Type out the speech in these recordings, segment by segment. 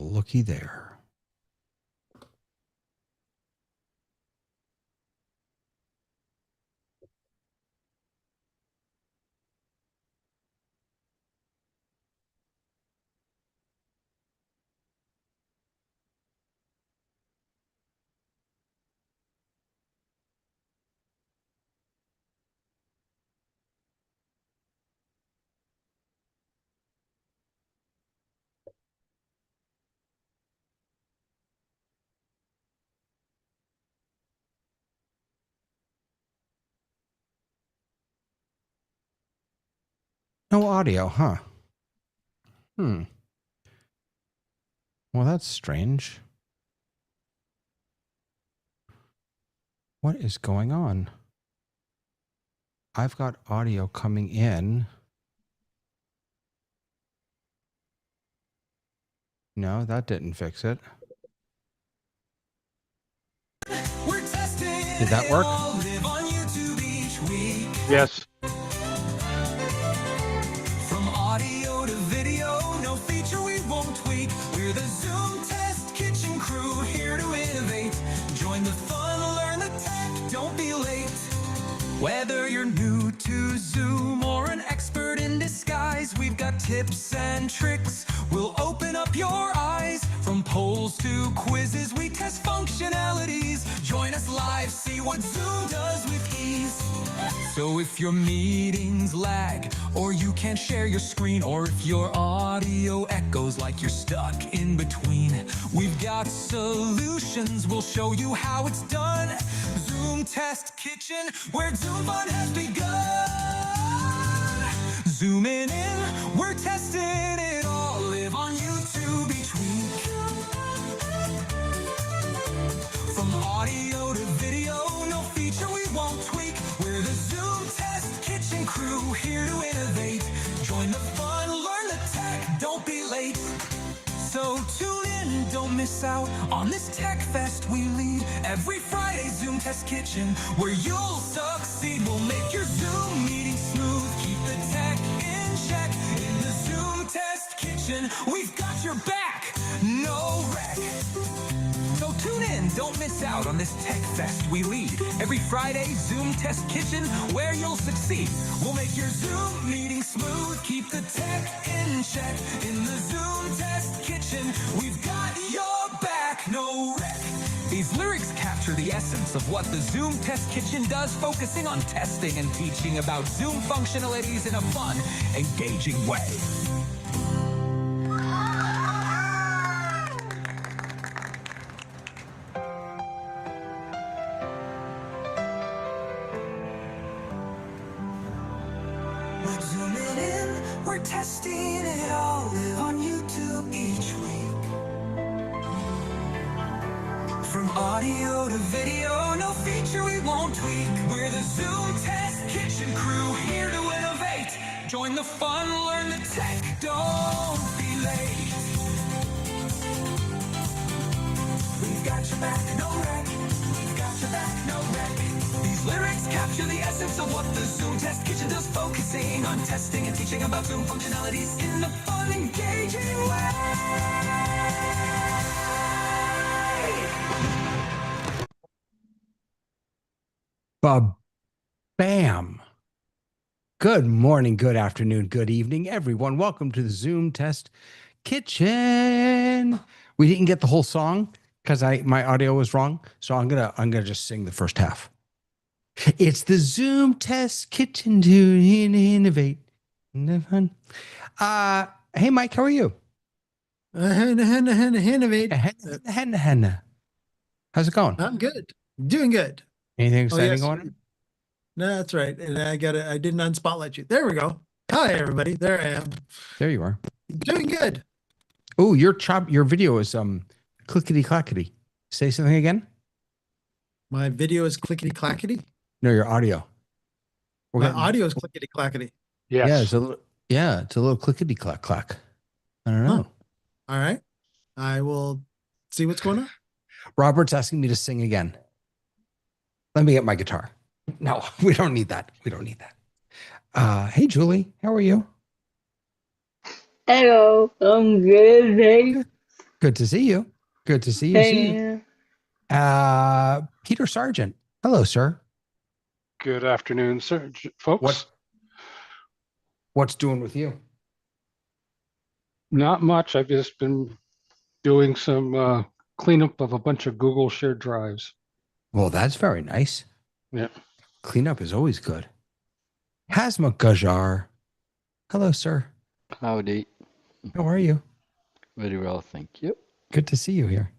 looky there. No audio, huh? Well, that's strange. What is going on? I've got audio coming in. No, that didn't fix it. Did that work? Yes. From audio to video, no feature we won't tweak. We're the Zoom Test Kitchen crew, here to innovate. Join the fun, learn the tech, don't be late. Whether you're new to Zoom or an expert in disguise, we've got tips and tricks. We'll open up your eyes. From polls to quizzes, we test functionalities. Join us live, see what Zoom does with ease. So if your meetings lag, or you can't share your screen, or if your audio echoes like you're stuck in between, we've got solutions. We'll show you how it's done. Zoom Test Kitchen, where Zoom fun has begun. Zooming in, we're testing it all. Live on YouTube each week. From audio to video, no feature we won't tweak. We're the Zoom Test Kitchen crew, here to innovate. Join the fun, learn the tech, don't be late. So tune in, don't miss out on this tech fest we lead. Every Friday, Zoom Test Kitchen, where you'll succeed. We'll make your Zoom meeting smooth, keep the tech in check. In the Zoom Test Kitchen, we've got your back, no wreck. So tune in, don't miss out on this tech fest we lead. Every Friday, Zoom Test Kitchen, where you'll succeed. We'll make your Zoom meeting smooth, keep the tech in check. In the Zoom Test Kitchen, we've got your back, no wreck. These lyrics capture the essence of what the Zoom Test Kitchen does, focusing on testing and teaching about Zoom functionalities in a fun, engaging way. Zooming in, we're testing it all. Live on YouTube each week. From audio to video, no feature we won't tweak. We're the Zoom Test Kitchen crew, here to innovate. Join the fun, learn the tech, don't be late. We've got your back, no wreck. We've got your back, no wreck. These lyrics capture the essence of what the Zoom Test Kitchen does, focusing on testing and teaching about Zoom functionalities in a fun, engaging way. Bam. Good morning, good afternoon, good evening, everyone. Welcome to the Zoom Test Kitchen. We didn't get the whole song because my audio was wrong, so I'm gonna just sing the first half. It's the Zoom Test Kitchen to innovate. Hey, Mike, how are you? Innovate. How's it going? I'm good. Doing good. Anything Oh, exciting yes. going on? No, that's right. And I didn't unspotlight you. There we go. Hi, everybody. There I am. There you are. Doing good. Oh, your video is clickety clackety. Say something again. My video is clickety clackety. No, your audio. My audio is clickety clackety. Yes. Yeah, it's a little clickety clack clack. I don't know. All right. I will see what's going on. Robert's asking me to sing again. Let me get my guitar. No, we don't need that. We don't need that. Hey, Julie, how are you? Hello, I'm good. Hey. Good to see you. Good to see you. Hey, Peter Sargent. Hello, sir. Good afternoon, sir, folks. What's doing with you? Not much. I've just been doing some cleanup of a bunch of Google shared drives. Well, that's very nice. Yeah. Cleanup is always good. Hasma Gajar. Hello, sir. howdy. How are you? Very well, thank you. Good to see you here.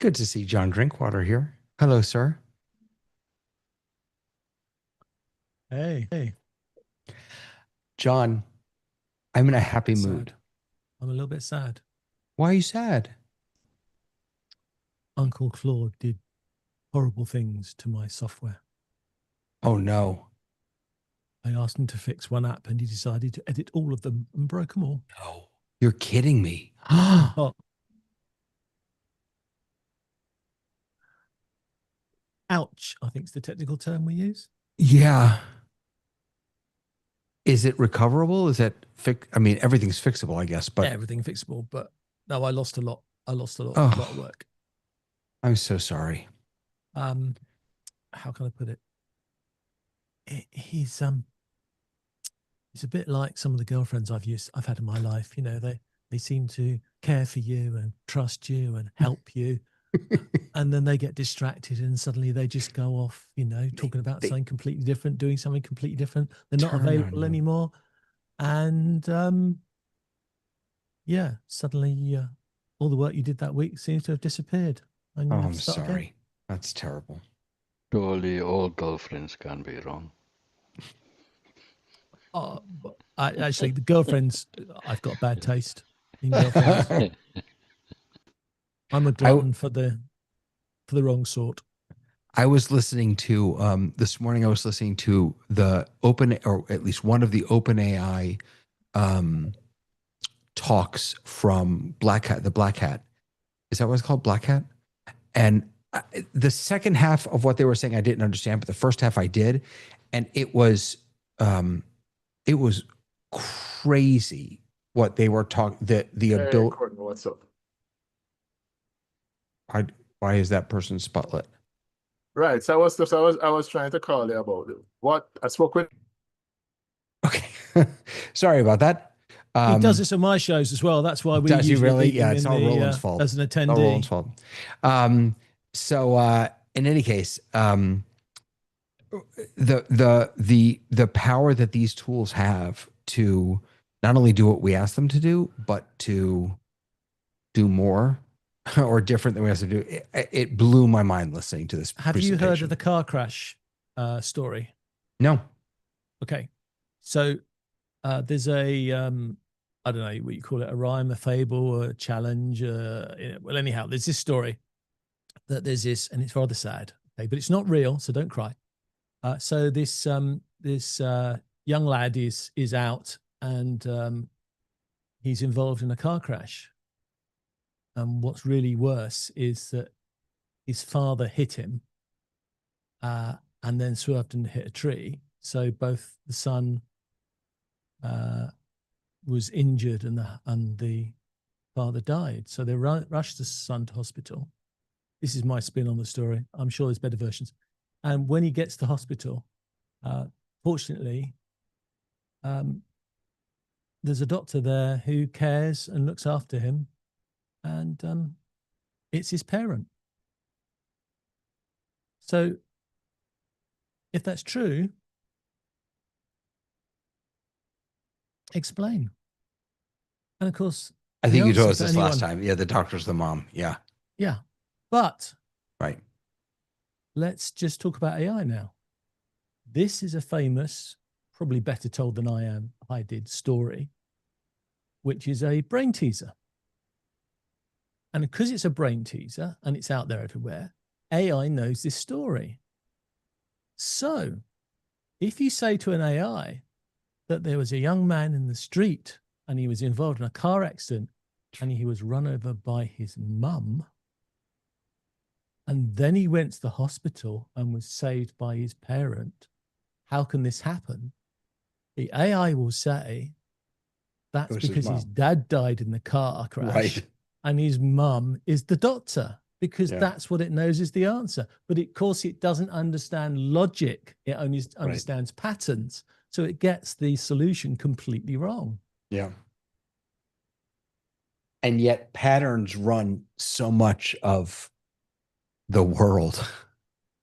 Good to see John Drinkwater here. Hello, sir. Hey, John, I'm in a happy Sad. mood. I'm a little bit sad. Why are you sad? Uncle Claude did horrible things to my software. Oh, no. I asked him to fix one app and he decided to edit all of them and broke them all. No. You're kidding me. Oh. Ouch, I think is the technical term we use. Yeah. Is it recoverable? Is it I mean, everything's fixable, I guess, but Everything fixable, but no, I lost a lot. I lost a lot, Oh. a lot of work. I'm so sorry. How can I put it? He's a bit like some of the girlfriends I've had in my life. You know, they seem to care for you and trust you and help you. And then they get distracted and suddenly they just go off, you know, talking about they- something completely different, doing something completely different. They're not Turn on available you. anymore. And yeah, suddenly all the work you did that week seems to have disappeared. And you Oh, have I'm to start again. sorry. That's terrible. Surely all girlfriends can be wrong. But actually, the girlfriends, I've got bad taste in girlfriends. I'm a glutton for the wrong sort. I was listening to this morning. I was listening to the open, or at least one of the OpenAI talks from Black Hat. The Black Hat, is that what it's called? Black Hat. And the second half of what they were saying, I didn't understand, but the first half I did, and it was crazy what they were talking. The ability. Courtney, what's up? Why is that person spotlit? Right. So I was trying to call you about it. What I spoke with. Okay, sorry about that. He does this on my shows as well. That's why we Does he usually really? keep him Yeah, it's in all the, Roland's fault. as an It's all Roland's attendee. fault. So in any case, the power that these tools have to not only do what we ask them to do, but to do more or different than we asked them to do. It blew my mind listening to this. Have you heard presentation. of the car crash story? No. Okay. So there's a, I don't know what you call it, a rhyme, a fable, a challenge. Well, anyhow, there's this story that there's this, and it's rather sad. Okay, but it's not real, so don't cry. So this young lad is out and he's involved in a car crash. And what's really worse is that his father hit him and then swerved and hit a tree. So both the son was injured and the father died. So they rushed the son to hospital. This is my spin on the story. I'm sure there's better versions. And when he gets to hospital, fortunately, there's a doctor there who cares and looks after him. And it's his parent. So if that's true, explain. And of course, I think the you told answer us for this last anyone- time. Yeah, the doctor's the mom. Yeah. Yeah. But Right. let's just talk about AI now. This is a famous, probably better told than I did story, which is a brain teaser. And because it's a brain teaser and it's out there everywhere, AI knows this story. So if you say to an AI that there was a young man in the street and he was involved in a car accident and he was run over by his mum, and then he went to the hospital and was saved by his parent, how can this happen? The AI will say, That's was his because his mom. dad died in the car crash, Right. and his mum is the doctor, because Yeah. that's what it knows is the answer. But of course, it doesn't understand logic. It only understands patterns. So it gets the solution completely wrong. Yeah. And yet patterns run so much of the world.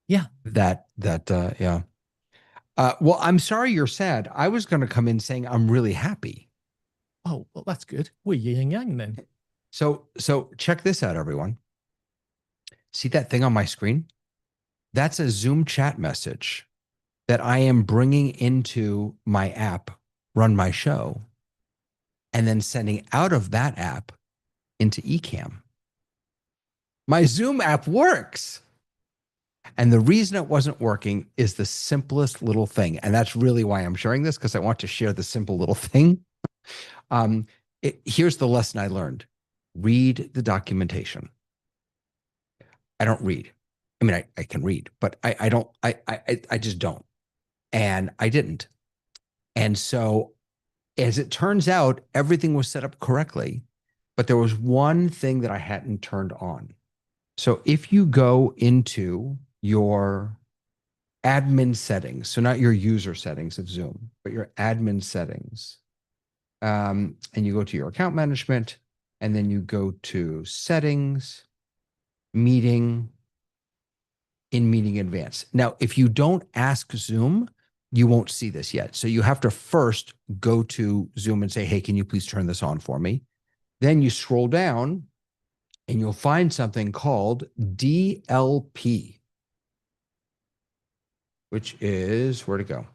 Yeah. Yeah. Well, I'm sorry you're sad. I was going to come in saying I'm really happy. Oh, well, that's good. We're yin and yang then. So check this out, everyone. See that thing on my screen? That's a Zoom chat message that I am bringing into my app, Run My Show, and then sending out of that app into Ecamm. My Zoom app works. And the reason it wasn't working is the simplest little thing. And that's really why I'm sharing this, because I want to share the simple little thing. Here's the lesson I learned. Read the documentation. I don't read. I mean, I can read, but I don't, I just don't. And I didn't. And so as it turns out, everything was set up correctly, but there was one thing that I hadn't turned on. So if you go into your admin settings, so not your user settings of Zoom, but your admin settings, and you go to your account management, and then you go to settings, meeting, in meeting advance. Now, if you don't ask Zoom, you won't see this yet. So you have to first go to Zoom and say, hey, can you please turn this on for me? Then you scroll down and you'll find something called DLP, which is, where to go?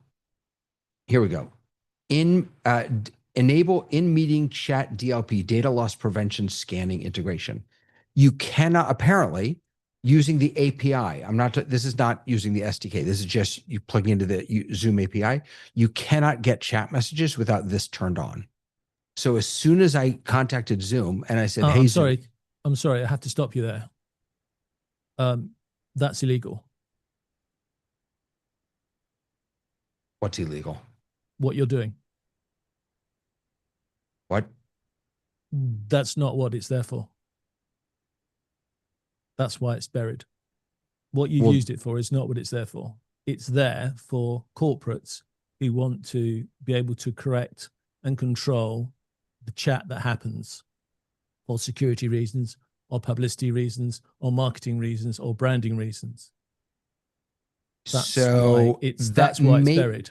Here we go. Enable in-meeting chat DLP, data loss prevention scanning integration. You cannot, apparently, using the API. This is not using the SDK. This is just you plugging into the Zoom API. You cannot get chat messages without this turned on. So as soon as I contacted Zoom and I said, hey, I'm sorry. I have to stop you there. That's illegal. What's illegal? What you're doing. What? That's not what it's there for. That's why it's buried. What you used it for is not what it's there for. It's there for corporates who want to be able to correct and control the chat that happens for security reasons, or publicity reasons, or marketing reasons, or branding reasons. That's why it's buried.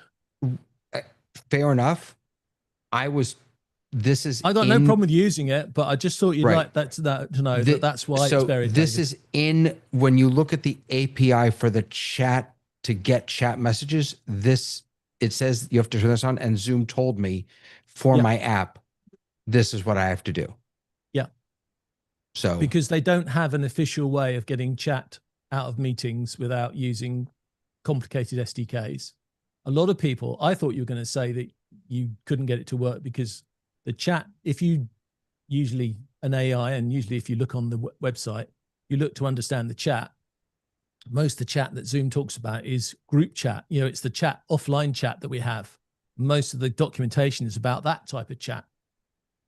Fair enough. I got no problem with using it, but I just thought you'd like that to know that that's why it's buried. This is in, when you look at the API for the chat to get chat messages, it says you have to turn this on, and Zoom told me for my app, this is what I have to do. Yeah. So because they don't have an official way of getting chat out of meetings without using complicated SDKs. A lot of people, I thought you were going to say that you couldn't get it to work because the chat, if you usually an AI, and usually if you look on the website, you look to understand the chat. Most of the chat that Zoom talks about is group chat. You know, it's the chat, offline chat that we have. Most of the documentation is about that type of chat,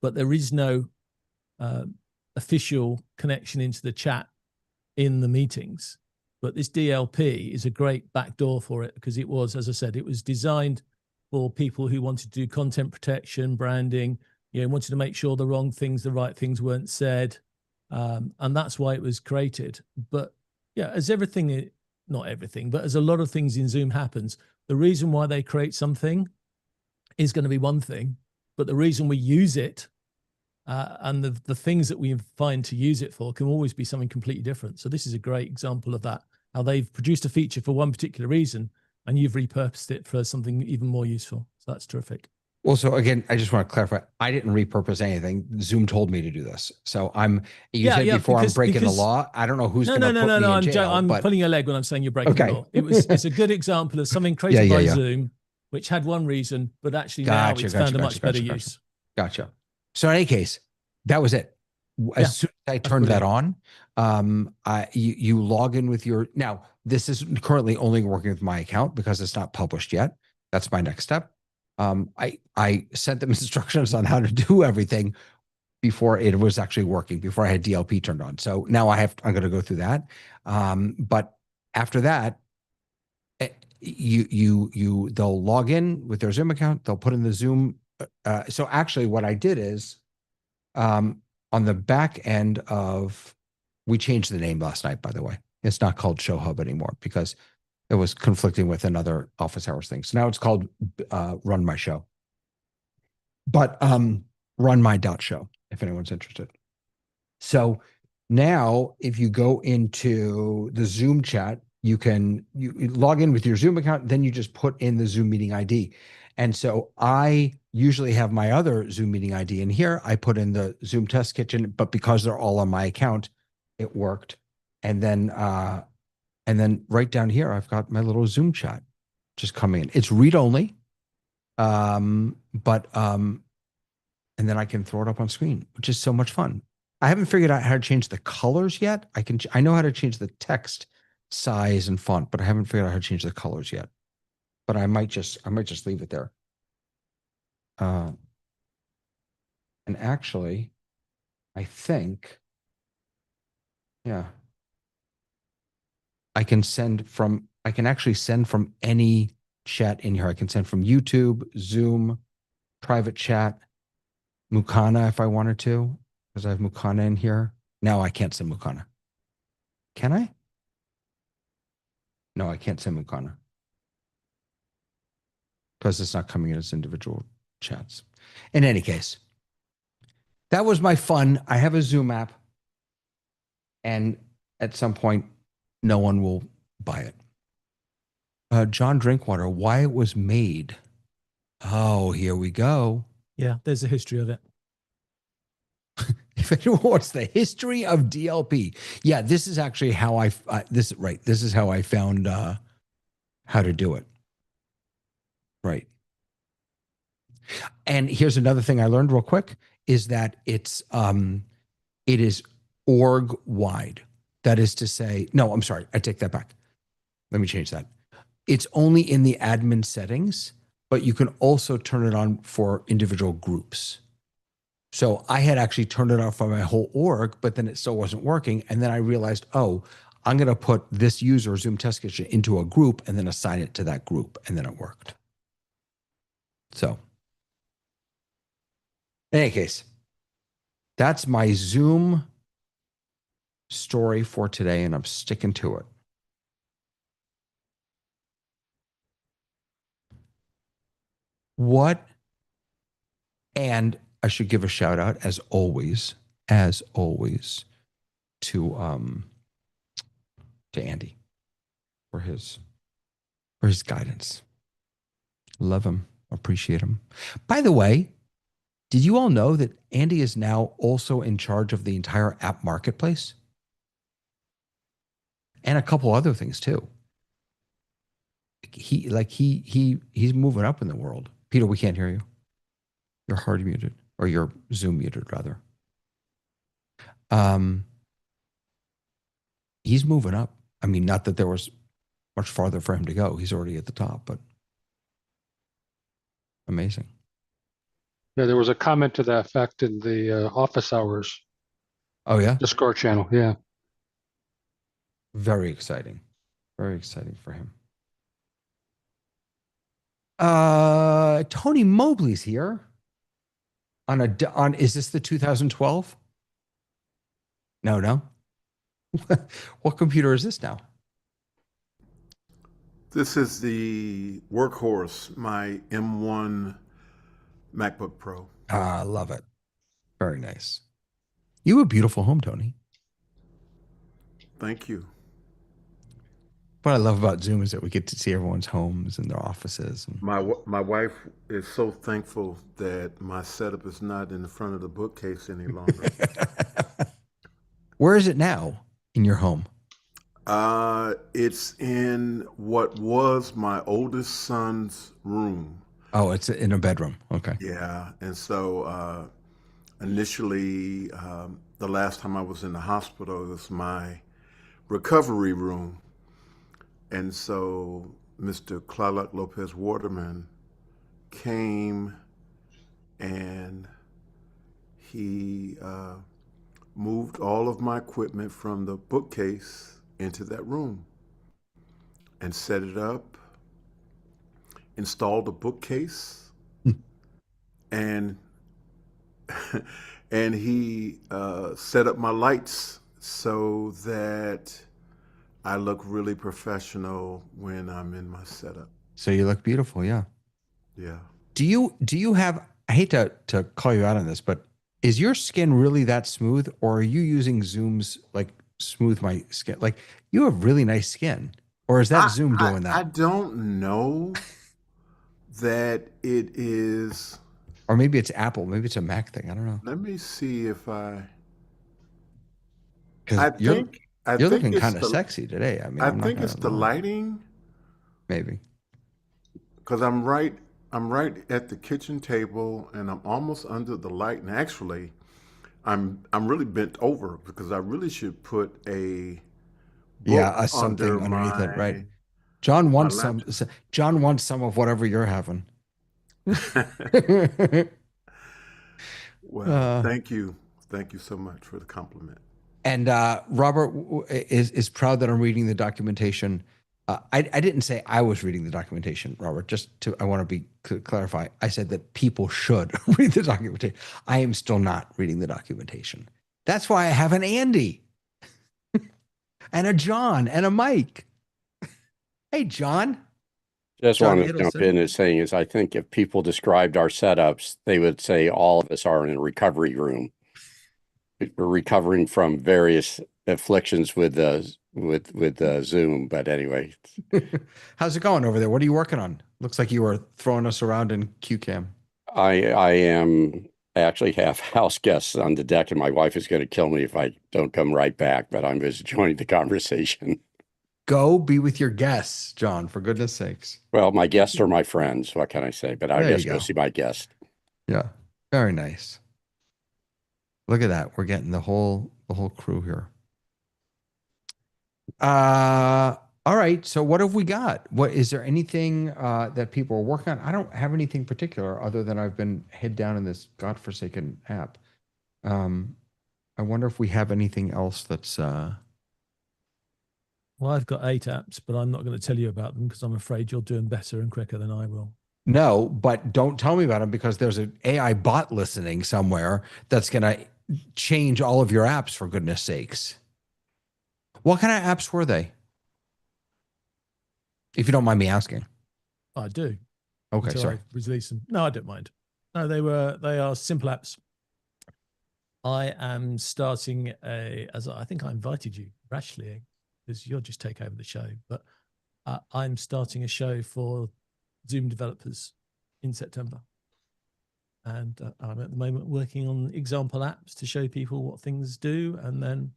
but there is no official connection into the chat in the meetings. But this DLP is a great backdoor for it, because it was, as I said, it was designed for people who wanted to do content protection, branding, wanted to make sure the right things weren't said. And that's why it was created. But yeah, as everything, not everything, but as a lot of things in Zoom happens, the reason why they create something is going to be one thing, but the reason we use it and the things that we find to use it for can always be something completely different. So this is a great example of that, how they've produced a feature for one particular reason, and you've repurposed it for something even more useful. So that's terrific. Well, so again, I just want to clarify, I didn't repurpose anything. Zoom told me to do this. So you said before I'm breaking the law. I don't know who's going to put me in jail. I'm pulling your leg when I'm saying you're breaking the law. It's a good example of something created by Zoom, which had one reason, but actually now it's found a much better use. Gotcha. So in any case, that was it. As soon as I turned that on, you log in with now this is currently only working with my account because it's not published yet. That's my next step. I sent them instructions on how to do everything before it was actually working, before I had DLP turned on. So now I'm going to go through that. But after that, they'll log in with their Zoom account. They'll put in the Zoom. So actually what I did is, on the back end of, we changed the name last night, by the way. It's not called Show Hub anymore because it was conflicting with another office hours thing. So now it's called Run My Show. But Run My Show, if anyone's interested. So now if you go into the Zoom chat, you log in with your Zoom account, then you just put in the Zoom meeting ID. And so I usually have my other Zoom meeting ID in here. I put in the Zoom test kitchen, but because they're all on my account, it worked. And then right down here, I've got my little Zoom chat just coming in. It's read only, and then I can throw it up on screen, which is so much fun. I haven't figured out how to change the colors yet. I know how to change the text size and font, but I haven't figured out how to change the colors yet. But I might just leave it there. And actually, I think, yeah, I can actually send from any chat in here. I can send from YouTube, Zoom, private chat, Mukana if I wanted to, because I have Mukana in here. Now I can't send Mukana. Can I? No, I can't send Mukana because it's not coming in as individual chats. In any case, that was my fun. I have a Zoom app, and at some point, no one will buy it. John Drinkwater, why it was made. Oh, here we go. Yeah, there's a history of it. If anyone wants the history of DLP, yeah, this is actually how this is how I found how to do it. Right. And here's another thing I learned real quick is that it is org wide. That is to say, no, I'm sorry, I take that back. Let me change that. It's only in the admin settings, but you can also turn it on for individual groups. So I had actually turned it off for my whole org, but then it still wasn't working. And then I realized, oh, I'm going to put this user, Zoom Test Kitchen, into a group and then assign it to that group. And then it worked. So in any case, that's my Zoom story for today, and I'm sticking to it. And I should give a shout out as always, to Andy for his guidance. Love him, appreciate him. By the way, did you all know that Andy is now also in charge of the entire app marketplace? And a couple other things too. He's moving up in the world. Peter, we can't hear you. You're hard muted, or you're Zoom muted rather. He's moving up. I mean, not that there was much farther for him to go. He's already at the top, but amazing. Yeah, there was a comment to that effect in the office hours Oh yeah, Discord channel. Yeah. very exciting. Very exciting for him. Tony Mobley's here. Is this the 2012? No. What computer is this now? This is the workhorse, my M1 MacBook Pro. I love it. Very nice. You have a beautiful home, Tony. Thank you. What I love about Zoom is that we get to see everyone's homes and their offices. My wife is so thankful that my setup is not in the front of the bookcase any longer. Where is it now in your home? It's in what was my oldest son's room. Oh, it's in a bedroom. Okay. Yeah, and so initially, the last time I was in the hospital, it was my recovery room. And so Mr. Clark Lopez Waterman came and he moved all of my equipment from the bookcase into that room and set it up, installed a bookcase, and and he set up my lights so that I look really professional when I'm in my setup. So you look beautiful. Yeah. Yeah. Do you have, I hate to call you out on this, but is your skin really that smooth, or are you using Zoom's like smooth my skin? Like, you have really nice skin, or is that Zoom doing I that? don't know that it is. Or maybe it's Apple, maybe it's a Mac thing. I don't know. Let me see if I Because I you're think looking it's kind of sexy today. I mean, I I'm not think gonna it's the lie. lighting Maybe. because I'm right at the kitchen table and I'm almost under the light. And actually, I'm really bent over because I really should put a Yeah, book something under underneath it, right? my John my wants some. laptop. John wants some of whatever you're having. Well, uh, thank you so much for the compliment. and Robert is proud that I'm reading the documentation. I didn't say I was reading the documentation, Robert. I want to be clarify. I said that people should read the documentation. I am still not reading the documentation. That's why I have an Andy and a John and a Mike. Hey, John. Just John want to jump Adelson. in and saying is I think if people described our setups, they would say all of us are in a recovery room. We're recovering from various afflictions with Zoom. But anyway, How's it going over there? What are you working on? Looks like you were throwing us around in QCam. I actually have house guests on the deck, and my wife is going to kill me if I don't come right back. But I'm just joining the conversation. Go be with your guests, John, for goodness sakes. Well, my guests are my friends. What can I say? But I There you guess go go. see my guest. Yeah. Very nice. Look at that. We're getting the whole crew here. All right. So what have we got? What is there anything that people are working on? I don't have anything particular other than I've been head down in this godforsaken app. I wonder if we have anything else that's Well, I've got 8 apps, but I'm not going to tell you about them because I'm afraid you're doing better and quicker than I will. no, but don't tell me about them because there's an AI bot listening somewhere that's going to change all of your apps, for goodness sakes. What kind of apps were they? If you don't mind me asking. I do. Okay, Until sorry. I release them. No, I don't mind. No, they are simple apps. I am starting as I think I invited you, Rashly, because you'll just take over the show. But I'm starting a show for Zoom developers in September. And I'm at the moment working on example apps to show people what things do. And then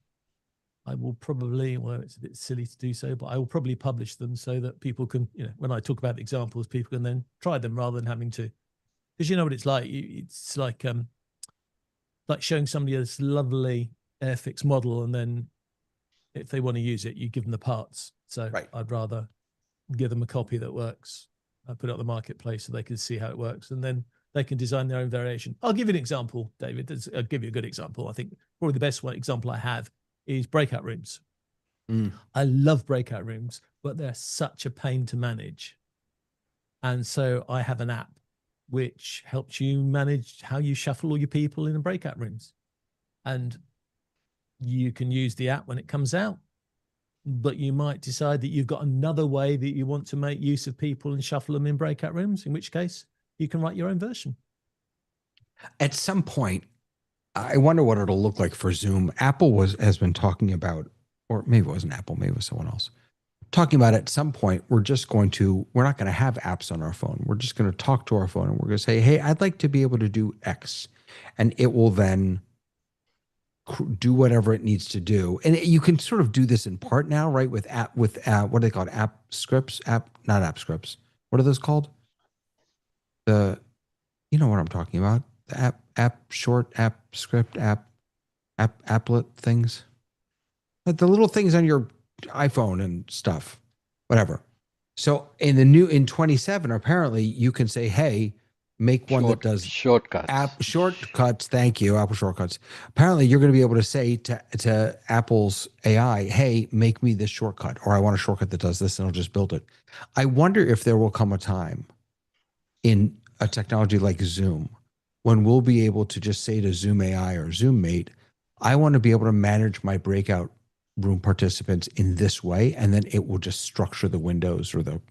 I will probably, well, it's a bit silly to do so, but I will probably publish them so that people can, when I talk about the examples, people can then try them rather than having to, because you know what it's like. It's like showing somebody this lovely Airfix model, and then if they want to use it, you give them the parts. So Right. I'd rather give them a copy that works. I put it on the marketplace so they can see how it works, and then they can design their own variation. I'll give you an example, David. I'll give you a good example. I think probably the best example I have is breakout rooms. I love breakout rooms, but they're such a pain to manage. And so I have an app which helps you manage how you shuffle all your people in the breakout rooms. And you can use the app when it comes out, but you might decide that you've got another way that you want to make use of people and shuffle them in breakout rooms, in which case you can write your own version. At some point, I wonder what it'll look like for Zoom. Apple has been talking about, or maybe it wasn't Apple, maybe it was someone else, talking about at some point, we're not going to have apps on our phone. We're just going to talk to our phone and we're going to say, hey, I'd like to be able to do X. And it will then do whatever it needs to do. And you can sort of do this in part now, right? With what are they called? App scripts, not app scripts. What are those called? You know what I'm talking about. The app short, app script, applet things. Like the little things on your iPhone and stuff, whatever. So in 27, apparently you can say, hey, make one that does Shortcuts. app shortcuts. Thank you, Apple shortcuts. Apparently, you're going to be able to say to Apple's AI, "Hey, make me this shortcut," or "I want a shortcut that does this," and it'll just build it. I wonder if there will come a time in a technology like Zoom when we'll be able to just say to Zoom AI or Zoom Mate, "I want to be able to manage my breakout room participants in this way," and then it will just structure the windows or the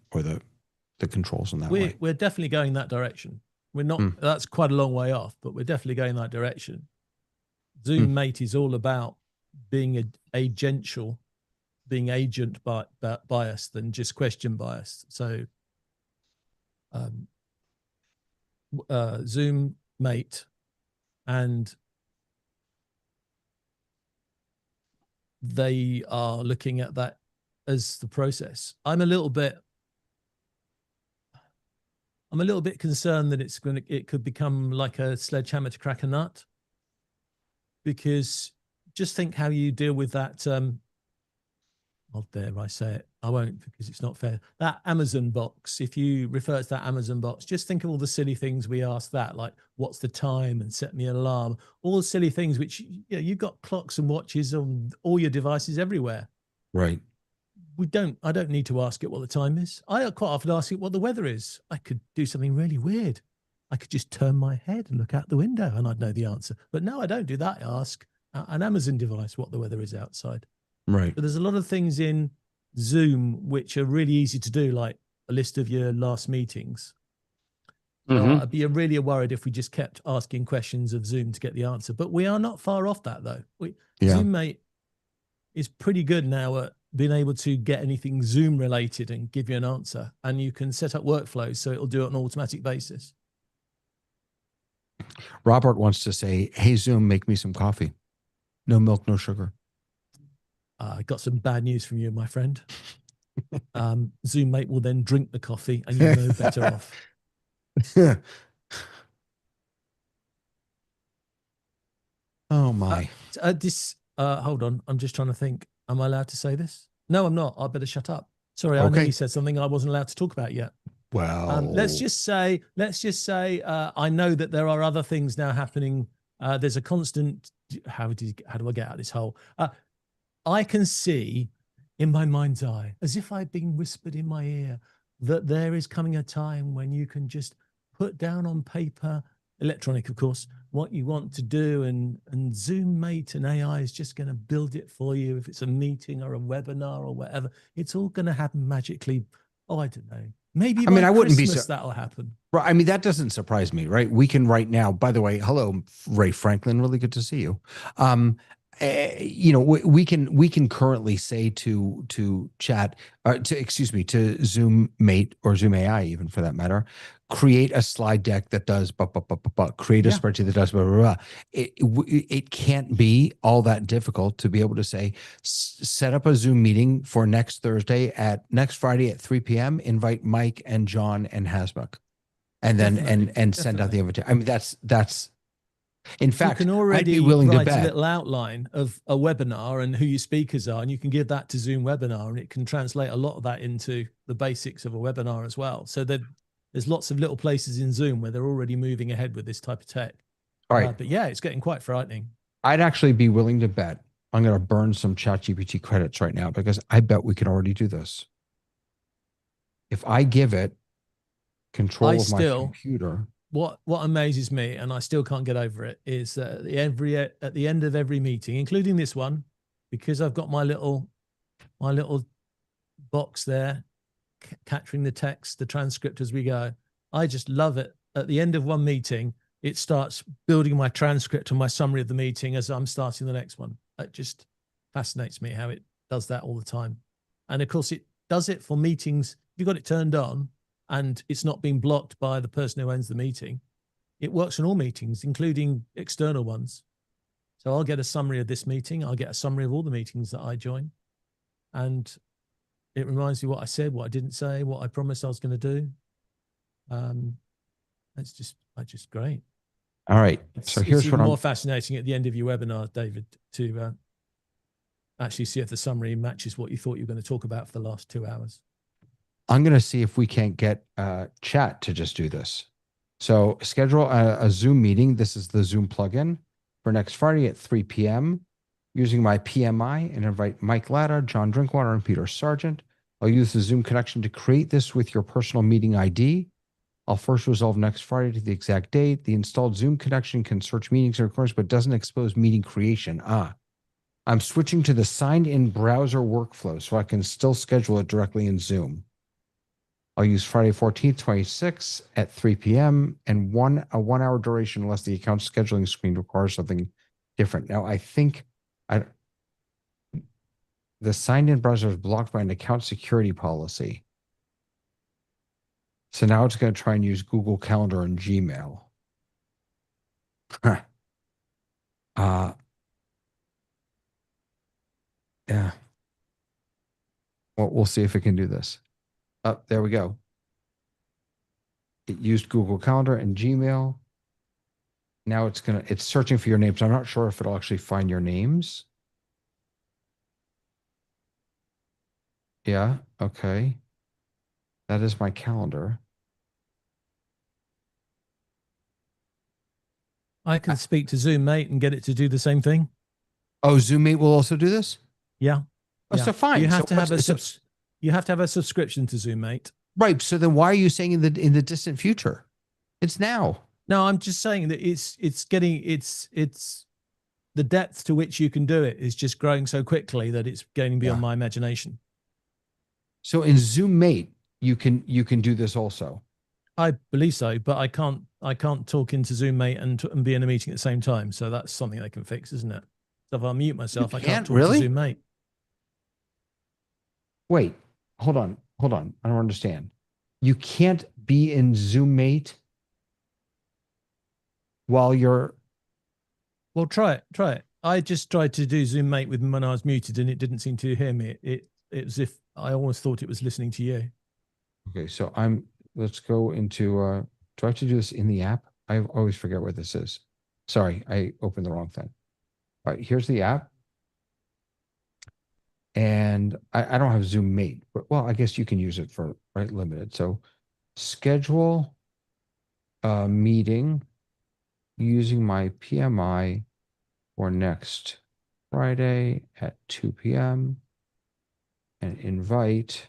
controls in that way. We're definitely going that direction. We're not. That's quite a long way off, but we're definitely going that direction. Zoom Mate is all about being agential, being agent biased than just question biased. So, Zoom Mate and they are looking at that as the process. I'm a little bit concerned that it could become like a sledgehammer to crack a nut, because just think how you deal with that. How dare I say it? I won't, because it's not fair. That Amazon box, if you refer to that Amazon box, just think of all the silly things we ask that, like what's the time and set me an alarm, all the silly things which, you've got clocks and watches on all your devices everywhere. Right. I don't need to ask it what the time is. I quite often ask it what the weather is. I could do something really weird. I could just turn my head and look out the window and I'd know the answer. But no, I don't do that. I ask an Amazon device what the weather is outside. Right. But there's a lot of things in Zoom which are really easy to do, like a list of your last meetings. I'd be really worried if we just kept asking questions of Zoom to get the answer. But we are not far off that, though. Zoom Mate is pretty good now at being able to get anything Zoom related and give you an answer. And you can set up workflows so it'll do it on an automatic basis. Robert wants to say, "Hey, Zoom, make me some coffee. No milk, no sugar." I got some bad news from you, my friend. Zoom Mate will then drink the coffee and you're no better off. Oh my. Hold on. I'm just trying to think. Am I allowed to say this? No, I'm not. I better shut up. Sorry, I Okay. nearly said something I wasn't allowed to talk about yet. Well, let's just say, I know that there are other things now happening. There's a constant, how do I get out of this hole? I can see in my mind's eye, as if I've been whispered in my ear, that there is coming a time when you can just put down on paper, electronic, of course, what you want to do, and Zoom Mate and AI is just going to build it for you. If it's a meeting or a webinar or whatever, it's all going to happen magically. Oh, I don't know. Maybe by I wouldn't Christmas be that'll happen. Right. I mean, that doesn't surprise me, right? We can right now, by the way, hello, Ray Franklin. Really good to see you. We can currently say to chat, to Zoom Mate or Zoom AI, even for that matter, create a slide deck that does create a spreadsheet that does blah, blah, blah. It can't be all that difficult to be able to say, set up a Zoom meeting for next Friday at 3 p.m. Invite Mike and John and Hasmuk, and then and send out the invitation. I mean, that's. In fact, you can already I'd be willing to write bet a little outline of a webinar and who your speakers are, and you can give that to Zoom Webinar, and it can translate a lot of that into the basics of a webinar as well. So there's lots of little places in Zoom where they're already moving ahead with this type of tech. All right. But yeah, it's getting quite frightening. I'd actually be willing to bet. I'm going to burn some ChatGPT credits right now, because I bet we can already do this. If I give it control of my computer. What amazes me, and I still can't get over it, is that at the end of every meeting, including this one, because I've got my little box there, capturing the text, the transcript as we go. I just love it. At the end of one meeting, it starts building my transcript and my summary of the meeting as I'm starting the next one. It just fascinates me how it does that all the time. And of course, it does it for meetings. You've got it turned on, and it's not being blocked by the person who owns the meeting. It works in all meetings, including external ones. So I'll get a summary of this meeting. I'll get a summary of all the meetings that I join. And it reminds me what I said, what I didn't say, what I promised I was going to do. It's just great. All right. So here's it's what even more fascinating at the end of your webinar, David, to actually see if the summary matches what you thought you were going to talk about for the last 2 hours. I'm going to see if we can't get chat to just do this. So schedule a Zoom meeting. This is the Zoom plugin for next Friday at 3 p.m. using my PMI and invite Mike Latta, John Drinkwater, and Peter Sargent. I'll use the Zoom connection to create this with your personal meeting ID. I'll first resolve next Friday to the exact date. The installed Zoom connection can search meetings and recordings, but doesn't expose meeting creation. I'm switching to the signed-in browser workflow so I can still schedule it directly in Zoom. I'll use Friday 14th, 26 at 3 p.m. and a 1 hour duration unless the account scheduling screen requires something different. Now, I think the signed-in browser is blocked by an account security policy. So now it's going to try and use Google Calendar and Gmail. Yeah. Well, we'll see if it can do this. Oh, there we go. It used Google Calendar and Gmail. Now it's searching for your names. I'm not sure if it'll actually find your names. Yeah, okay. That is my calendar. I can speak to Zoom Mate and get it to do the same thing. Oh, ZoomMate will also do this? Yeah. Oh, Yeah. so fine. You have So to have what's- you have to have a subscription to Zoom Mate. Right. So then why are you saying in the distant future? It's now. No, I'm just saying that it's the depth to which you can do it is just growing so quickly that it's going beyond my imagination. So in ZoomMate, you can do this also. I believe so, but I can't talk into Zoom Mate and be in a meeting at the same time. So that's something they can fix, isn't it? So if I mute myself, I can't talk really? to Zoom Mate. Wait, hold on. I don't understand. You can't be in ZoomMate while you're. Well, try it. I just tried to do Zoom Mate with when I was muted, and it didn't seem to hear me. It was as if I almost thought it was listening to you. Okay, so let's go into, do I have to do this in the app? I always forget where this is. Sorry, I opened the wrong thing. All right, here's the app. And I don't have Zoom Mate, but well, I guess you can use it for limited. So schedule a meeting using my PMI for next Friday at 2 p.m. and invite.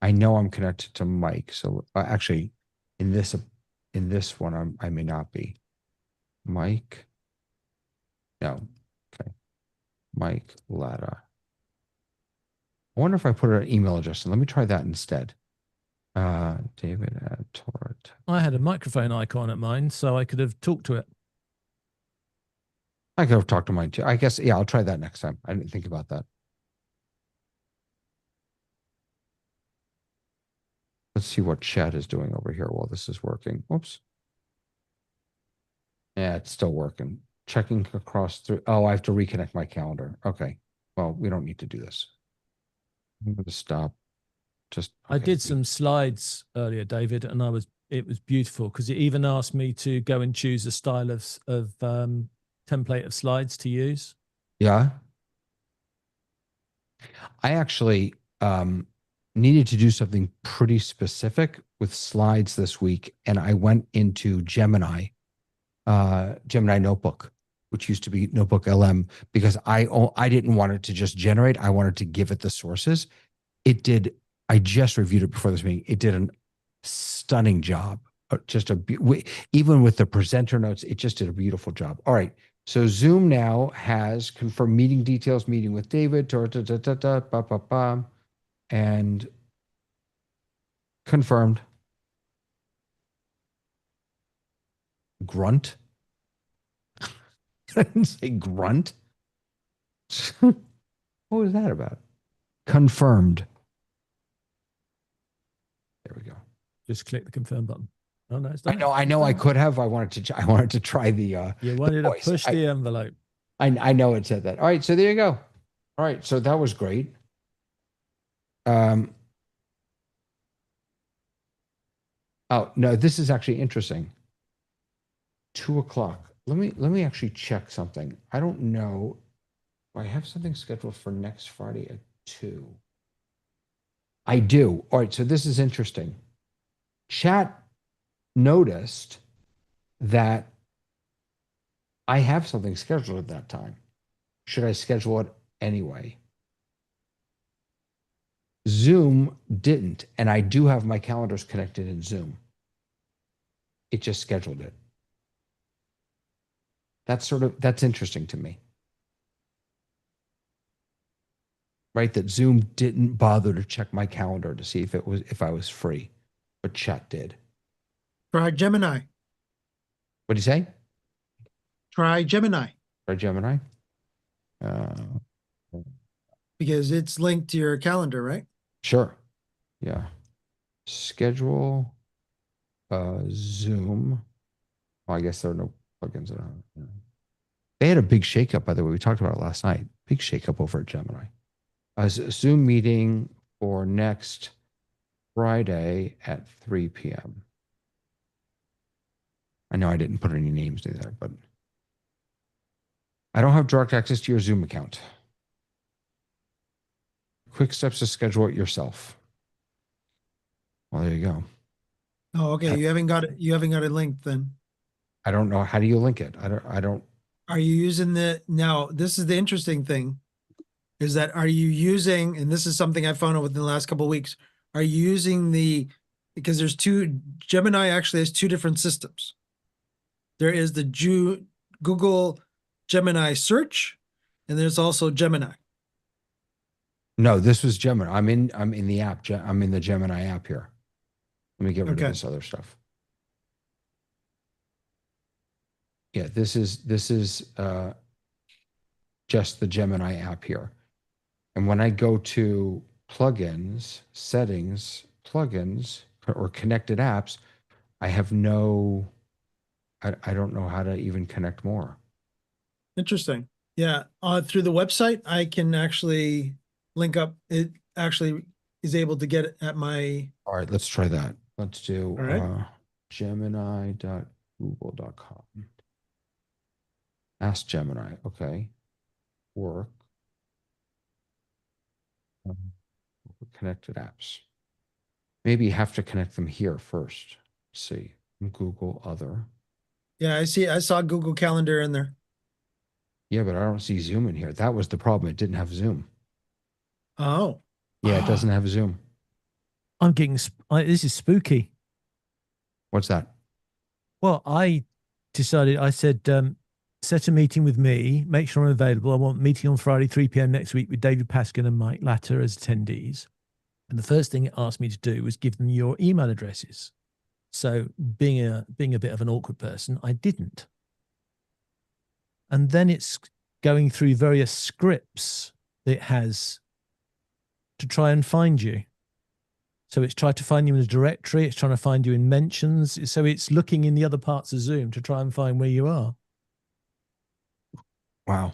I know I'm connected to Mike, so actually, in this one, I may not be. Mike. No. Okay. Mike Latta. I wonder if I put an email address in. Let me try that instead. David at Torrent. I had a microphone icon at mine, so I could have talked to it. I could have talked to mine too. I guess, yeah, I'll try that next time. I didn't think about that. Let's see what chat is doing over here while this is working. Whoops. Yeah, it's still working. Checking across through. Oh, I have to reconnect my calendar. Okay. Well, we don't need to do this. I'm going to stop. I did some slides earlier, David, and it was beautiful because it even asked me to go and choose a style of template of slides to use. Yeah. I actually needed to do something pretty specific with slides this week, and I went into Gemini Notebook, which used to be Notebook LM, because I didn't want it to just generate. I wanted to give it the sources. It did. I just reviewed it before this meeting. It did a stunning job. Even with the presenter notes, it just did a beautiful job. All right. So Zoom now has confirmed meeting details, meeting with David, and confirmed. Grunt. I didn't say grunt. What was that about? Confirmed. There we go. Just click the confirm button. Oh no, it's done. I know. I could have. I wanted to try the. You wanted to push the envelope. I know it said that. All right, so there you go. All right, so that was great. Oh no, this is actually interesting. 2 o'clock. Let me actually check something. I don't know. I have something scheduled for next Friday at 2. I do. All right, so this is interesting. Chat noticed that I have something scheduled at that time. Should I schedule it anyway? Zoom didn't, and I do have my calendars connected in Zoom. It just scheduled it. That's interesting to me. Right? That Zoom didn't bother to check my calendar to see if I was free, but chat did. Try Gemini. What do you say? Try Gemini Or Gemini? because it's linked to your calendar, right? Sure. Yeah. Schedule Zoom. Well, I guess there are no plugins that are. Yeah. They had a big shakeup, by the way. We talked about it last night. Big shakeup over at Gemini. A Zoom meeting for next Friday at 3 p.m. I know I didn't put any names there, but I don't have direct access to your Zoom account. Quick steps to schedule it yourself. Well, there you go. Oh, okay. You haven't got it. You haven't got it linked then. I don't know. How do you link it? I don't. Are you using now, this is the interesting thing, is that are you using, and this is something I found out within the last couple of weeks, are you using because there's Gemini actually has two different systems. There is the Google Gemini search, and there's also Gemini. No, this was Gemini. I'm in the app. I'm in the Gemini app here. Let me get rid of this other stuff. Yeah, this is just the Gemini app here. And when I go to plugins, settings, plugins, or connected apps, I have I don't know how to even connect more. Interesting. Yeah. Through the website, I can actually link up. It actually is able to get it at my. All right, let's try that. Let's do All right. Gemini.google.com. Ask Gemini. Okay. Work. Connected apps. Maybe you have to connect them here first. Let's see. Google Other. Yeah, I see. I saw Google Calendar in there. Yeah, but I don't see Zoom in here. That was the problem. It didn't have Zoom. Oh. Yeah, it doesn't have Zoom. I'm getting, this is spooky. What's that? Well, I said, set a meeting with me, make sure I'm available. I want a meeting on Friday, 3 p.m. next week with David Paskin and Mike Latter as attendees. And the first thing it asked me to do was give them your email addresses. So being a bit of an awkward person, I didn't. And then it's going through various scripts that it has to try and find you. So it's trying to find you in a directory. It's trying to find you in mentions. So it's looking in the other parts of Zoom to try and find where you are. Wow.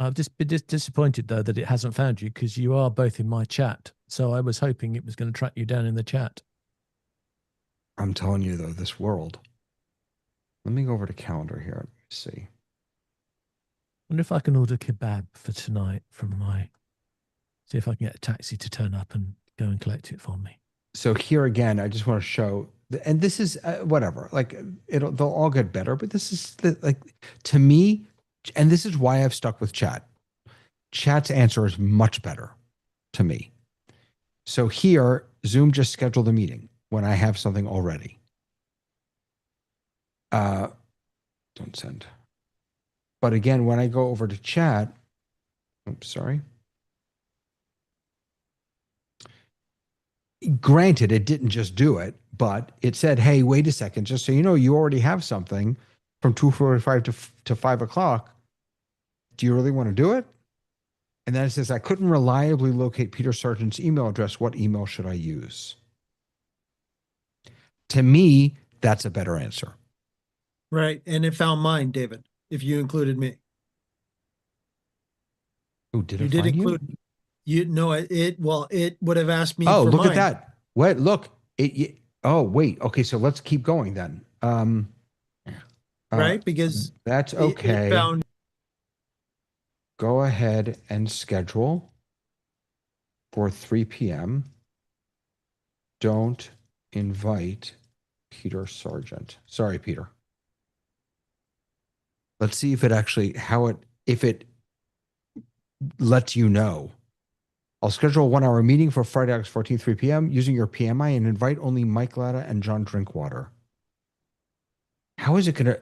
I've just been disappointed, though, that it hasn't found you because you are both in my chat. So I was hoping it was going to track you down in the chat. I'm telling you, though, this world. Let me go over to calendar here. Let me see. I wonder if I can order kebab for tonight from see if I can get a taxi to turn up and go and collect it for me. So here again, I just want to show, and this is whatever, like they'll all get better, but this is like, to me, and this is why I've stuck with chat. Chat's answer is much better to me. So here, Zoom just scheduled a meeting when I have something already. Don't send. But again, when I go over to chat, oops, sorry. Granted, it didn't just do it, but it said, hey, wait a second, just so you know, you already have something from 2:45 to 5 o'clock. Do you really want to do it? And then it says, I couldn't reliably locate Peter Sargent's email address. What email should I use? To me, that's a better answer. Right. And it found mine, David, if you included me. Oh, did You it did find include you? No, it would have asked me. Oh, for look mine. at that. What? Look. Oh, wait. Okay, so let's keep going then. Right, because that's okay. It found. Go ahead and schedule for 3 p.m. Don't invite Peter Sargent. Sorry, Peter. Let's see if it actually, if it lets you know. I'll schedule a 1-hour meeting for Friday, August 14th, 3 p.m. using your PMI and invite only Mike Latta and John Drinkwater. How is it going to,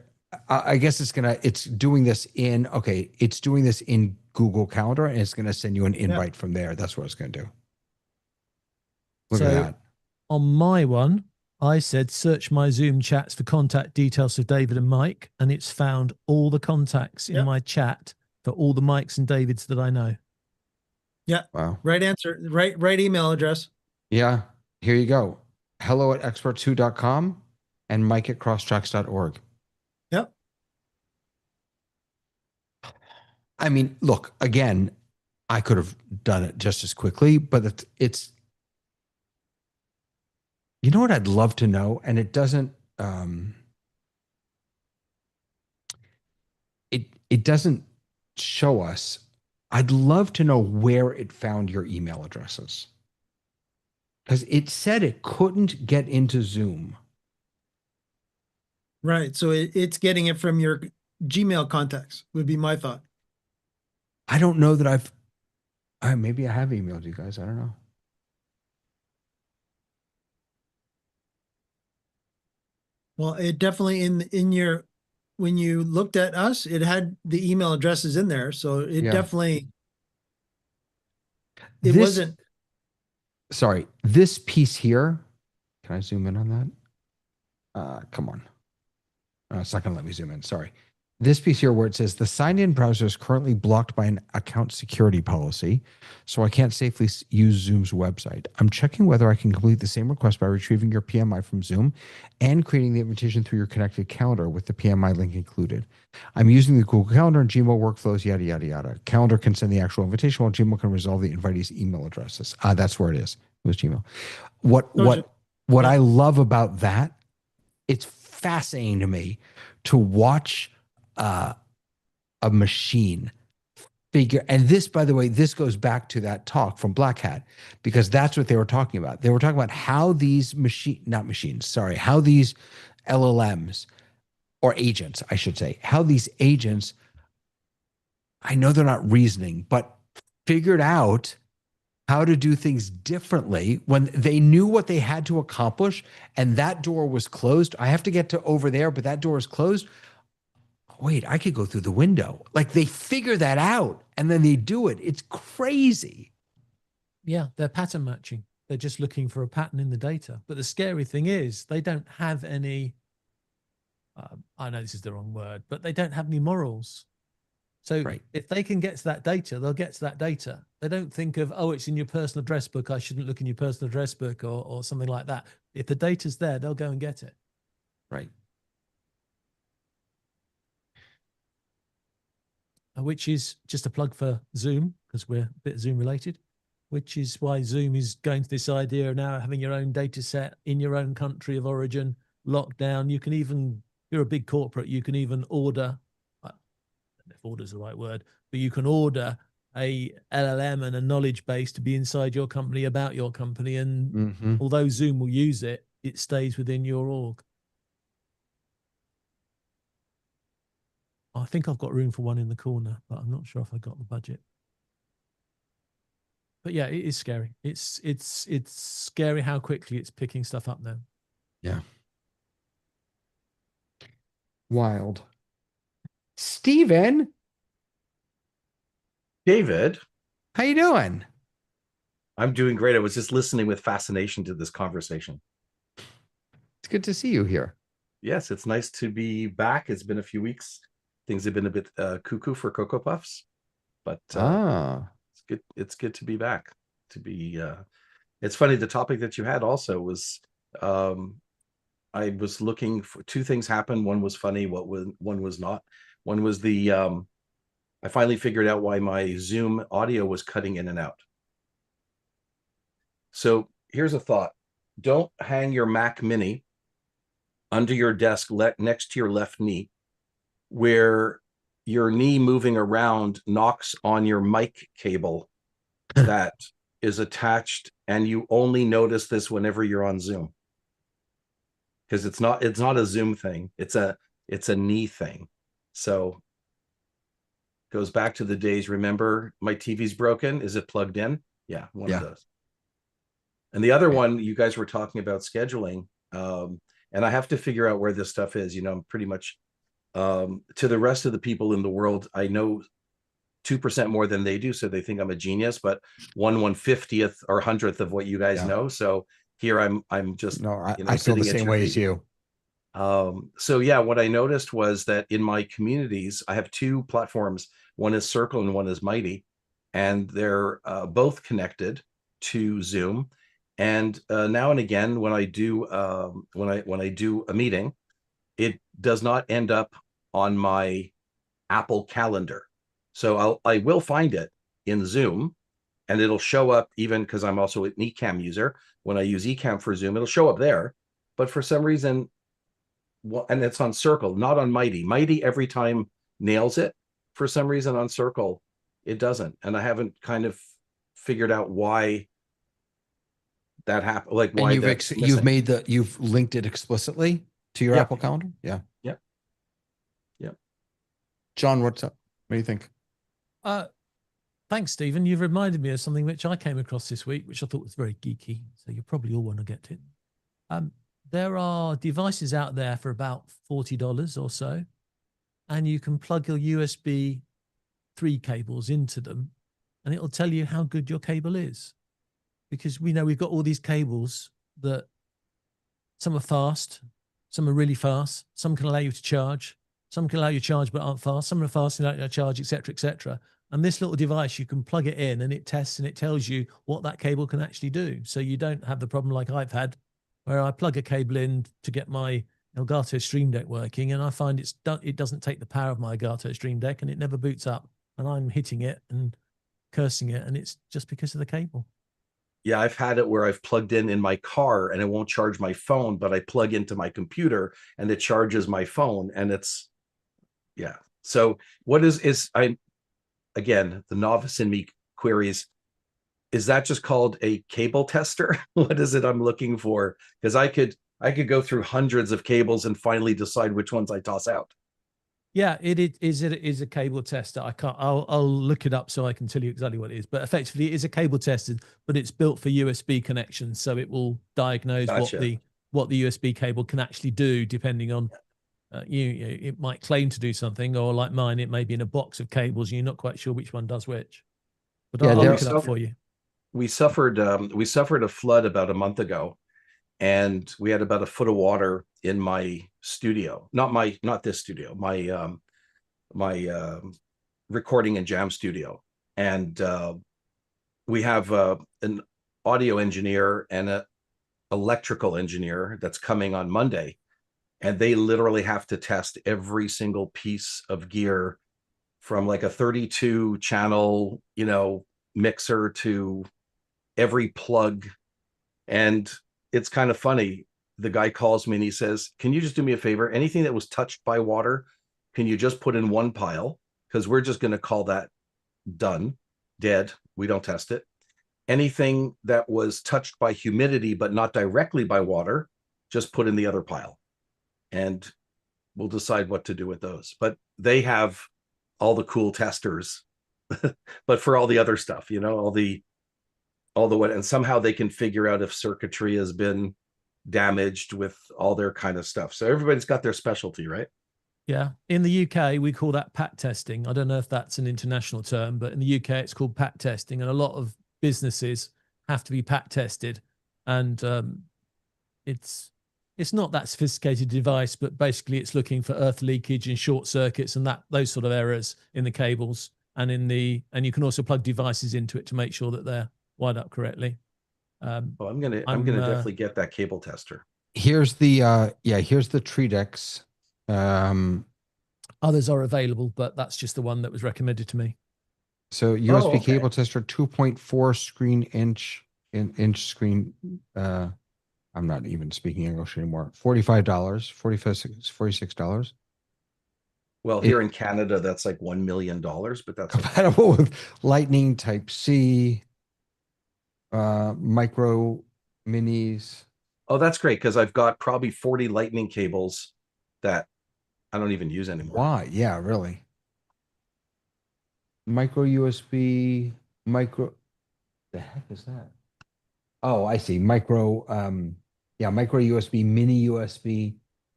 I guess it's doing this it's doing this in Google Calendar and it's going to send you an invite from there. That's what it's going to do. Look at that. On my one, I said, search my Zoom chats for contact details of David and Mike, and it's found all the contacts in my chat for all the Mikes and Davids that I know. Yeah. Wow. Right answer. Right email address. Yeah. Here you go. hello@experts2.com and mike@crosstracks.org. Yep. I mean, look, again, I could have done it just as quickly, but it's you know what I'd love to know, and it doesn't it doesn't show us. I'd love to know where it found your email addresses, because it said it couldn't get into Zoom. Right. So it's getting it from your Gmail contacts would be my thought. I don't know that maybe I have emailed you guys. I don't know. Well, it definitely in your, when you looked at us, it had the email addresses in there. So it definitely, wasn't. Sorry, this piece here. Can I zoom in on that? Come on. It's not going to let me zoom in. Sorry. This piece here where it says the signed-in browser is currently blocked by an account security policy, so I can't safely use Zoom's website. I'm checking whether I can complete the same request by retrieving your PMI from Zoom and creating the invitation through your connected calendar with the PMI link included. I'm using the Google Calendar and Gmail workflows, yada, yada, yada. Calendar can send the actual invitation while Gmail can resolve the invitee's email addresses. That's where it is. It was Gmail. What I love about that, it's fascinating to me to watch a machine figure. And this, by the way, this goes back to that talk from Black Hat, because that's what they were talking about. They were talking about how these how these LLMs or agents, I should say, how these agents, I know they're not reasoning, but figured out how to do things differently when they knew what they had to accomplish and that door was closed. I have to get to over there, but that door is closed. Wait, I could go through the window. Like, they figure that out and then they do it. It's crazy. Yeah, they're pattern matching. They're just looking for a pattern in the data. But the scary thing is they don't have any, I know this is the wrong word, but they don't have any morals. So if they can get to that data, they'll get to that data. They don't think of, oh, it's in your personal address book, I shouldn't look in your personal address book or something like that. If the data's there, they'll go and get it. Right. Which is just a plug for Zoom, because we're a bit Zoom related, which is why Zoom is going to this idea of now having your own data set in your own country of origin, locked down. You can even, you're a big corporate, you can even order, I don't know if order is the right word, but you can order a LLM and a knowledge base to be inside your company about your company. And although Zoom will use it, it stays within your org. I think I've got room for one in the corner, but I'm not sure if I got the budget. But yeah, it is scary. It's scary how quickly it's picking stuff up now. Yeah. Wild. Steven. David. How you doing? I'm doing great. I was just listening with fascination to this conversation. It's good to see you here. Yes, it's nice to be back. It's been a few weeks. Things have been a bit cuckoo for Cocoa Puffs, but it's good. It's good to be back. To be, it's funny. The topic that you had also was, I was looking for two things happened. One was funny. One was not. One was the, I finally figured out why my Zoom audio was cutting in and out. So here's a thought: don't hang your Mac Mini under your desk next to your left knee, where your knee moving around knocks on your mic cable that is attached, and you only notice this whenever you're on Zoom. because it's not a Zoom thing. It's a knee thing. So goes back to the days. Remember, my TV's broken. Is it plugged in? Yeah, one of those. And the other one, you guys were talking about scheduling. And I have to figure out where this stuff is. You know, I'm pretty much to the rest of the people in the world, I know 2% more than they do, so they think I'm a genius, but 1/150th or 100th of what you guys know. So here I'm just I feel the same way as you. So yeah, what I noticed was that in my communities, I have two platforms. One is Circle and one is Mighty, and they're both connected to Zoom. And now and again, when I do when I do a meeting, it does not end up on my Apple Calendar. So I will find it in Zoom, and it'll show up, even because I'm also an Ecamm user. When I use Ecamm for Zoom, it'll show up there. But for some reason, and it's on Circle, not on Mighty. Mighty every time nails it. For some reason on Circle, it doesn't. And I haven't kind of figured out why that happened. Like why you've linked it explicitly to your Apple Calendar. Yeah. Yep. John, what's up? What do you think? Thanks, Stephen. You've reminded me of something which I came across this week, which I thought was very geeky. So you probably all want to get it. There are devices out there for about $40 or so, and you can plug your USB 3 cables into them, and it'll tell you how good your cable is. Because we know we've got all these cables that some are fast, some are really fast, some can allow you to charge, some can allow you to charge but aren't fast, some are fast and allow you to charge, etc., etc. And this little device, you can plug it in and it tests and it tells you what that cable can actually do. So you don't have the problem like I've had, where I plug a cable in to get my Elgato Stream Deck working, and I find it doesn't take the power of my Elgato Stream Deck, and it never boots up, and I'm hitting it and cursing it, and it's just because of the cable. Yeah, I've had it where I've plugged in my car and it won't charge my phone, but I plug into my computer and it charges my phone, and it's So what again, the novice in me queries, is that just called a cable tester? What is it I'm looking for? Because I could go through hundreds of cables and finally decide which ones I toss out. Yeah, it is a cable tester. I'll look it up so I can tell you exactly what it is. But effectively, it is a cable tester, but it's built for USB connections, so it will diagnose what the USB cable can actually do, depending on it might claim to do something, or like mine, it may be in a box of cables. You're not quite sure which one does which. But I'll look it up for you. We suffered a flood about a month ago, and we had about a foot of water in my studio. Not this studio, my recording and jam studio. And we have an audio engineer and an electrical engineer that's coming on Monday, and they literally have to test every single piece of gear, from like a 32 channel, mixer to every plug. And it's kind of funny. The guy calls me and he says, "Can you just do me a favor? Anything that was touched by water, can you just put in one pile? Because we're just going to call that done, dead. We don't test it. Anything that was touched by humidity, but not directly by water, just put in the other pile. And we'll decide what to do with those." But they have all the cool testers, but for all the other stuff, all the what, and somehow they can figure out if circuitry has been damaged with all their kind of stuff. So everybody's got their specialty, right? Yeah. In the UK, we call that pat testing. I don't know if that's an international term, but in the UK, it's called pat testing. And a lot of businesses have to be pat tested. And it's not that sophisticated device, but basically it's looking for earth leakage and short circuits and those sort of errors in the cables. And you can also plug devices into it to make sure that they're wired up correctly. I'm gonna definitely get that cable tester. Here's the here's the Tredex. Others are available, but that's just the one that was recommended to me. So USB cable tester, 2.4 inch screen. I'm not even speaking English anymore. $45, $46. Well, here in Canada, that's like $1 million, but that's compatible with Lightning Type C, micro minis. Oh, that's great, because I've got probably 40 lightning cables that I don't even use anymore. Why? Yeah, really. Micro USB, micro. The heck is that? Oh, I see. Micro, yeah, micro USB, mini USB,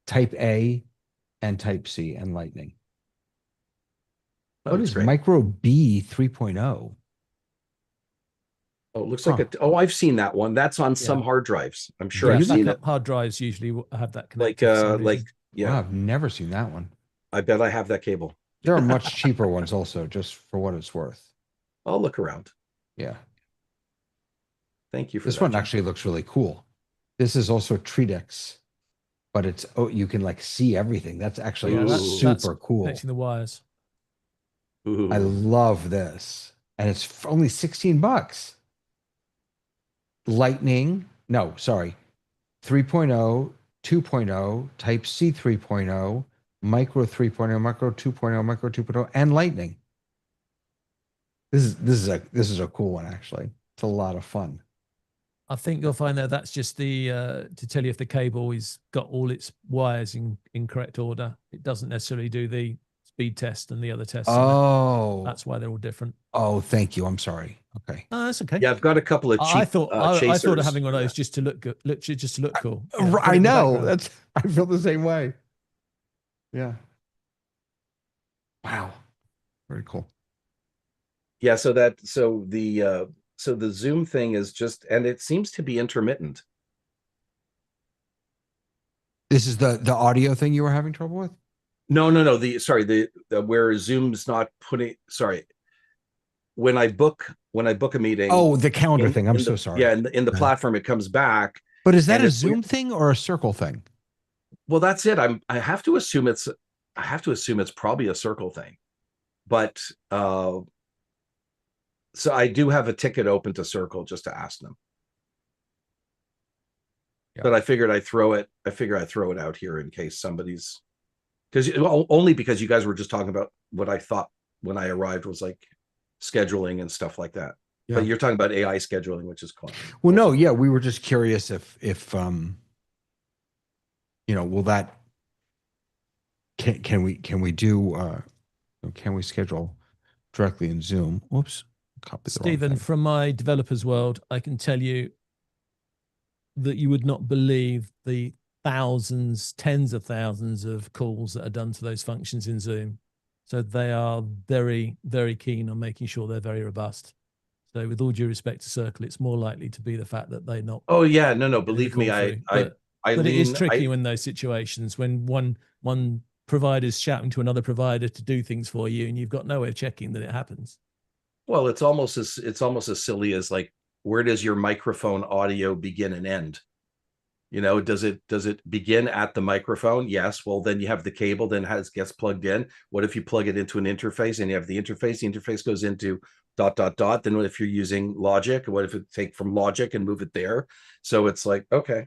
Type A, and Type C, and Lightning. Oh, What that's is great. Micro B 3.0? Oh, it looks Huh. like oh, I've seen that one. That's on some Yeah. hard drives. I'm sure Yeah, I've seen it. Backup hard drives usually have that Like, connected for some like, reason. yeah, Wow, I've never seen that one. I bet I have that cable. There are much cheaper ones also, just for what it's worth. I'll look around. Yeah. Thank you for This that, one Jim. actually looks really cool. This is also Tredex, but it's, oh, you can like see everything. That's actually Yeah, that's super cool. connecting the wires. Ooh. I love this. And it's only 16 bucks. Lightning, no, sorry. 3.0, 2.0, Type C 3.0, Micro 3.0, Micro 2.0, Micro 2.0, and Lightning. This is a cool one actually. It's a lot of fun. I think you'll find that that's just the to tell you if the cable is got all its wires in correct order. It doesn't necessarily do the speed test and the other tests. Oh, That's why they're all different. oh, thank you. I'm sorry. Okay. Oh, that's okay. Yeah, I've got a couple of cheap I thought I thought of chasers. having one of those just to look good, just to look cool. Yeah, put it I in the know. background. That's I feel the same way. Yeah. Wow. Very cool. Yeah, so the Zoom thing is just, and it seems to be intermittent. This is the audio thing you were having trouble with? No. The where Zoom's not putting, sorry. When I book a meeting. Oh, the calendar thing. I'm in so the- sorry. Yeah, in the platform, it comes back. But is that and a if we- Zoom thing or a circle thing? Well, that's it. I have to assume it's probably a circle thing. But so I do have a ticket open to Circle just to ask them. Yeah. But I figured I'd throw it out here in case somebody's, only because you guys were just talking about what I thought when I arrived was like scheduling and stuff like that. Yeah. But you're talking about AI scheduling, which is cool. Well, no, yeah, we were just curious if will that can we do can we schedule directly in Zoom? Whoops. Copy the wrong Stephen, thing. from my developers world, I can tell you that you would not believe the thousands, tens of thousands of calls that are done to those functions in Zoom. So they are very, very keen on making sure they're very robust. So with all due respect to Circle, it's more likely to be the fact that they're not. Oh yeah, no, believe me, but it is tricky in those situations when one provider's shouting to another provider to do things for you, and you've got no way of checking that it happens. Well, it's almost as silly as like, where does your microphone audio begin and end? Does it begin at the microphone? Yes. Well, then you have the cable, then gets plugged in. What if you plug it into an interface and you have the interface goes into ... Then what if you're using Logic? What if it take from Logic and move it there? So it's like, okay.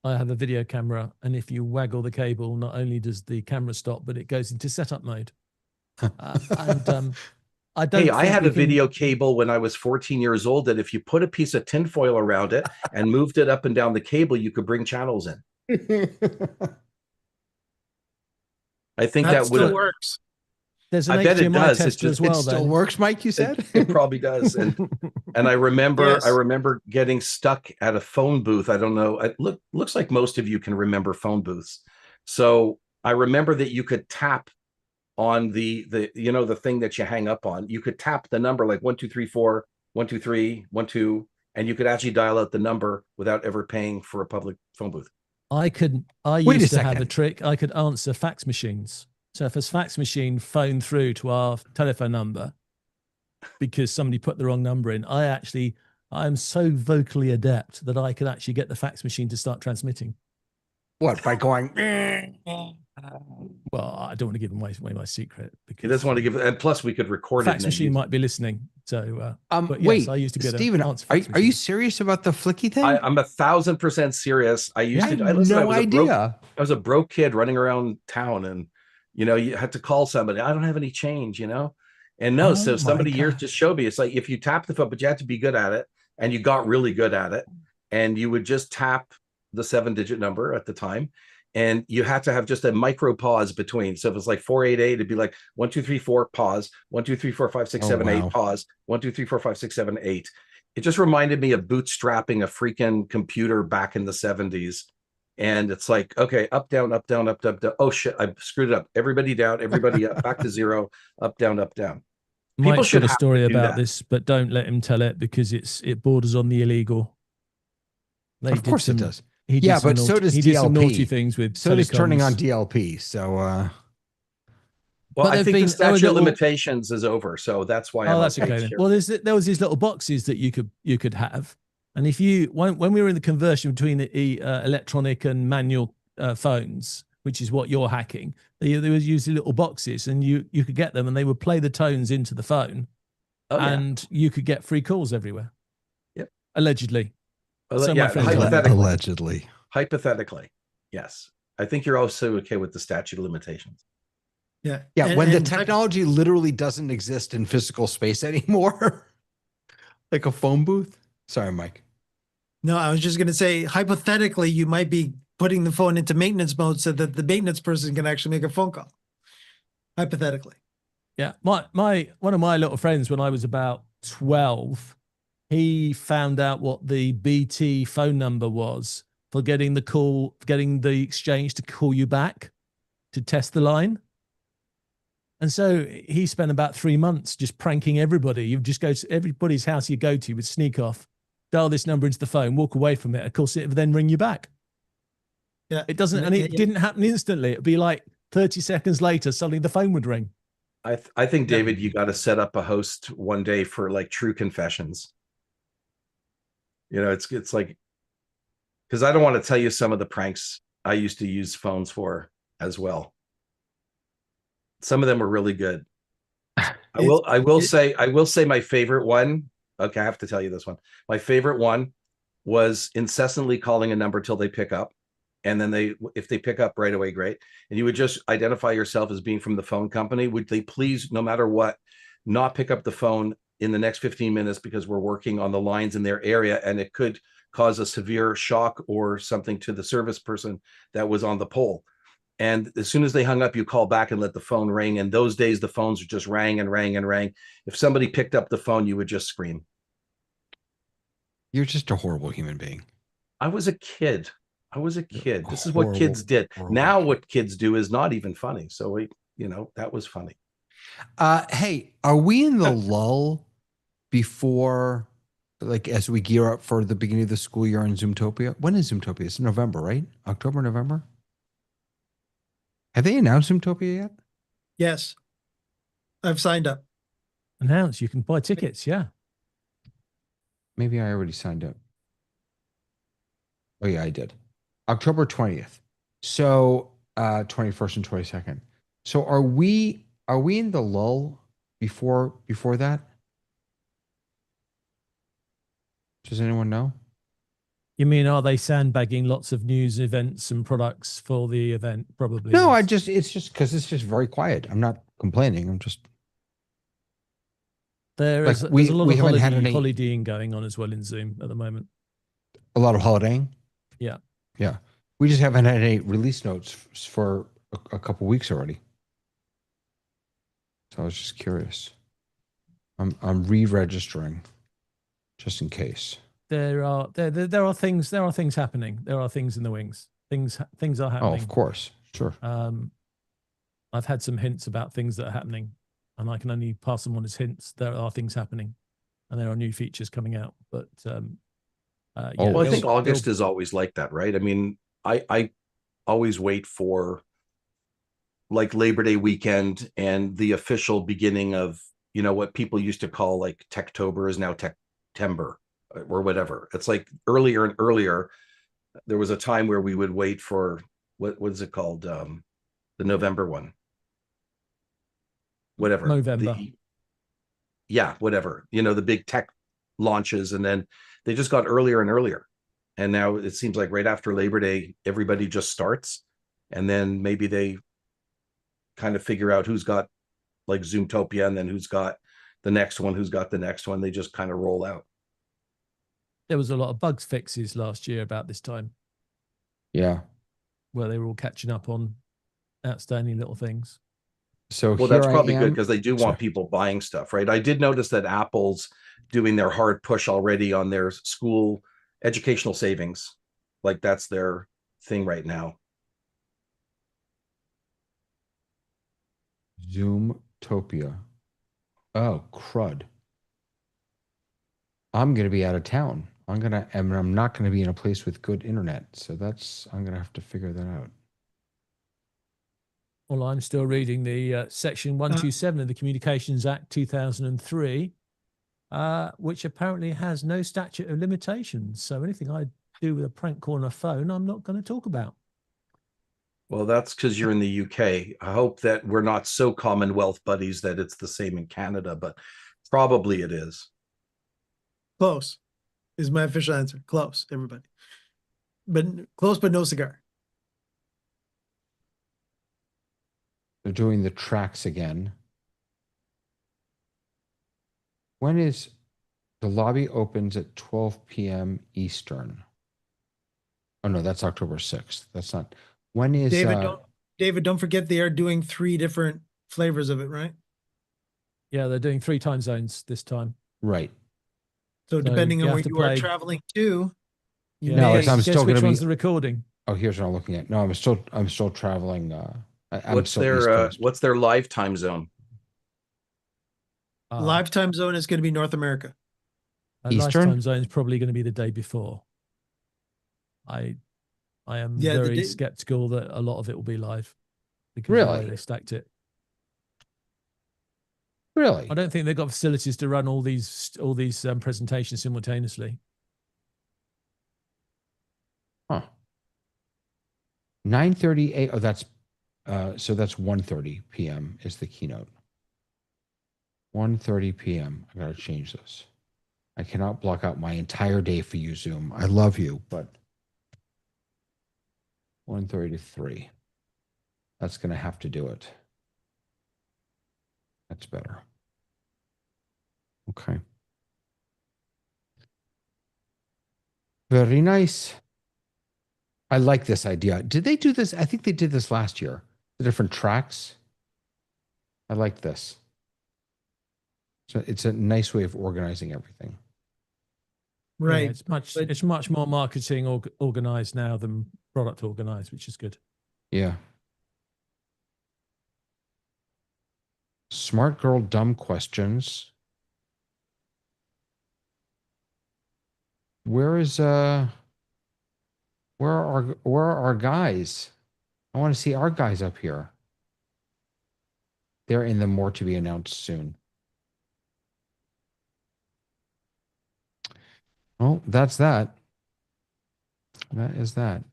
I have a video camera, and if you waggle the cable, not only does the camera stop, but it goes into setup mode. I don't. Hey, I had a video cable when I was 14 years old that if you put a piece of tinfoil around it and moved it up and down the cable, you could bring channels in. I think that still works. There's an I bet it HDMI does. tester as well. It still works, Mike, you said? It probably does. And I remember Yes. I remember getting stuck at a phone booth. I don't know. It looks like most of you can remember phone booths. So I remember that you could tap on the thing that you hang up on. You could tap the number like 1 2 3 4 1 2 3 1 2, and you could actually dial out the number without ever paying for a public phone booth. I used to have a trick. I could answer fax machines. So if a fax machine phoned through to our telephone number because somebody put the wrong number in, I'm so vocally adept that I could actually get the fax machine to start transmitting. What, by going? Well, I don't want to give away my secret because He doesn't want to give it, and plus we could record it. fax machine might be listening. So, but yes, wait, I used to be able to Stephen, answer are fax you machines. serious about the flicky thing? I'm 1,000% serious. I used I to. had Listen, no idea. I was a broke kid running around town, and you had to call somebody. I don't have any change, and no. Oh So my somebody here God. just showed me. It's like if you tap the phone, but you have to be good at it, and you got really good at it. and you would just tap the 7-digit number at the time, and you had to have just a micro pause between. So if it's like 488, it'd be like 1, 2, 3, 4, pause, 1, 2, 3, 4, 5, 6, 7, 8, wow. pause, 1, 2, 3, 4, 5, 6, 7, 8. It just reminded me of bootstrapping a freaking computer back in the 70s. And it's like, okay, up, down, up, down, up, down. Oh shit, I screwed it up. Everybody down, everybody up, back to 0, up, down, up, down. People Mike's should got a have story to do about that. this, but don't let him tell it because it borders on the illegal. Of course it does. He Yeah, did some but so naughty, does he did some naughty DLP. things with So does turning on telecoms. DLP. So Well, But I they've think the been- there were statute of little- limitations is over, so that's why I'm Oh, that's okay. okay then. Sure. Well, there was these little boxes that you could have, and if you when we were in the conversion between the electronic and manual phones, which is what you're hacking, they was using little boxes, and you could get them, and they would play the tones into the phone, and you could get free calls everywhere. Yep. Allegedly. Well, So yeah, my friends like that. allegedly. Hypothetically, yes. I think you're also okay with the statute of limitations. Yeah. Yeah, when the technology literally doesn't exist in physical space anymore, like a phone booth. Sorry, Mike. No, I was just going to say, hypothetically, you might be putting the phone into maintenance mode so that the maintenance person can actually make a phone call. Hypothetically. Yeah, my one of my little friends, when I was about 12, he found out what the BT phone number was for getting the exchange to call you back to test the line. And so he spent about 3 months just pranking everybody. You just go to everybody's house you go to with sneak off, dial this number into the phone, walk away from it. Of course, it would then ring you back. Yeah, it doesn't, and it didn't happen instantly. It'd be like 30 seconds later, suddenly the phone would ring. I think, David, you got to set up a host one day for like true confessions. You know, it's like, because I don't want to tell you some of the pranks I used to use phones for as well. Some of them were really good. I will say my favorite one. Okay, I have to tell you this one. My favorite one was incessantly calling a number till they pick up. And then if they pick up right away, great. And you would just identify yourself as being from the phone company. Would they please, no matter what, not pick up the phone in the next 15 minutes because we're working on the lines in their area and it could cause a severe shock or something to the service person that was on the pole. And as soon as they hung up, you call back and let the phone ring. And those days, the phones just rang and rang and rang. If somebody picked up the phone, you would just scream. You're just a horrible human being. I was a kid. This is what kids did. Now what kids do is not even funny. So that was funny. Hey, are we in the lull before, like, as we gear up for the beginning of the school year on Zoomtopia? When is Zoomtopia? It's November, right? October, November? Have they announced Zoomtopia yet? Yes. I've signed up. Announced. You can buy tickets. Yeah. Maybe I already signed up. Oh yeah, I did. October 20th. So 21st and 22nd. So are we in the lull before that? Does anyone know? You mean, are they sandbagging lots of news events and products for the event? Probably. No, yes. it's just because it's just very quiet. I'm not complaining. I'm just. There's a lot of holidaying going on as well in Zoom at the moment. A lot of holidaying? Yeah. Yeah. We just haven't had any release notes for a couple weeks already. So I was just curious. I'm re-registering just in case. There are things happening. There are things in the wings. Things are happening. Oh, of course. Sure. I've had some hints about things that are happening, and I can only pass them on as hints. There are things happening, and there are new features coming out. But well, I think August is always like that, right? I mean, I always wait for like Labor Day weekend and the official beginning of, what people used to call like Techtober is now Techtember or whatever. It's like earlier and earlier. There was a time where we would wait for what is it called? The November one. Whatever. November. Whatever. The big tech launches, and then they just got earlier and earlier. And now it seems like right after Labor Day, everybody just starts. And then maybe they kind of figure out who's got like Zoomtopia and then who's got the next one, who's got the next one. They just kind of roll out. there was a lot of bugs fixes last year about this time Yeah. where they were all catching up on outstanding little things. So Well, here that's I probably good am. because they do Sorry. want people buying stuff, right? I did notice that Apple's doing their hard push already on their school educational savings. Like that's their thing right now. Zoomtopia. Oh, crud. I'm going to be out of town. I'm not going to be in a place with good internet. So I'm going to have to figure that out. Well, I'm still reading the section 127 of the Communications Act 2003, which apparently has no statute of limitations. So anything I do with a prank call on a phone, I'm not going to talk about. Well, that's because you're in the UK. I hope that we're not so Commonwealth buddies that it's the same in Canada, but probably it is. Close is my official answer. Close, everybody. But close, but no cigar. They're doing the tracks again. When is the lobby opens at 12 p.m. Eastern? Oh no, that's October 6th. That's not. When is David, don't forget they are doing 3 different flavors of it, right? Yeah, they're doing 3 time zones this time. Right. So depending you on have where to you are play. traveling to, you Yeah, No, may. it's I'm guess still which going to one's be. the recording. Oh, here's what I'm looking at. No, I'm still traveling. I'm What's still East their Coast. what's their live time zone? Live time zone is going to be North America. Last Eastern? time zone is probably going to be the day before. I am Yeah, the very day- skeptical that a lot of it will be live because of the way Really? they stacked it. Really? I don't think they've got facilities to run all these presentations simultaneously. Huh. 9:38. Oh, that's so that's 1:30 p.m. is the keynote. 1:30 p.m. I gotta change this. I cannot block out my entire day for you, Zoom. I love you, but 1:30 to 3. That's gonna have to do it. That's better. Okay. Very nice. I like this idea. Did they do this? I think they did this last year. The different tracks. I like this. So it's a nice way of organizing everything. Right. Yeah, it's much more marketing organized now than product organized, which is good. Yeah. Smart girl, dumb questions. Where are our guys? I want to see our guys up here. They're in the more to be announced soon. Oh, that's that. That is that.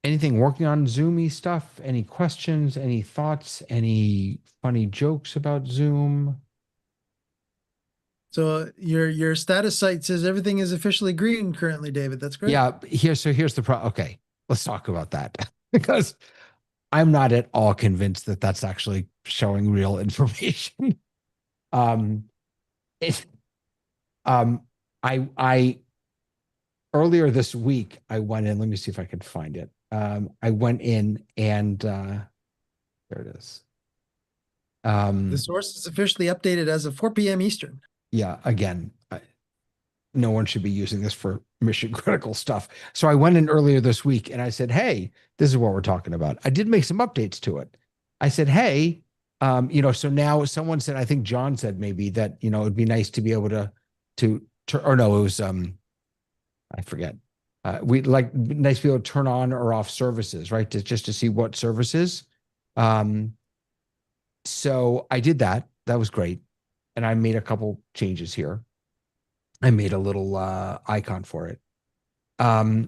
Anything working on Zoomy stuff? Any questions? Any thoughts? Any funny jokes about Zoom? So your status site says everything is officially green currently, David. That's great. Yeah, here's the problem. Okay, let's talk about that because I'm not at all convinced that that's actually showing real information. I earlier this week I went in. Let me see if I can find it. I went in and there it is. The source is officially updated as of 4 p.m. Eastern. Yeah, again, no one should be using this for mission critical stuff. So I went in earlier this week and I said, hey, this is what we're talking about. I did make some updates to it. I said, hey, so now someone said, I think John said maybe that, it'd be nice to be able or no, it was, I forget. We like nice to be able to turn on or off services, right? Just to see what services. So I did that. That was great. And I made a couple changes here. I made a little icon for it. But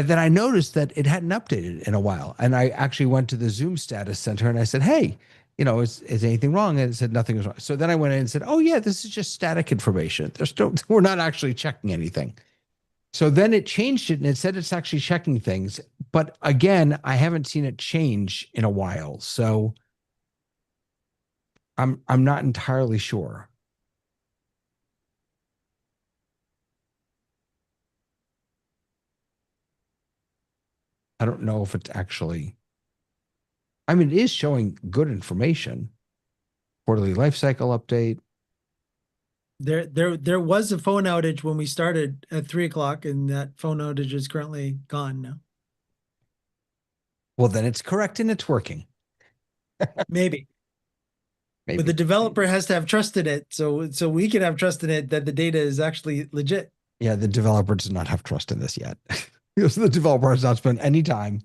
then I noticed that it hadn't updated in a while. And I actually went to the Zoom status center and I said, hey, is anything wrong? And it said nothing was wrong. So then I went in and said, oh yeah, this is just static information. We're not actually checking anything. So then it changed it and it said it's actually checking things. But again, I haven't seen it change in a while. So I'm not entirely sure. I don't know if it's actually, I mean, it is showing good information. Quarterly life cycle update. There was a phone outage when we started at 3 o'clock, and that phone outage is currently gone now. Well, then it's correct and it's working. Maybe. Maybe. But the developer has to have trust in it. So we can have trust in it that the data is actually legit. Yeah, the developer does not have trust in this yet. Because the developer has not spent any time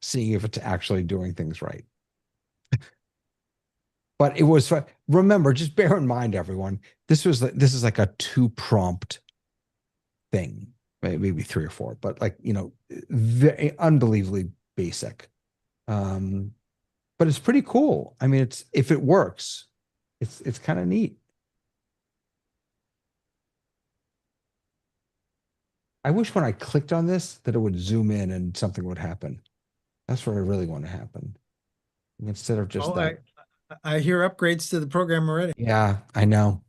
seeing if it's actually doing things right. But it was fun. Remember, just bear in mind, everyone, this is like a 2-prompt thing, maybe 3 or 4, but like, very unbelievably basic. But it's pretty cool. I mean, if it works, it's kind of neat. I wish when I clicked on this that it would zoom in and something would happen. That's what I really want to happen. Instead of just that. I hear upgrades to the program already. Yeah, I know.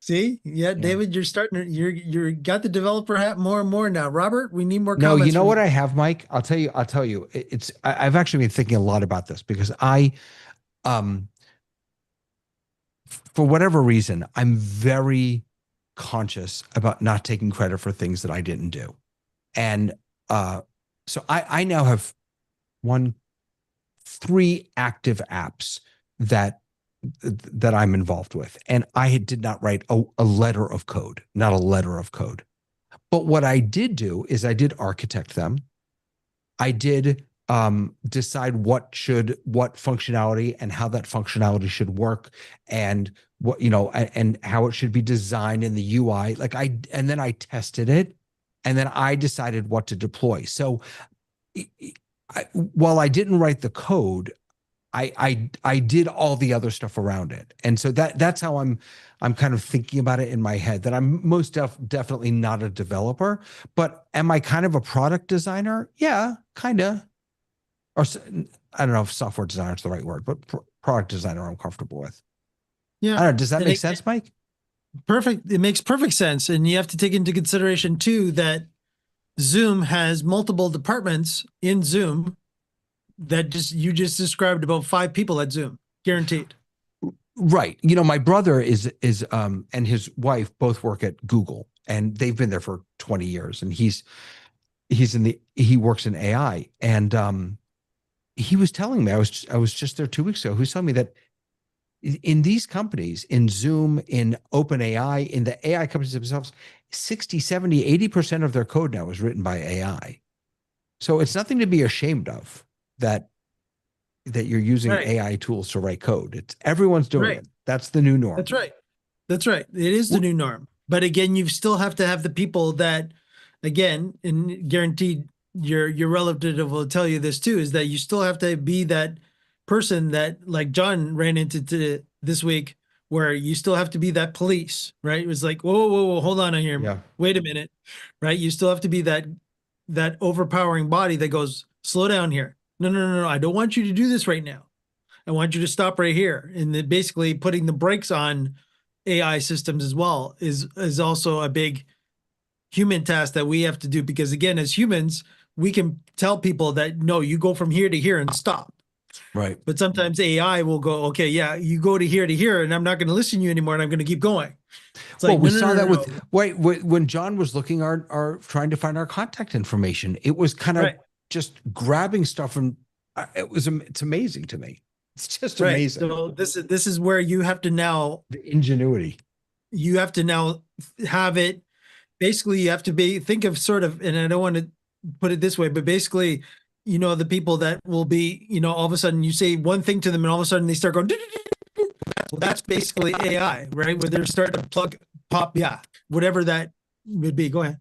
See, yeah, David, you're starting to, you're got the developer hat more and more now. Robert, we need more No, comments. you know what I have, Mike? I'll tell you, I've actually been thinking a lot about this because for whatever reason, I'm very conscious about not taking credit for things that I didn't do. And so I now have 3 active apps that I'm involved with. And I did not write a letter of code, not a letter of code. But what I did do is I did architect them. I did decide what functionality and how that functionality should work, and what, and how it should be designed in the UI. And then I tested it, and then I decided what to deploy. So while I didn't write the code, I did all the other stuff around it. And so that's how I'm kind of thinking about it in my head, that I'm most definitely not a developer, but am I kind of a product designer? Yeah, kind of. Or I don't know if software designer is the right word, but product designer I'm comfortable with. Yeah. I don't know. Does that make sense, Mike? Perfect. It makes perfect sense. And you have to take into consideration too, that Zoom has multiple departments in Zoom that you just described about 5 people at Zoom, guaranteed. Right. My brother is and his wife both work at Google, and they've been there for 20 years, and he works in AI. And he was telling me, I was just there 2 weeks ago, who's telling me that in these companies, in Zoom, in OpenAI, in the AI companies themselves, 60, 70, 80% of their code now is written by AI. So it's nothing to be ashamed of that you're using AI tools to write code. Everyone's doing it. That's the new norm. That's right. That's right. It is the new norm. But again, you still have to have the people that, again, and guaranteed your relative will tell you this too, is that you still have to be that person that, like John ran into this week, where you still have to be that police, right? It was like, whoa, hold on here. Yeah. Wait a minute, right? You still have to be that overpowering body that goes, slow down here. No. I don't want you to do this right now. I want you to stop right here. And then basically putting the brakes on AI systems as well is also a big human task that we have to do, because again, as humans, we can tell people that, no, you go from here to here and stop. Right. But sometimes AI will go, okay, yeah, you go to here, and I'm not going to listen to you anymore, and I'm going to keep going. It's like, we saw that with when John was looking our trying to find our contact information. It was kind of just grabbing stuff, and it's amazing to me. It's just amazing. So this is where you have to now, the ingenuity. You have to now have it. Basically, you have to think of sort of, and I don't want to put it this way, but basically, the people that will be, all of a sudden you say one thing to them and all of a sudden they start going, well, that's basically AI, right? Where they're starting to pop, whatever that would be. Go ahead.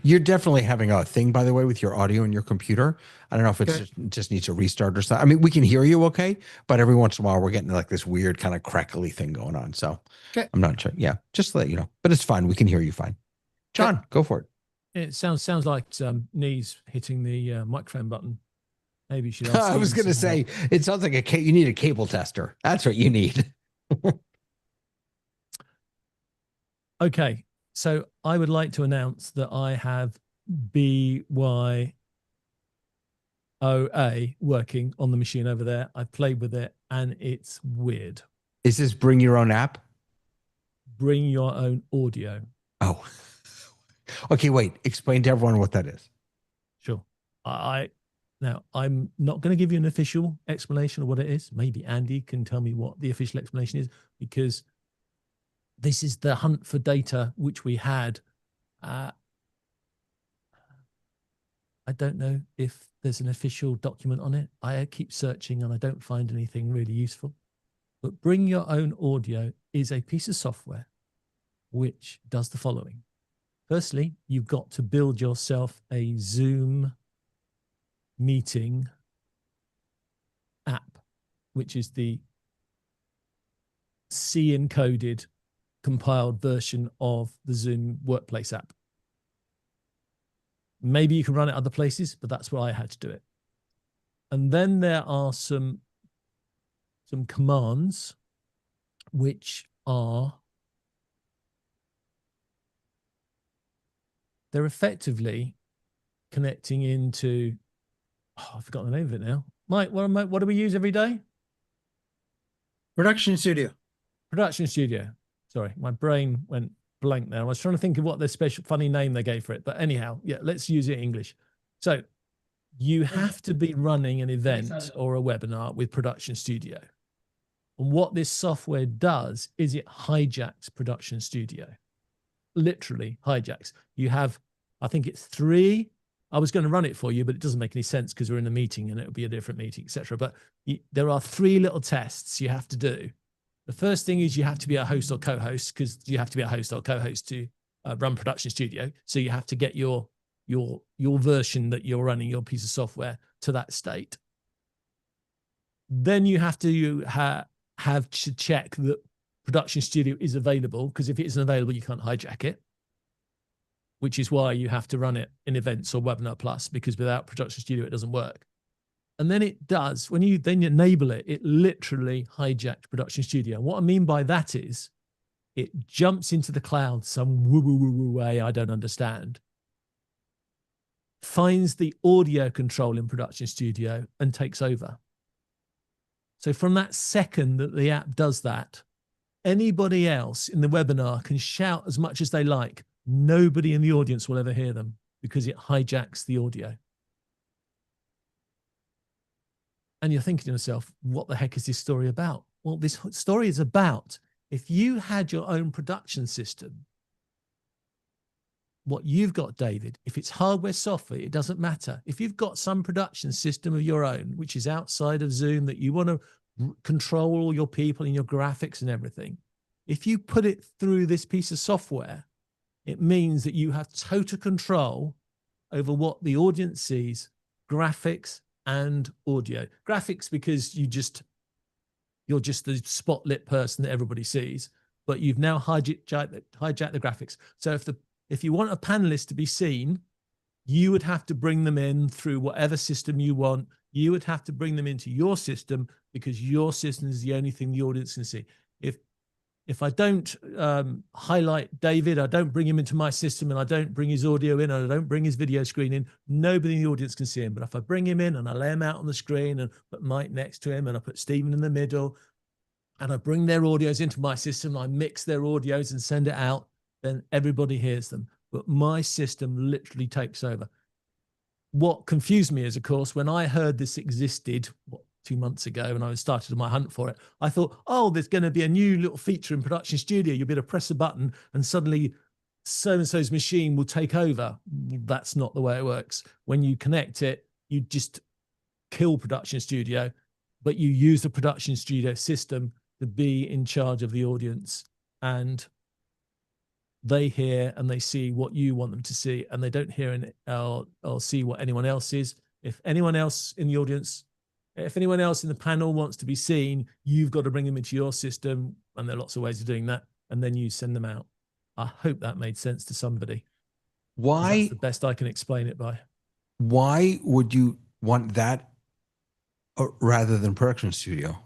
You're definitely having a thing, by the way, with your audio and your computer. I don't know if it just needs a restart or something. I mean, we can hear you okay, but every once in a while we're getting like this weird kind of crackly thing going on. So I'm not sure. Yeah, just to let you know, but it's fine. We can hear you fine. John, go for it. It sounds like knees hitting the microphone button. Maybe you should. I was going to say, it sounds like you need a cable tester. That's what you need. Okay, so I would like to announce that I have BYOA working on the machine over there. I've played with it and it's weird. Is this bring your own app? Bring your own audio. Oh, okay. Wait, explain to everyone what that is. Sure. Now, I'm not going to give you an official explanation of what it is. Maybe Andy can tell me what the official explanation is, because this is the hunt for data which we had. I don't know if there's an official document on it. I keep searching and I don't find anything really useful. But Bring Your Own Audio is a piece of software which does the following. Firstly, you've got to build yourself a Zoom meeting app, which is the C encoded compiled version of the Zoom Workplace app. Maybe you can run it other places, but that's where I had to do it. And then there are some commands which are, they're effectively connecting into, oh, I've forgotten the name of it now. Mike, what do we use every day? Production Studio. Production Studio. Sorry, my brain went blank there. I was trying to think of what the special funny name they gave for it. But anyhow, yeah, let's use it in English. So you have to be running an event or a webinar with Production Studio. And what this software does is it hijacks Production Studio. Literally hijacks. You have, I think it's 3. I was going to run it for you, but it doesn't make any sense because we're in a meeting and it'll be a different meeting, etc. But there are 3 little tests you have to do. The first thing is you have to be a host or co-host, because you have to be a host or co-host to run Production Studio. So you have to get your version that you're running, your piece of software, to that state. Then you have to have to check that Production Studio is available, because if it isn't available, you can't hijack it, which is why you have to run it in Events or Webinar Plus, because without Production Studio, it doesn't work. And then it does, when you then enable it, it literally hijacks Production Studio. And what I mean by that is it jumps into the cloud some woo-woo-woo-woo way I don't understand, finds the audio control in Production Studio and takes over. So from that second that the app does that, anybody else in the webinar can shout as much as they like. Nobody in the audience will ever hear them because it hijacks the audio. And you're thinking to yourself, what the heck is this story about? Well, this story is about, if you had your own production system, what you've got, David, if it's hardware, software, it doesn't matter. If you've got some production system of your own, which is outside of Zoom, that you want to control all your people and your graphics and everything, if you put it through this piece of software, it means that you have total control over what the audience sees, graphics and audio. Graphics, because you're just the spotlit person that everybody sees, but you've now hijacked the graphics. So if you want a panelist to be seen, you would have to bring them in through whatever system you want. You would have to bring them into your system, because your system is the only thing the audience can see. If I don't highlight David, I don't bring him into my system, and I don't bring his audio in, and I don't bring his video screen in, nobody in the audience can see him. But if I bring him in and I lay him out on the screen and put Mike next to him and I put Stephen in the middle and I bring their audios into my system, I mix their audios and send it out, then everybody hears them. But my system literally takes over. What confused me is, of course, when I heard this existed, 2 months ago, and I started my hunt for it, I thought, oh, there's going to be a new little feature in Production Studio. You'll be able to press a button and suddenly so-and-so's machine will take over. That's not the way it works. When you connect it, you just kill Production Studio, but you use the Production Studio system to be in charge of the audience, and they hear and they see what you want them to see, and they don't hear or see what anyone else is. If anyone else in the audience, if anyone else in the panel wants to be seen, you've got to bring them into your system, and there are lots of ways of doing that, and then you send them out. I hope that made sense to somebody. Why? That's the best I can explain it by. Why would you want that rather than Production Studio?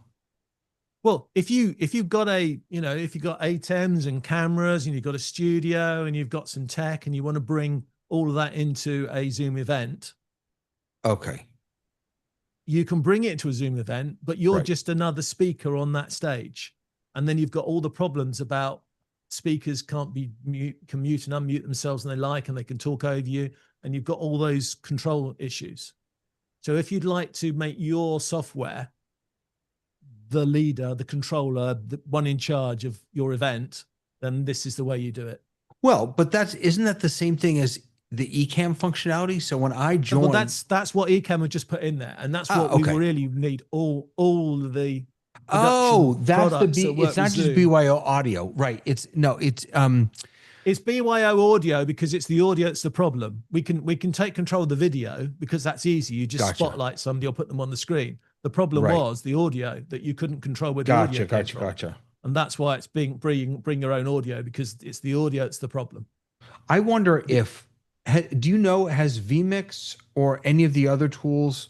Well, if you've got if you've got ATEMs and cameras and you've got a studio and you've got some tech and you want to bring all of that into a Zoom event, Okay. you can bring it to a Zoom event, but you're Right. just another speaker on that stage. And then you've got all the problems about speakers can't be can mute and unmute themselves and they like, and they can talk over you. And you've got all those control issues. So if you'd like to make your software the leader, the controller, the one in charge of your event, then this is the way you do it. Well, but isn't that the same thing as the Ecamm functionality? So when I join, well, that's what Ecamm would just put in there, and that's what we really need. All the that's the B. It's not just Zoom. BYO audio, right? It's BYO audio because it's the audio that's the problem. We can take control of the video because that's easy. You just spotlight somebody or put them on the screen. The problem was the audio that you couldn't control where the audio came from. Gotcha. And that's why it's bring your own audio, because it's the audio that's the problem. I wonder if, do you know, has vMix or any of the other tools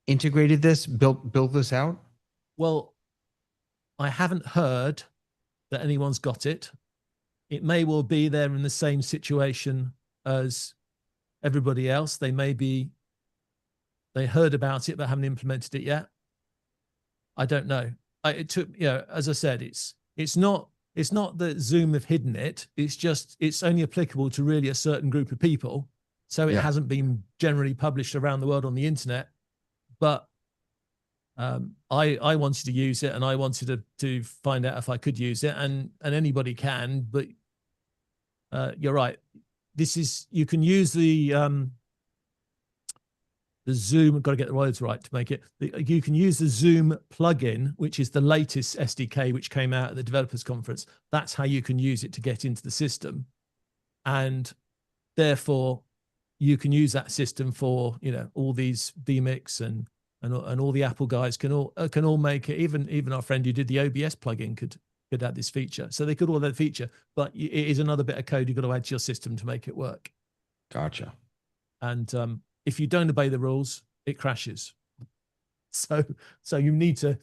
integrated this, built this out? Well, I haven't heard that anyone's got it. It may well be they're in the same situation as everybody else. They heard about it but haven't implemented it yet. I don't know. It took, as I said, it's not that Zoom have hidden it. It's just it's only applicable to really a certain group of people. So it hasn't been generally published around the world on the internet. But I wanted to use it, and I wanted to find out if I could use it, and anybody can. But you're right. You can use the Zoom, I've got to get the words right to make it. You can use the Zoom plugin, which is the latest SDK, which came out at the developers conference. That's how you can use it to get into the system. And therefore you can use that system for, all these vMix and all the Apple guys can all make it. Even our friend who did the OBS plugin could add this feature. So they could all add that feature, but it is another bit of code you've got to add to your system to make it work. Gotcha. And if you don't obey the rules, it crashes. So you need to,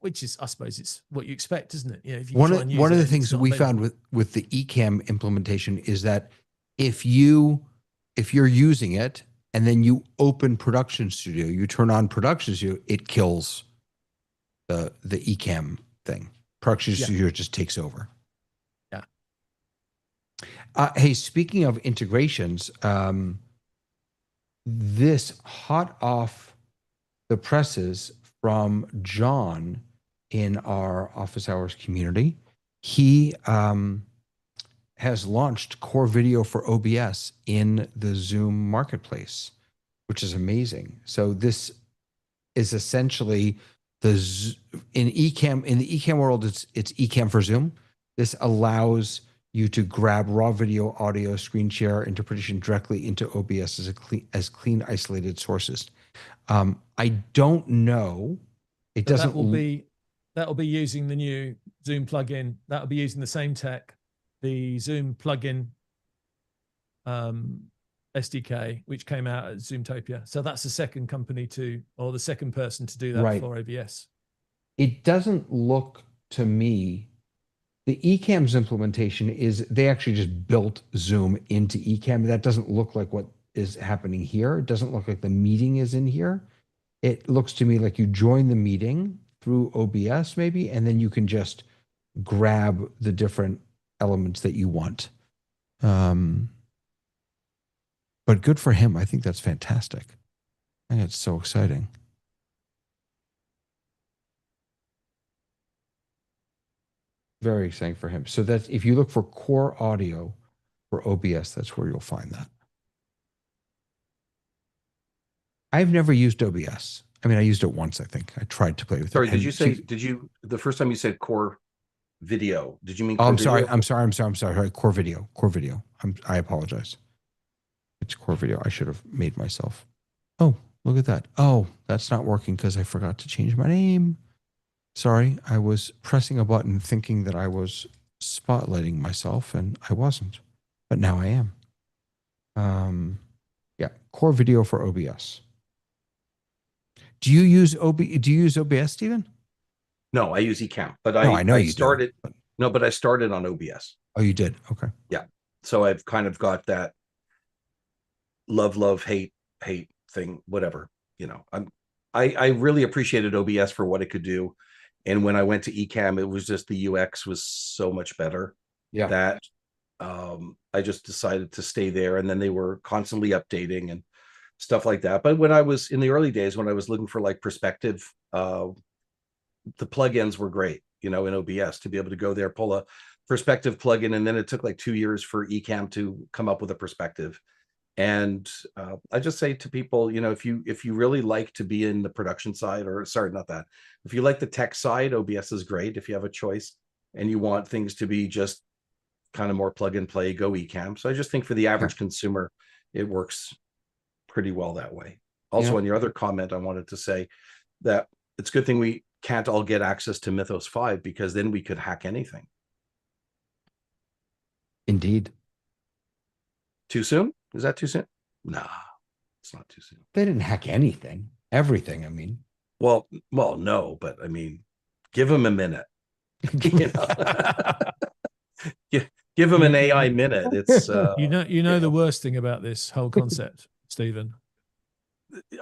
which is, I suppose, it's what you expect, isn't it? If you one of the things that we found with the Ecamm implementation is that if you're using it and then you open Production Studio, you turn on Production Studio, it kills the Ecamm thing. Production Studio just takes over. Yeah. Hey, speaking of integrations, this hot off the presses from John in our office hours community. He has launched core video for OBS in the Zoom marketplace, which is amazing. So this is essentially in the Ecamm world, it's Ecamm for Zoom. This allows you to grab raw video, audio, screen share, interpretation directly into OBS as clean, isolated sources. I don't know. It doesn't. That will be using the new Zoom plugin. That will be using the same tech, the Zoom plugin SDK, which came out at Zoomtopia. So that's the second company the second person to do that for OBS. It doesn't look to me. The Ecamm's implementation is they actually just built Zoom into Ecamm. That doesn't look like what is happening here. It doesn't look like the meeting is in here. It looks to me like you join the meeting through OBS maybe, and then you can just grab the different elements that you want. But good for him. I think that's fantastic. I think it's so exciting. Very exciting for him. So that's, if you look for core audio for OBS, that's where you'll find that. I've never used OBS. I mean, I used it once, I think. I tried to play with it. Sorry, the first time you said core video, did you mean? Oh, I'm sorry. Core video. I apologize. It's core video. I should have made myself. Oh, look at that. Oh, that's not working because I forgot to change my name. Sorry, I was pressing a button thinking that I was spotlighting myself, and I wasn't, but now I am. Yeah, core video for OBS. Do you use OBS, Stephen? No, I use Ecamm, but No, I know you do, started. but- No, but I started on OBS. Oh, you did? Okay. Yeah. So I've kind of got that love, hate thing, whatever, I really appreciated OBS for what it could do. And when I went to Ecamm, it was just the UX was so much better that I just decided to stay there. And then they were constantly updating and stuff like that. But when I was in the early days, when I was looking for like perspective, the plugins were great, in OBS to be able to go there, pull a perspective plugin. And then it took like 2 years for Ecamm to come up with a perspective. And I just say to people, if you really like to be in the production side, or sorry, not that, if you like the tech side, OBS is great. If you have a choice and you want things to be just kind of more plug and play, go Ecamm. So I just think for the average consumer, it works pretty well that way. Also, on your other comment, I wanted to say that it's a good thing we can't all get access to Mythos 5, because then we could hack anything. Indeed. Too soon? Is that too soon? Nah, it's not too soon. They didn't hack anything. Everything, I mean. Well, no, but I mean, give them a minute. Give them an AI minute. It's you know the worst thing about this whole concept, Stephen.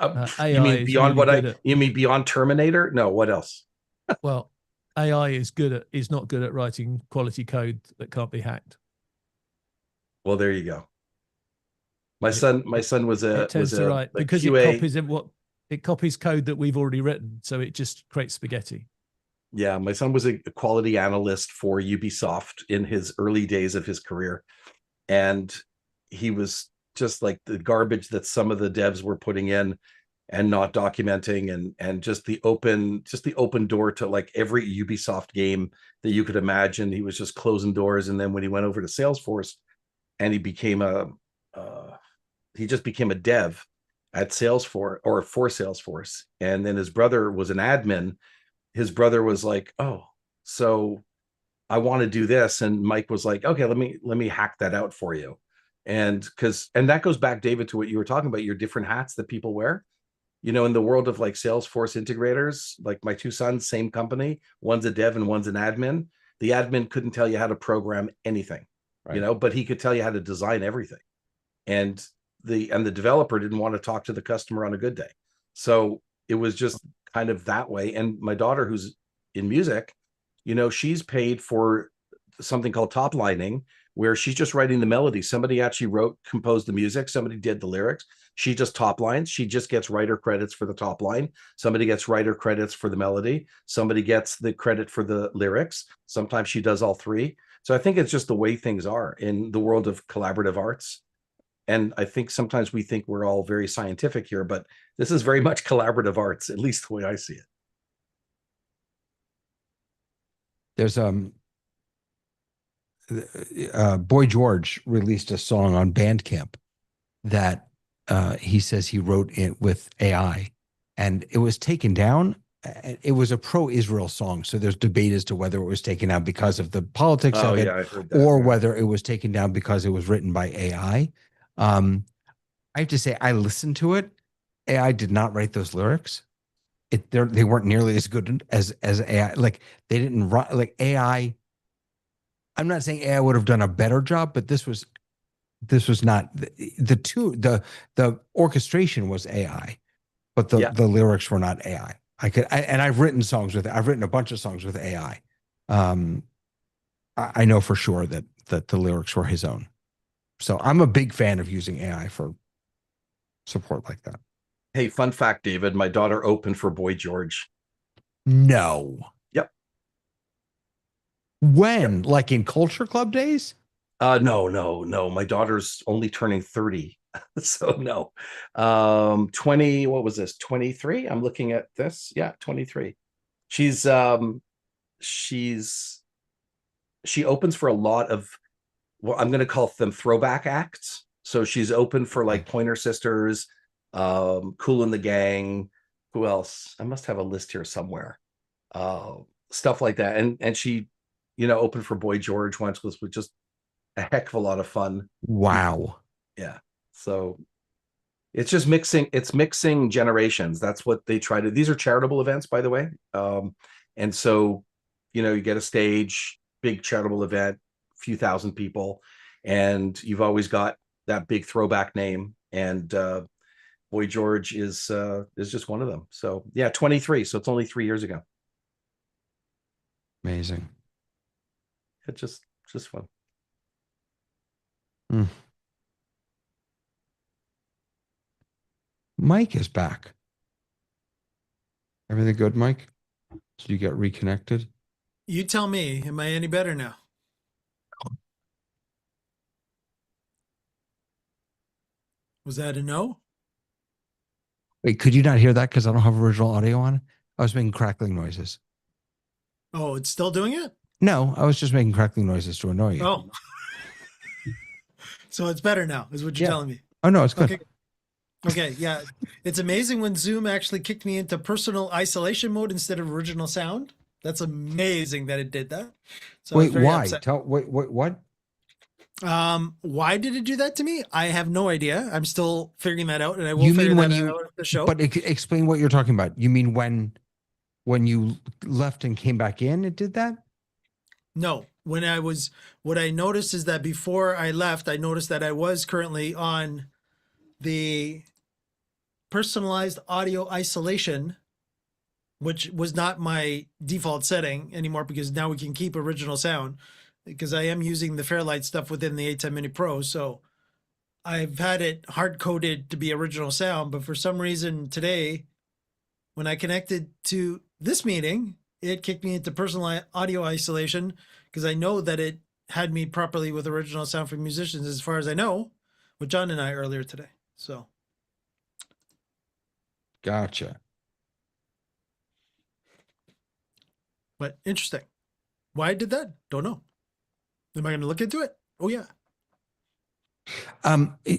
AI you mean beyond really you mean beyond Terminator? No, what else? Well, AI is not good at writing quality code that can't be hacked. Well, there you go. My son was a because QA. it copies code that we've already written, so it just creates spaghetti. Yeah, my son was a quality analyst for Ubisoft in his early days of his career, and he was just like the garbage that some of the devs were putting in and not documenting, and just the open door to like every Ubisoft game that you could imagine. He was just closing doors. And then when he went over to Salesforce and he just became a dev at Salesforce, or for Salesforce. And then his brother was an admin. His brother was like, oh, so I want to do this. And Mike was like, okay, let me hack that out for you. And that goes back, David, to what you were talking about, your different hats that people wear. In the world of like Salesforce integrators, like my two sons, same company, one's a dev and one's an admin. The admin couldn't tell you how to program anything, but he could tell you how to design everything. And the developer didn't want to talk to the customer on a good day. So it was just kind of that way. And my daughter, who's in music, she's paid for something called top lining, where she's just writing the melody. Somebody actually composed the music. Somebody did the lyrics. She just top lines. She just gets writer credits for the top line. Somebody gets writer credits for the melody. Somebody gets the credit for the lyrics. Sometimes she does all three. So I think it's just the way things are in the world of collaborative arts. And I think sometimes we think we're all very scientific here, but this is very much collaborative arts, at least the way I see it. There's Boy George released a song on Bandcamp that he says he wrote it with AI, and it was taken down. It was a pro-Israel song, so there's debate as to whether it was taken down because of the politics of it, or whether it was taken down because it was written by AI. I have to say, I listened to it. AI did not write those lyrics. They weren't nearly as good as AI. Like, they didn't write like AI. I'm not saying AI would have done a better job, but this was not the orchestration was AI, but the lyrics were not AI. I've written a bunch of songs with AI. I know for sure that the lyrics were his own. So I'm a big fan of using AI for support like that. Hey, fun fact, David, my daughter opened for Boy George. No. Yep. When? Like in Culture Club days? No. My daughter's only turning 30. So no. 20, what was this? 23? I'm looking at this. Yeah, 23. She opens for a lot of what I'm going to call them throwback acts. So she's open for like Pointer Sisters, Kool and the Gang. Who else? I must have a list here somewhere. Stuff like that. And she, opened for Boy George once, was just a heck of a lot of fun. Wow. Yeah. So it's just mixing generations. That's what they try to. These are charitable events, by the way. And so, you get a stage, big charitable event, few thousand people, and you've always got that big throwback name. And Boy George is just one of them. So yeah, 23. So it's only 3 years ago. Amazing. It's just fun. Mike is back. Everything good, Mike? Did you get reconnected? You tell me, am I any better now? Was that a no? Wait, could you not hear that because I don't have original audio on? I was making crackling noises. Oh, it's still doing it? No, I was just making crackling noises to annoy you. Oh. So it's better now, is what you're telling me. Oh, no, it's good. Okay, yeah. It's amazing when Zoom actually kicked me into personal isolation mode instead of original sound. That's amazing that it did that. So Wait, why? upset. Wait, what? Why did it do that to me? I have no idea. I'm still figuring that out, and I will You figure mean when that you out at the show. But explain what you're talking about. You mean when you left and came back in, it did that? No, what I noticed is that before I left, I noticed that I was currently on the personalized audio isolation, which was not my default setting anymore, because now we can keep original sound, because I am using the Fairlight stuff within the A10 Mini Pro. So I've had it hard coded to be original sound, but for some reason today, when I connected to this meeting, it kicked me into personal audio isolation, because I know that it had me properly with original sound for musicians, as far as I know, with John and I earlier today. So. Gotcha. But interesting. Why I did that? Don't know. Am I going to look into it? Oh yeah.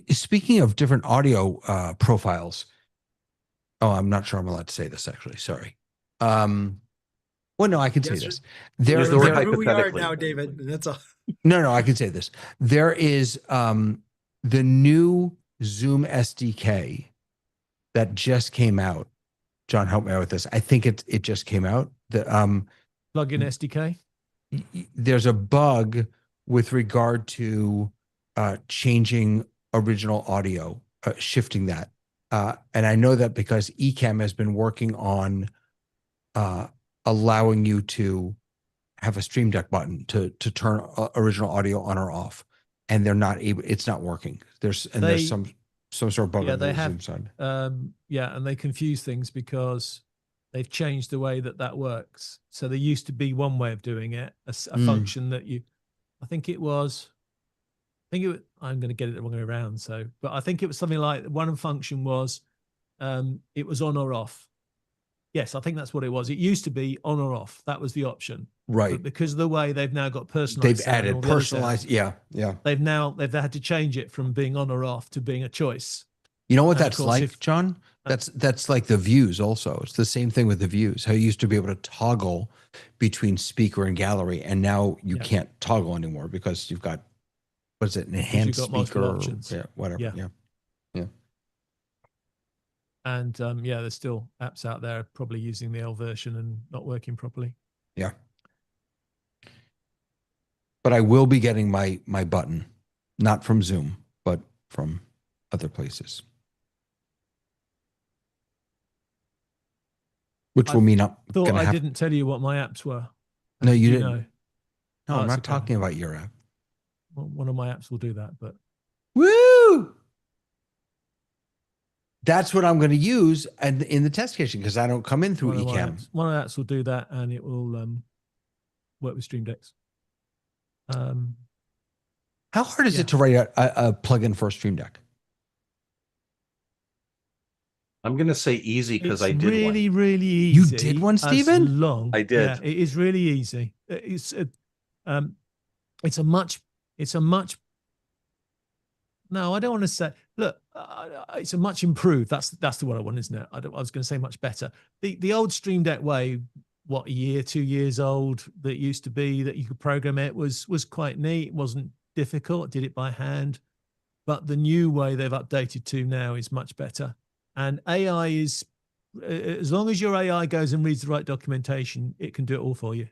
Speaking of different audio profiles. Oh, I'm not sure I'm allowed to say this actually. Sorry. Well, no, I can say this. Use the word Who we are hypothetically. now, David. That's all. No, I can say this. There is the new Zoom SDK that just came out. John, help me out with this. I think it just came out. The Plugin SDK. There's a bug with regard to changing original audio, shifting that. And I know that because Ecamm has been working on allowing you to have a Stream Deck button to turn original audio on or off, and they're not able. It's not working. There's some sort of bug on the Zoom side. And they confuse things because they've changed the way that works. So there used to be one way of doing it, a function that I'm going to get it the wrong way around. But I think it was something like one function was, it was on or off. Yes, I think that's what it was. It used to be on or off. That was the option. Right. But because of the way they've now got personalized, they've added personalized. Yeah. They've had to change it from being on or off to being a choice. You know what that's like, John? That's like the views also. It's the same thing with the views. How you used to be able to toggle between speaker and gallery, and now you can't toggle anymore because you've got, what is it, an enhanced speaker or whatever. Yeah. And there's still apps out there probably using the old version and not working properly. Yeah. But I will be getting my button, not from Zoom, but from other places. Which will mean I'm going to didn't tell you what my apps were. No, you didn't. Know? No, I'm not talking about your app. Well, one of my apps will do that, but. Woo! That's what I'm going to use in the test kitchen, because I don't come in through Ecamm. One of the apps will do that, and it will work with Stream Decks. How hard is it to write a plugin for a Stream Deck? I'm going to say easy because I did really, one. really easy. You did one, Stephen? Long. I did. Yeah, it is really easy. It's a much. No, I don't want to say. Look, it's a much improved. That's the what I want, isn't it? I was going to say much better. The old Stream Deck way, what, a year, 2 years old, that used to be that you could program it was quite neat. It wasn't difficult. Did it by hand, but the new way they've updated to now is much better. And AI is as long as your AI goes and reads the right documentation, it can do it all for you.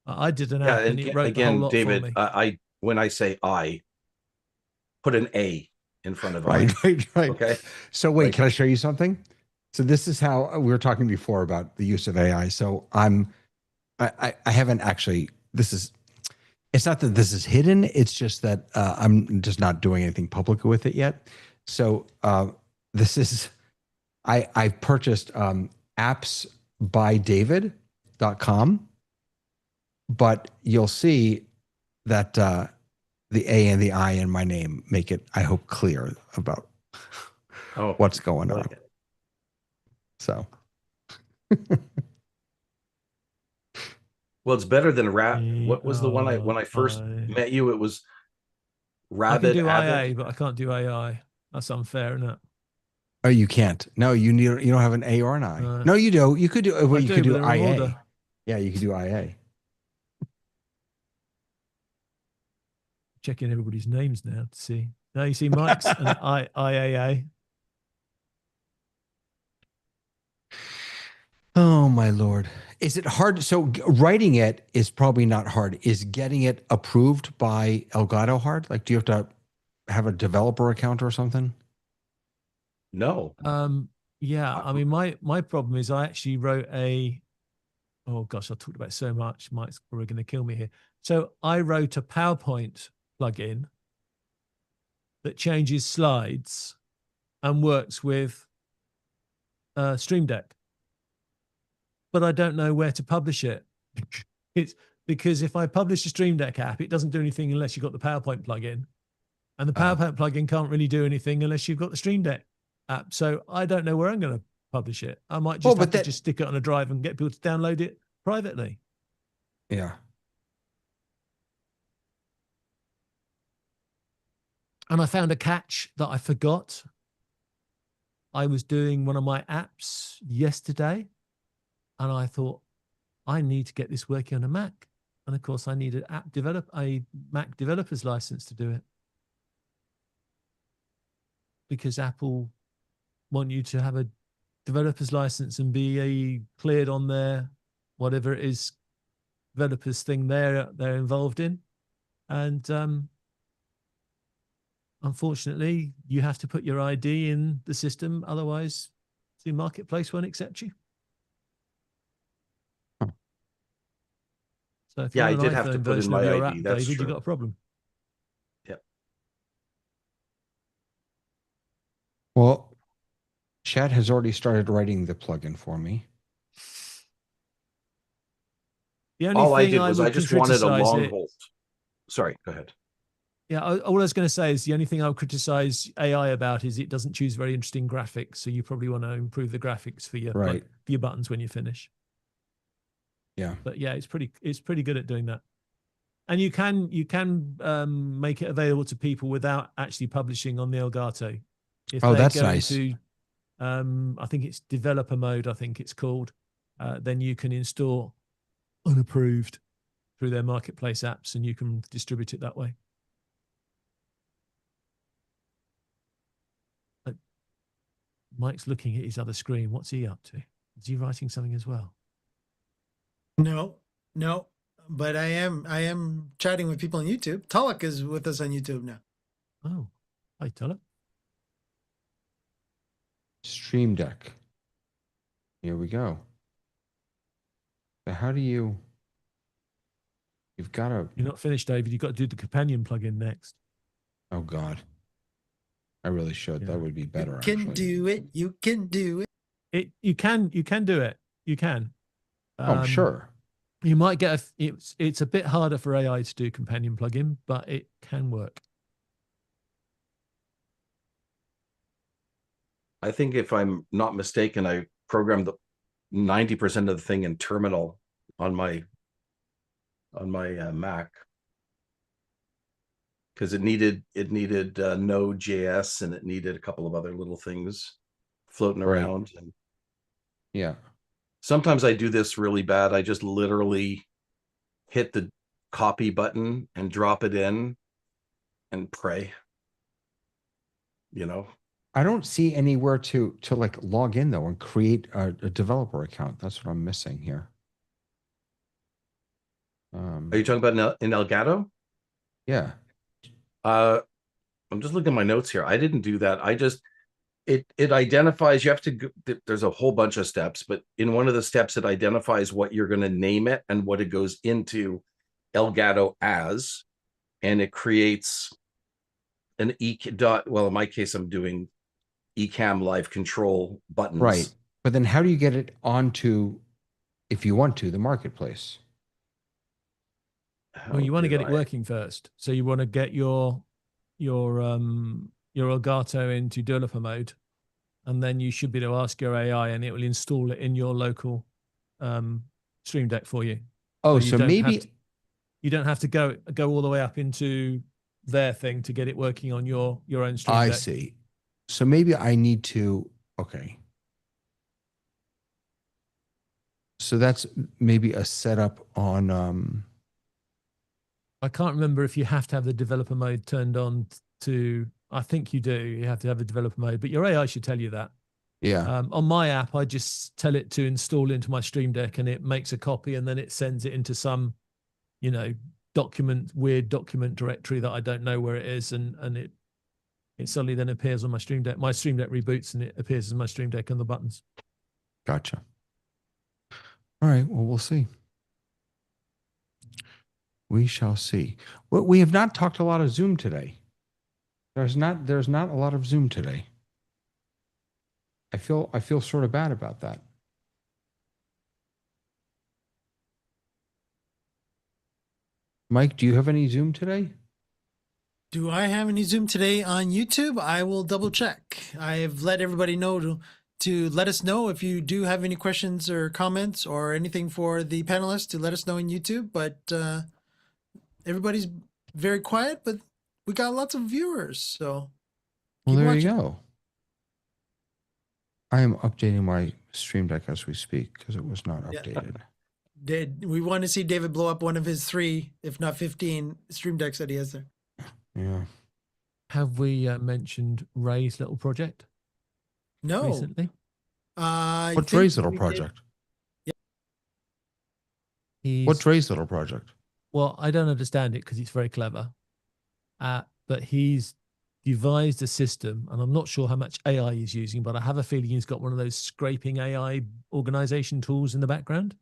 I did an app and it wrote the whole lot David, for me. I when I say I, put an A in front of Right, it. right. Okay. So wait, Like- can I show you something? So this is how we were talking before about the use of AI. So I haven't actually, it's not that this is hidden. It's just that I'm just not doing anything public with it yet. So this is, I purchased appsbydavid.com, but you'll see that the A and the I in my name make it, I hope, clear about what's going on. So. Well, it's better than what was the one when I first met you? It was I can Rabbit do Abbott. IA, but I can't do AI. That's unfair, isn't it? Oh, you can't. No, you don't have an A or an I. No, you do. You could do. Well, you could do but they're in IA. order. Yeah, you could do IA. Checking everybody's names now to see. Now you see Mike's and IAA. Oh my Lord. Is it hard? So writing it is probably not hard. Is getting it approved by Elgato hard? Like, do you have to have a developer account or something? No. Yeah. I mean, my problem is I actually wrote oh gosh, I talked about it so much. Mike's probably going to kill me here. So I wrote a PowerPoint plugin that changes slides and works with Stream Deck. But I don't know where to publish it. It's because if I publish a Stream Deck app, it doesn't do anything unless you've got the PowerPoint plugin. And the PowerPoint plugin can't really do anything unless you've got the Stream Deck app. So I don't know where I'm going to publish it. I might just have to just stick it on a drive and get people to download it privately. Yeah. And I found a catch that I forgot. I was doing one of my apps yesterday, and I thought, I need to get this working on a Mac. And of course, I need a Mac developer's license to do it. Because Apple want you to have a developer's license and be cleared on their whatever it is developers thing they're involved in. And unfortunately, you have to put your ID in the system, otherwise the marketplace won't accept you. So if Yeah, you're I did an have to iPhone put in version my of your ID. app, That's David, true. you got a problem. Well, Chad has already started writing the plugin for me. The only All I thing did was I just wanted a long hold. Sorry, go ahead. Yeah, all I was going to say is the only thing I would criticize AI about is it doesn't choose very interesting graphics. So you probably want to improve the graphics for your for your buttons when you finish. Yeah, but yeah, it's pretty good at doing that. And you can make it available to people without actually publishing on the Elgato. If they that's go nice. into, I think it's developer mode, I think it's called, then you can install unapproved through their marketplace apps and you can distribute it that way. Mike's looking at his other screen. What's he up to? Is he writing something as well? No, but I am chatting with people on YouTube. Tulloch is with us on YouTube now. Oh, hi, Tulloch. Stream Deck. Here we go. So how do you? You've got to. You're not finished, David. You've got to do the companion plugin next. Oh God. I really should. Yeah. That would be better. You can do it. You can do it. You can do it. You can. Sure. You might get it's a bit harder for AI to do companion plugin, but it can work. I think if I'm not mistaken, I programmed the 90% of the thing in terminal on my Mac. Because it needed Node.js and it needed a couple of other little things floating around. And yeah, sometimes I do this really bad. I just literally hit the copy button and drop it in and pray. You know, I don't see anywhere to like log in though and create a developer account. That's what I'm missing here. Are you talking about in Elgato? Yeah. I'm just looking at my notes here. I didn't do that. I just it identifies, you have to there's a whole bunch of steps, but in one of the steps it identifies what you're going to name it and what it goes into Elgato as, and it creates an well, in my case I'm doing eCam live control buttons. Right. But then how do you get it onto, if you want to, the marketplace? Well, you want to get it working first. So you want to get your Elgato into developer mode, and then you should be able to ask your AI and it will install it in your local Stream Deck for you. Oh, so so maybe you don't have to go all the way up into their thing to get it working on your own Stream Deck. I see. So maybe I need to, okay. So that's maybe a setup on I can't remember if you have to have the developer mode turned on to, I think you do. You have to have a developer mode, but your AI should tell you that. Yeah. On my app, I just tell it to install into my Stream Deck and it makes a copy and then it sends it into some, weird document directory that I don't know where it is. And it suddenly then appears on my Stream Deck. My Stream Deck reboots and it appears as my Stream Deck and the buttons. Gotcha. All right. Well, we'll see. We shall see. Well, we have not talked a lot of Zoom today. There's not a lot of Zoom today. I feel sort of bad about that. Mike, do you have any Zoom today? Do I have any Zoom today on YouTube? I will double check. I've let everybody know to let us know if you do have any questions or comments or anything for the panelists, to let us know in YouTube. But everybody's very quiet, but we got lots of viewers. So Well, there watching. you go. I am updating my Stream Deck as we speak because it was not updated. We want to see David blow up one of his 3, if not 15 Stream Decks that he has there. Yeah. Have we mentioned Ray's little project? No. Recently? What's Ray's little project? What's Ray's little project? Well, I don't understand it because it's very clever. But he's devised a system, and I'm not sure how much AI he's using, but I have a feeling he's got one of those scraping AI organization tools in the background.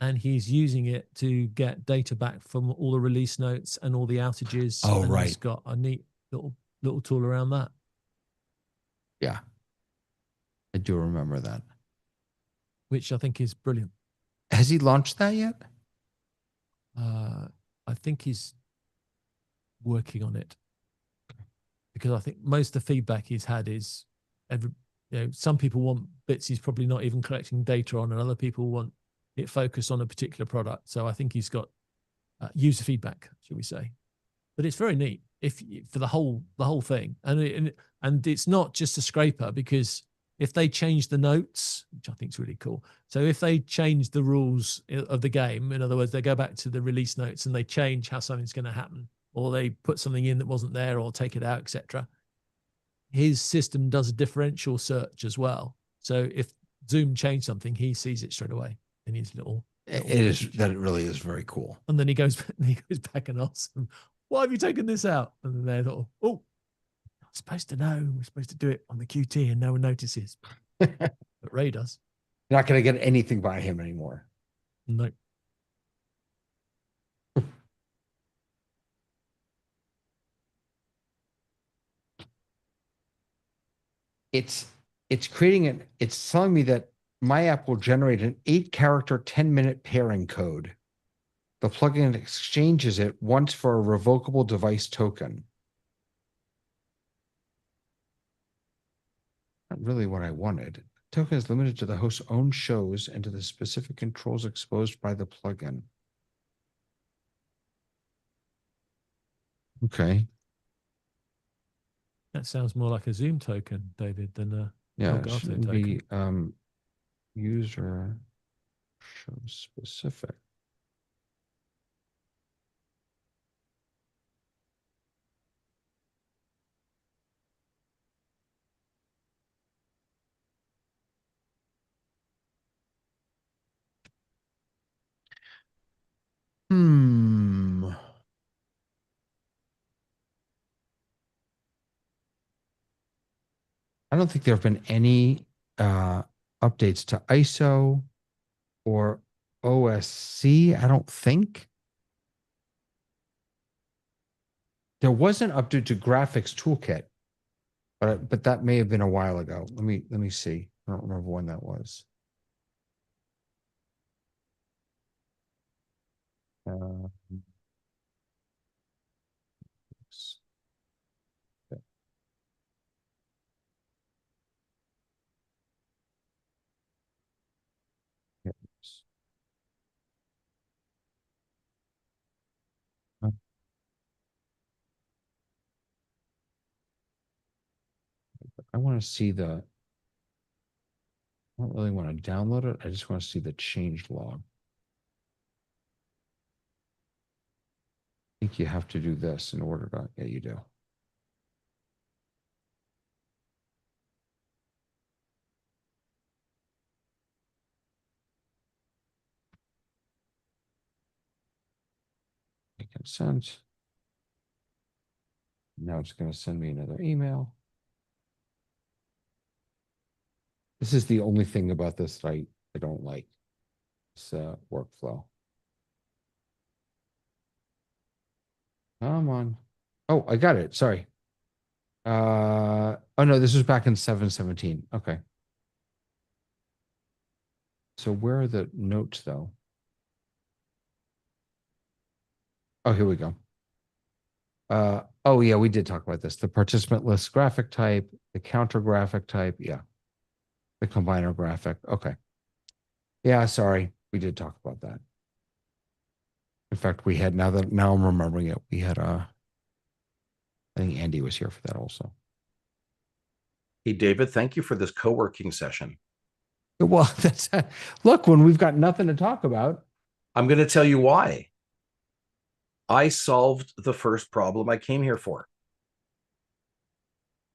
And he's using it to get data back from all the release notes and all the outages. Oh, and right. He's got a neat little tool around that. Yeah. I do remember that. Which I think is brilliant. Has he launched that yet? I think he's working on it. Because I think most of the feedback he's had is some people want bits he's probably not even collecting data on, and other people want it focused on a particular product. So I think he's got user feedback, should we say? But it's very neat for the whole thing, and it's not just a scraper, because if they change the notes, which I think is really cool. So if they change the rules of the game, in other words, they go back to the release notes and they change how something's going to happen, or they put something in that wasn't there, or take it out, etc. His system does a differential search as well. So if Zoom changed something, he sees it straight away in his little. It is that it really is very cool. And then he goes back and asks them, "Why have you taken this out?" And then they're thought, "Oh, I'm supposed to know. We're supposed to do it on the QT, and no one notices." But Ray does. You're not going to get anything by him anymore. No. It's creating it's telling me that my app will generate an 8-character 10-minute pairing code. The plugin exchanges it once for a revocable device token. Not really what I wanted. Token is limited to the host's own shows and to the specific controls exposed by the plugin. Okay. That sounds more like a Zoom token, David, than a Elgato token. Be user show specific. I don't think there have been any updates to ISO or OSC. I don't think. There was an update to graphics toolkit, but that may have been a while ago. Let me see. I don't remember when that was. I want to see the. I don't really want to download it. I just want to see the change log. I think you have to do this in order to. Yeah, you do. Consent. Now it's going to send me another email. This is the only thing about this that I don't like. This workflow. Come on. Oh, I got it. Sorry. Oh no, this was back in 7/17. Okay. So where are the notes though? Oh, here we go. Oh yeah, we did talk about this. The participant list graphic type, the counter graphic type. Yeah. The combiner graphic. Okay. Yeah, sorry. We did talk about that. In fact, we had now I'm remembering it. We had I think Andy was here for that also. Hey David, thank you for this co-working session. Well, that's look, when we've got nothing to talk about. I'm going to tell you why. I solved the first problem I came here for.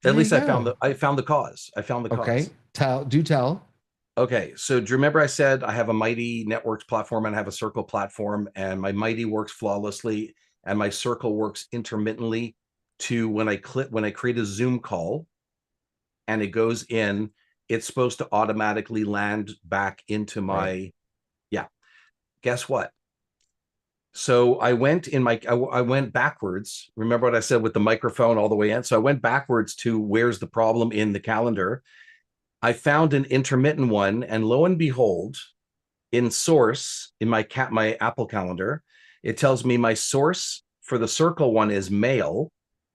At least I found the cause. I found the cause. Okay. Tell. Okay. So do you remember I said I have a Mighty Networks platform and I have a Circle platform, and my Mighty works flawlessly and my Circle works intermittently to when I create a Zoom call and it goes in, it's supposed to automatically land back into my, right. Yeah. Guess what? So I went backwards. Remember what I said with the microphone all the way in? So I went backwards to where's the problem in the calendar. I found an intermittent one, and lo and behold, in source, in my Apple calendar, it tells me my source for the Circle one is mail,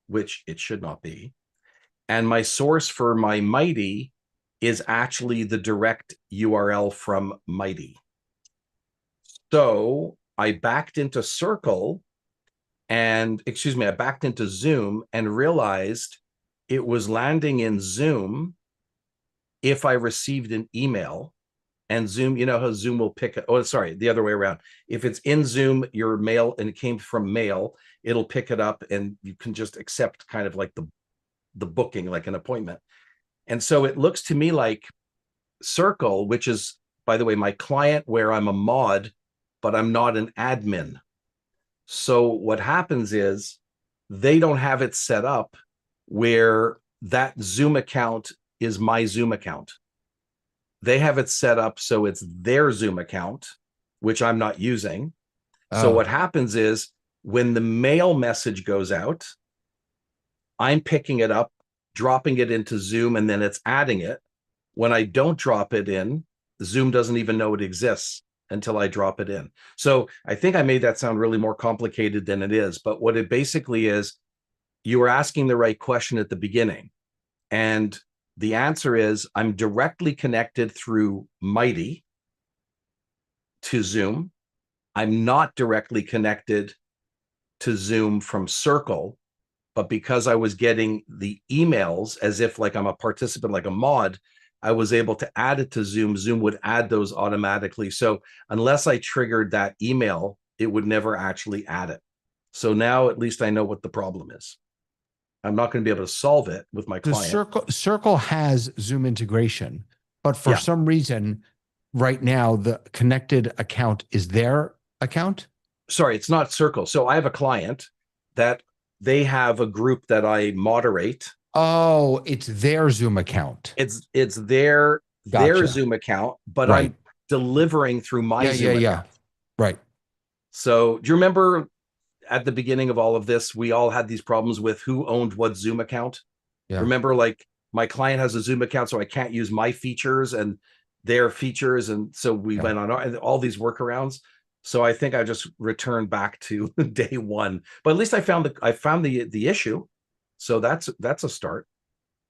which it should not be. And my source for my Mighty is actually the direct URL from Mighty. So I backed into Circle and, I backed into Zoom and realized it was landing in Zoom if I received an email. And Zoom, you know how Zoom will pick it. Oh, sorry, the other way around. If it's in Zoom, your mail, and it came from mail, it'll pick it up and you can just accept kind of like the booking, like an appointment. And so it looks to me like Circle, which is, by the way, my client where I'm a mod, but I'm not an admin. So what happens is they don't have it set up where that Zoom account is my Zoom account. They have it set up so it's their Zoom account, which I'm not using. So what happens is when the mail message goes out, I'm picking it up, dropping it into Zoom, and then it's adding it. When I don't drop it in, Zoom doesn't even know it exists until I drop it in. So I think I made that sound really more complicated than it is. But what it basically is, you were asking the right question at the beginning. And the answer is I'm directly connected through Mighty to Zoom. I'm not directly connected to Zoom from Circle, but because I was getting the emails as if like I'm a participant, like a mod, I was able to add it to Zoom. Zoom would add those automatically. So unless I triggered that email, it would never actually add it. So now at least I know what the problem is. I'm not going to be able to solve it with my client. Circle has Zoom integration, but for some reason, right now, the connected account is their account? Sorry, it's not Circle. So I have a client that they have a group that I moderate. Oh, it's their Zoom account. It's their Gotcha. Zoom account, but Right. I'm delivering through my Zoom account. Right. So do you remember at the beginning of all of this, we all had these problems with who owned what Zoom account? Yeah. Remember, like my client has a Zoom account, so I can't use my features and their features. And so we went on all these workarounds. So I think I just returned back to day one, but at least I found the issue. So that's a start.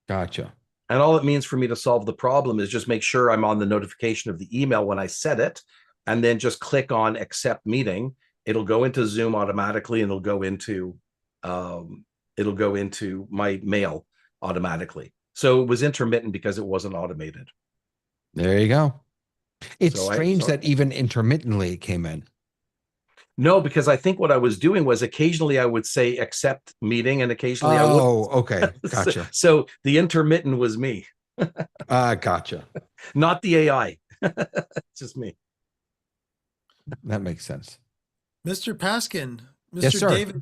Gotcha. And all it means for me to solve the problem is just make sure I'm on the notification of the email when I set it, and then just click on accept meeting. It'll go into Zoom automatically, and it'll go into my mail automatically. So it was intermittent because it wasn't automated. There you go. It's So strange that even intermittently it came in. No, because I think what I was doing was occasionally I would say accept meeting, and occasionally I would. Oh, okay. Gotcha. So the intermittent was me. Gotcha. Not the AI. It's just me. That makes sense. Mr. Paskin, Mr. Yes, sir. David,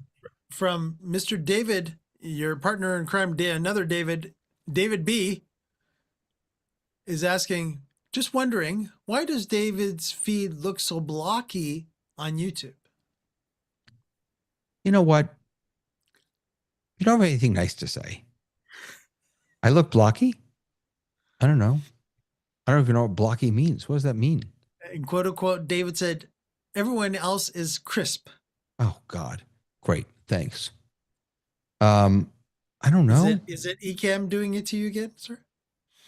from Mr. David, your partner in crime, another David B, is asking, just wondering, why does David's feed look so blocky on YouTube? You know what? You don't have anything nice to say. I look blocky? I don't know. I don't even know what blocky means. What does that mean? And quote unquote, David said, everyone else is crisp. Oh God. Great. Thanks. I don't know. Is it Ecamm doing it to you again, sir?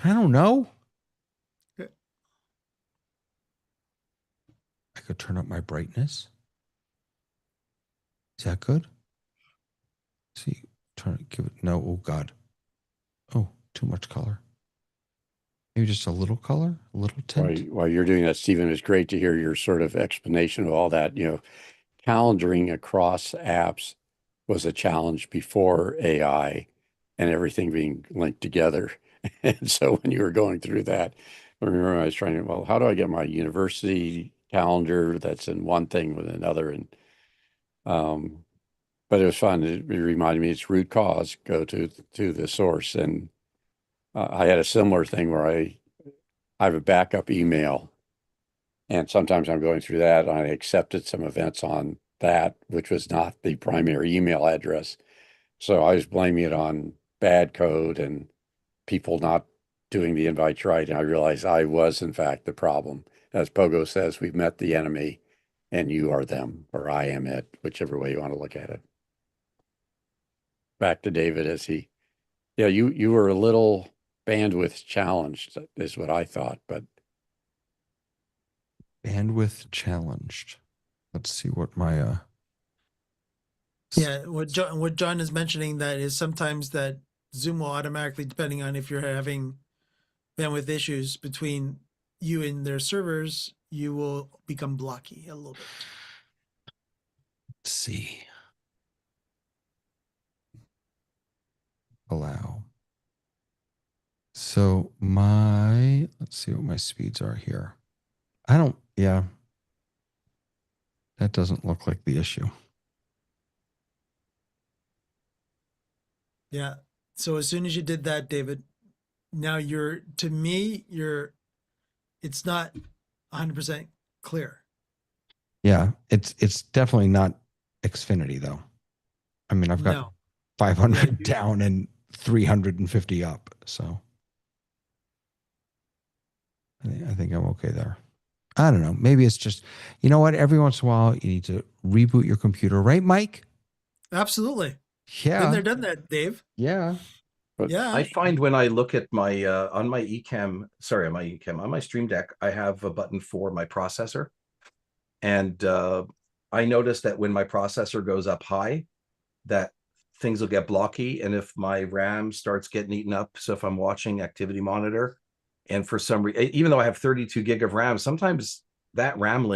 I don't know. Okay. I could turn up my brightness. Is that good? See, give it. No. Oh God. Oh, too much color. Maybe just a little color, a little tint. While you're doing that, Stephen, it's great to hear your sort of explanation of all that. Calendaring across apps was a challenge before AI and everything being linked together. And so when you were going through that, I remember I was trying to, well, how do I get my university calendar that's in one thing with another? And but it was fun. It reminded me it's root cause, go to the source. And I had a similar thing where I have a backup email, and sometimes I'm going through that, and I accepted some events on that, which was not the primary email address. So I was blaming it on bad code and people not doing the invites right. And I realized I was, in fact, the problem. As Pogo says, we've met the enemy and you are them, or I am it, whichever way you want to look at it. Back to David you were a little bandwidth challenged, is what I thought, but. Bandwidth challenged. Let's see what my Yeah, what John is mentioning, that is sometimes that Zoom will automatically, depending on if you're having bandwidth issues between you and their servers, you will become blocky a little bit. Let's see. Allow. So let's see what my speeds are here. That doesn't look like the issue. Yeah. So as soon as you did that, David, now it's not 100% clear. Yeah, it's definitely not Xfinity though. I mean, I've got 500 down and 350 up. So I think I'm okay there. I don't know. Maybe it's just, you know what? Every once in a while, you need to reboot your computer, right, Mike? Absolutely. Yeah. Been there, done that, Dave. Yeah. But yeah. I find when I look at my on my Stream Deck, I have a button for my processor, and I notice that when my processor goes up high, that things will get blocky, and if my RAM starts getting eaten up, so if I'm watching Activity Monitor, and for some reason, even though I have 32 gig of RAM, sometimes that RAM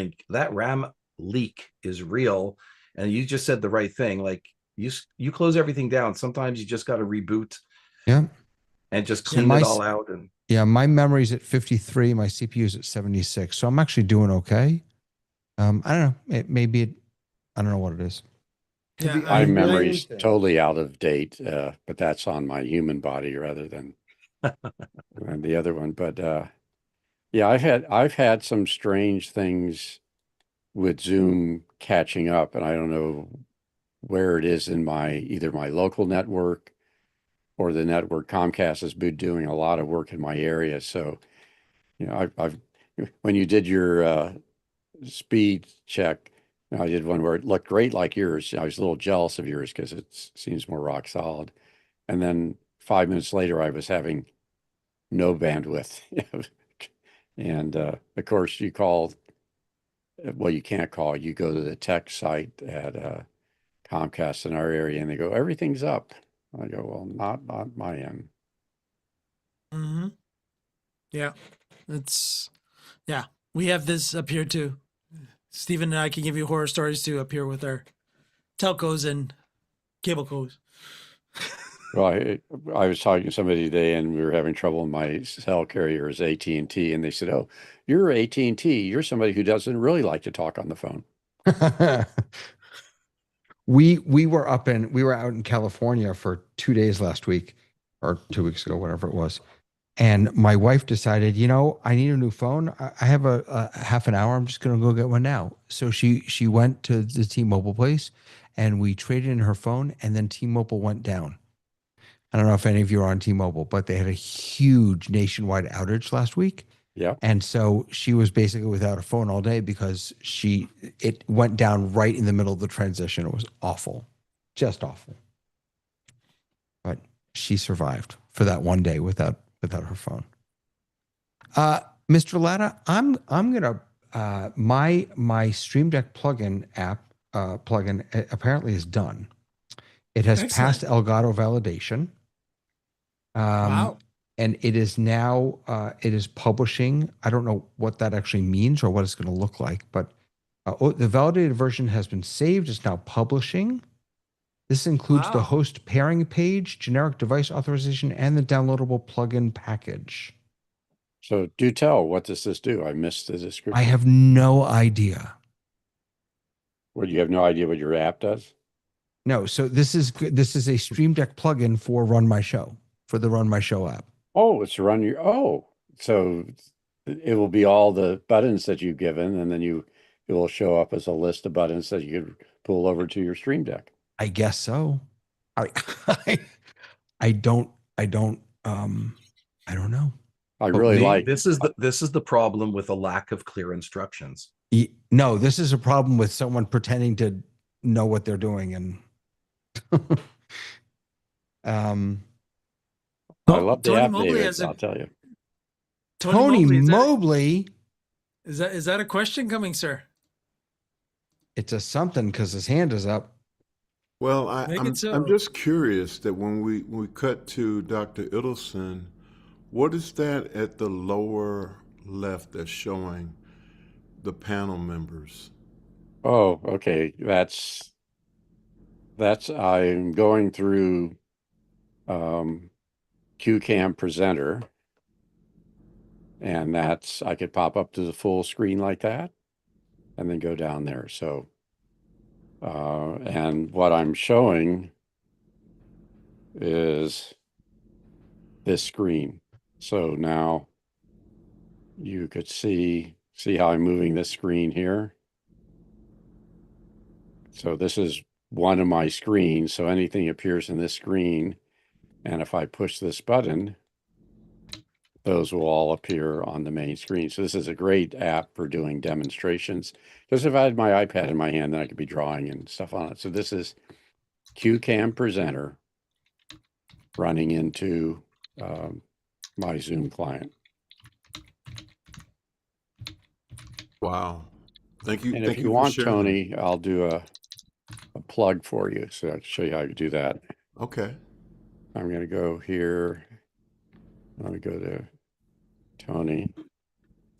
leak is real. And you just said the right thing. Like you close everything down. Sometimes you just got to reboot. Yeah. And just clean it all out. And yeah, my memory's at 53. My CPU's at 76. So I'm actually doing okay. I don't know. I don't know what it is. Yeah, My I- memory's totally out of date, but that's on my human body rather than the other one. But yeah, I've had some strange things with Zoom catching up, and I don't know where it is in my either my local network or the network. Comcast has been doing a lot of work in my area. So, you know, I've when you did your speed check, I did one where it looked great like yours. I was a little jealous of yours because it seems more rock solid. And then 5 minutes later, I was having no bandwidth. And of course, you call, well, you can't call, you go to the tech site at Comcast in our area and they go, everything's up. I go, well, not on my end. Mm-hmm. Yeah, yeah. We have this up here too. Stephen and I can give you horror stories too up here with our telcos and cable cos. Well, I was talking to somebody today and we were having trouble. My cell carrier is AT&T and they said, oh, you're AT&T. You're somebody who doesn't really like to talk on the phone. We were out in California for 2 days last week or 2 weeks ago, whatever it was. And my wife decided, I need a new phone. I have a half an hour. I'm just going to go get one now. So she went to the T-Mobile place and we traded in her phone and then T-Mobile went down. I don't know if any of you are on T-Mobile, but they had a huge nationwide outage last week. Yeah. And so she was basically without a phone all day because it went down right in the middle of the transition. It was awful, just awful. But she survived for that one day without her phone. Mr. Latta, I'm gonna my Stream Deck plugin app plugin apparently is done. It has passed Elgato validation. Wow. And it is now it is publishing. I don't know what that actually means or what it's going to look like, but the validated version has been saved. It's now publishing. This includes the host pairing page, generic device authorization, and the downloadable plugin package. So do tell, what does this do? I missed the description. I have no idea. Well, you have no idea what your app does? No, so this is a Stream Deck plugin for Run My Show, for the Run My Show app. Oh, it's run your, so it will be all the buttons that you've given, and then it will show up as a list of buttons that you could pull over to your Stream Deck. I guess so. I don't know. I really like this is the problem with a lack of clear instructions. No, this is a problem with someone pretending to know what they're doing and I love the Tony app, Mobley David, I'll tell you. Tony Mobley. Is that a question coming, sir? It's a something because his hand is up. Well, I'm just curious that when we cut to Dr. Idelson, what is that at the lower left that's showing the panel members? Oh, okay. That's I'm going through QCam Presenter, and I could pop up to the full screen like that and then go down there. So and what I'm showing is this screen. So now you could see how I'm moving this screen here. So this is one of my screens. So anything appears in this screen. And if I push this button, those will all appear on the main screen. So this is a great app for doing demonstrations. Because if I had my iPad in my hand, then I could be drawing and stuff on it. So this is QCam Presenter running into my Zoom client. Wow. Thank you. And Thank if you for want, sharing Tony, I'll do a plug for you. So I'll show you how to do that. Okay. I'm going to go here. I'm going to go to Tony.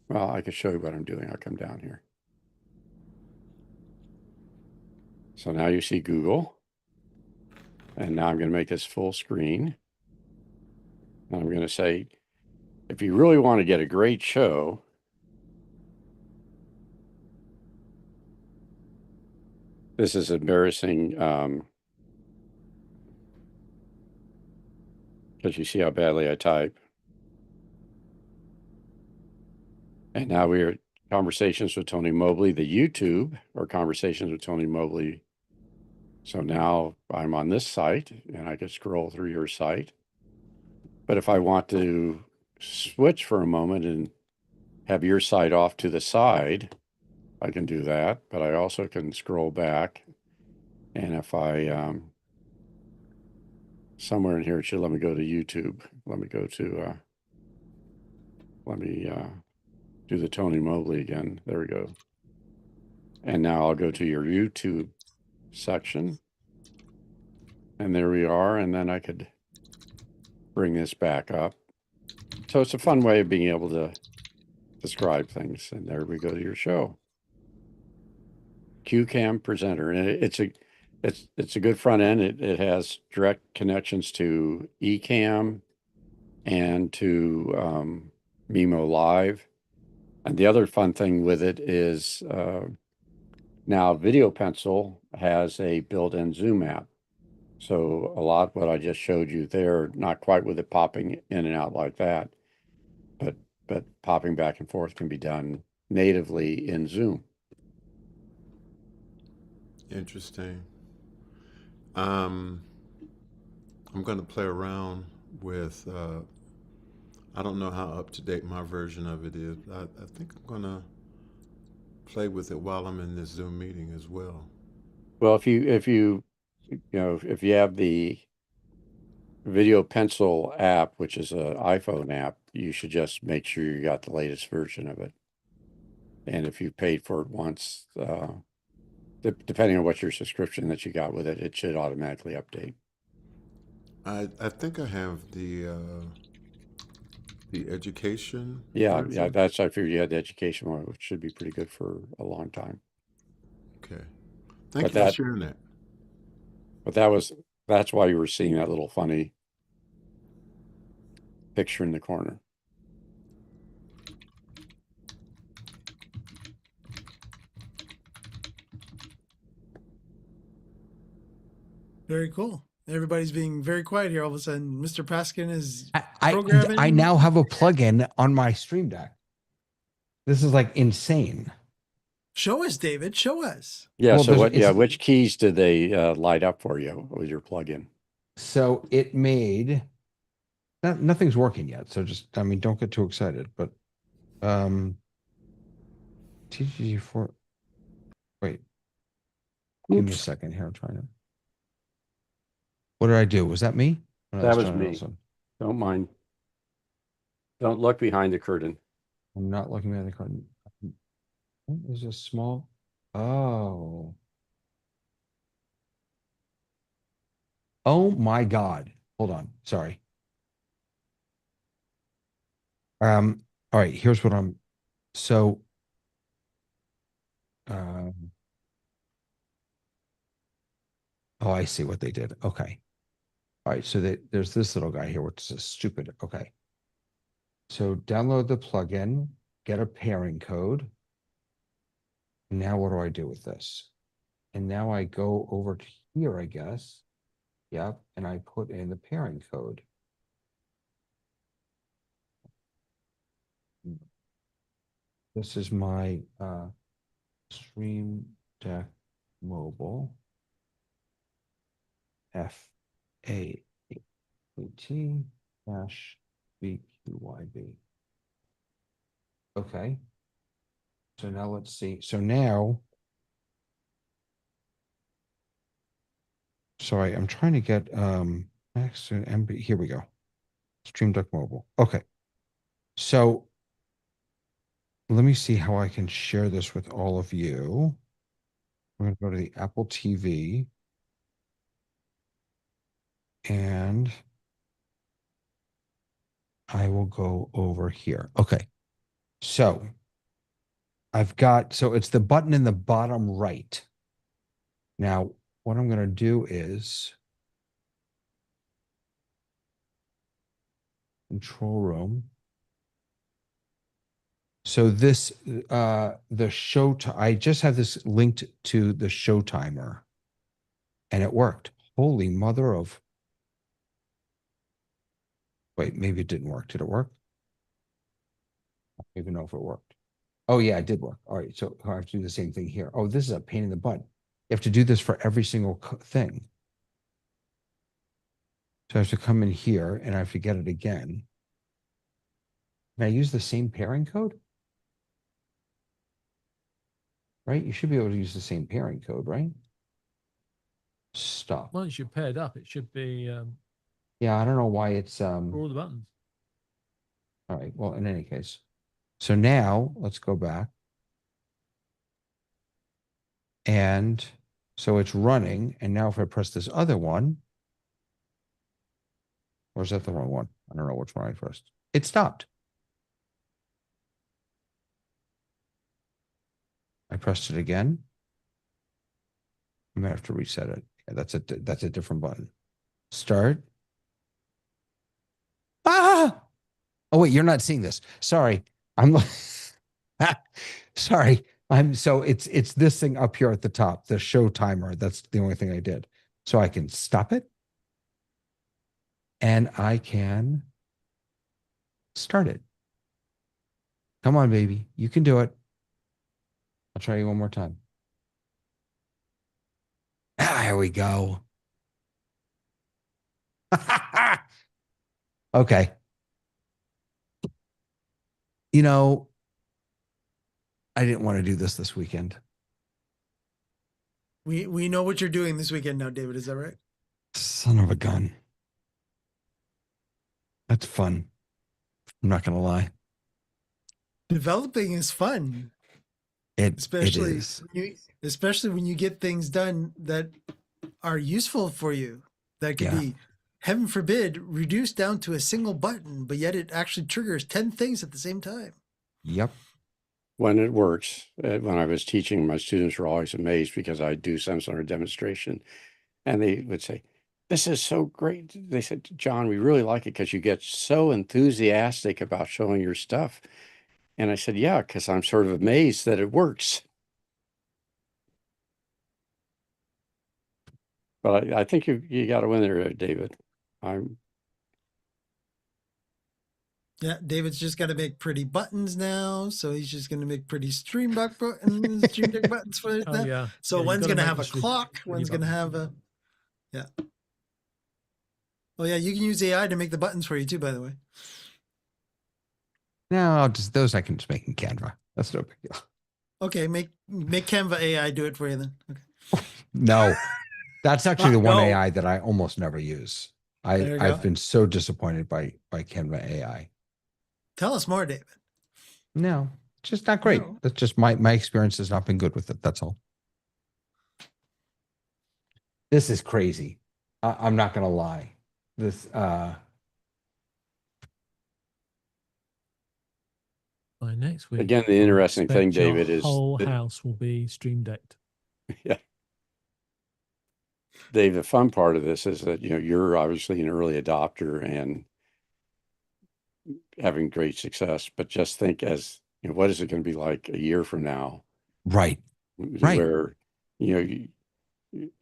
Well, I can show you what I'm doing. I'll come down here. So now you see Google. And now I'm going to make this full screen. And I'm going to say, if you really want to get a great show, This is embarrassing. Because you see how badly I type. And now we're Conversations with Tony Mobley, the YouTube, or Conversations with Tony Mobley. So now I'm on this site and I can scroll through your site. But if I want to switch for a moment and have your site off to the side, I can do that. But I also can scroll back. And if I, somewhere in here, it should let me go to YouTube. Let me go to, do the Tony Mobley again. There we go. And now I'll go to your YouTube section. And there we are. And then I could bring this back up. So it's a fun way of being able to describe things. And there we go to your show. QCam presenter. And it's a good front end. It has direct connections to eCam and to Mimo Live. And the other fun thing with it is now Video Pencil has a built-in Zoom app. So a lot what I just showed you there, not quite with it popping in and out like that, but popping back and forth can be done natively in Zoom. Interesting. I'm going to play around with, I don't know how up to date my version of it is. I think I'm going to play with it while I'm in this Zoom meeting as well. Well, if you have the Video Pencil app, which is an iPhone app, you should just make sure you got the latest version of it. And if you paid for it once, depending on what your subscription that you got with it, it should automatically update. I think I have the education. Yeah, version. yeah, that's, I figured you had the education one, which should be pretty good for a long time. Okay. Thank you for sharing that. But that's why you were seeing that little funny picture in the corner. Very cool. Everybody's being very quiet here. All of a sudden, Mr. Paskin is I now have a plugin on my Stream Deck. This is like insane. Show us, David. Show us. Yeah. Well, so which keys did they light up for you with your plugin? So it made nothing's working yet. So just, I mean, don't get too excited, but TGG4. Wait. Give me a second here. I'm trying to. What did I do? Was that me? No, that was me. Don't mind. Don't look behind the curtain. I'm not looking behind the curtain. What is this small? Oh. Oh my God. Hold on. Sorry. All right, here's what I'm so oh, I see what they did. Okay. All right, so there's this little guy here, which is stupid. Okay. So download the plugin, get a pairing code. Now what do I do with this? And now I go over to here, I guess. Yep, and I put in the pairing code. This is my Stream Deck Mobile FAAT BQYB. Okay. So now let's see. So now, sorry, I'm trying to get Max to MB. Here we go. Stream Deck Mobile. Okay. So let me see how I can share this with all of you. I'm going to go to the Apple TV. And I will go over here. Okay. So I've got, so it's the button in the bottom right. Now, what I'm going to do is control room. So this, the show, I just have this linked to the show timer and it worked. Holy mother of, wait, maybe it didn't work. Did it work? I don't even know if it worked. Oh yeah, it did work. All right. So I have to do the same thing here. Oh, this is a pain in the butt. You have to do this for every single thing. So I have to come in here and I have to get it again. Can I use the same pairing code? Right? You should be able to use the same pairing code, right? Stop. Once you're paired up, it should be Yeah, I don't know why it's for all the buttons. all right. Well, in any case. So now let's go back. And so it's running. And now if I press this other one, or is that the wrong one? I don't know which one I pressed. It stopped. I pressed it again. I'm gonna have to reset it. Yeah, that's a different button. Start. Ah! Oh wait, you're not seeing this. Sorry. I'm sorry. So it's this thing up here at the top, the show timer. That's the only thing I did. So I can stop it. And I can start it. Come on, baby. You can do it. I'll try you one more time. Ah, here we go. Okay. You know, I didn't want to do this weekend. We know what you're doing this weekend now, David. Is that right? Son of a gun. That's fun. I'm not going to lie. Developing is fun. Especially when you get things done that are useful for you. That could be, heaven forbid, reduced down to a single button, but yet it actually triggers 10 things at the same time. Yep. When it works, when I was teaching, my students were always amazed because I do some sort of demonstration and they would say, "This is so great." They said, "John, we really like it because you get so enthusiastic about showing your stuff." And I said, "Yeah, because I'm sort of amazed that it works." But I think you got to win there, David. Yeah, David's just got to make pretty buttons now. So he's just going to make pretty Stream Deck buttons, for it now. Yeah. So one's going to have a clock. One's going to have a, yeah. Oh yeah, you can use AI to make the buttons for you too, by the way. No, those I can just make in Canva. That's no big deal. Okay, make Canva AI do it for you then. Okay. No, that's actually the one AI that I almost never use. I've been so disappointed by Canva AI. Tell us more, David. No, just not great. No. That's just my experience has not been good with it. That's all. This is crazy. I'm not going to lie. This, by next week. Again, the interesting thing, David, is the whole house will be Stream Decked. Yeah. Dave, the fun part of this is that, you're obviously an early adopter and having great success, but just think what is it going to be like a year from now? Right. Where,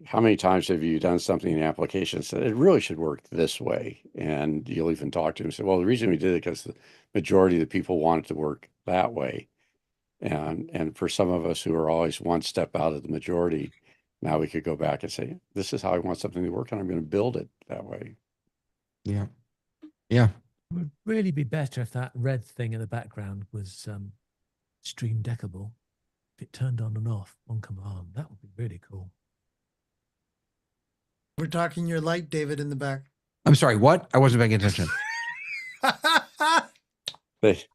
how many times have you done something in applications that it really should work this way? And you'll even talk to them and say, well, the reason we did it because the majority of the people want it to work that way. And for some of us who are always one step out of the majority, now we could go back and say, this is how I want something to work, and I'm going to build it that way. Yeah. Yeah. It would really be better if that red thing in the background was Stream Deckable. If it turned on and off on command, that would be really cool. We're talking your light, David, in the back. I'm sorry, what? I wasn't paying attention. What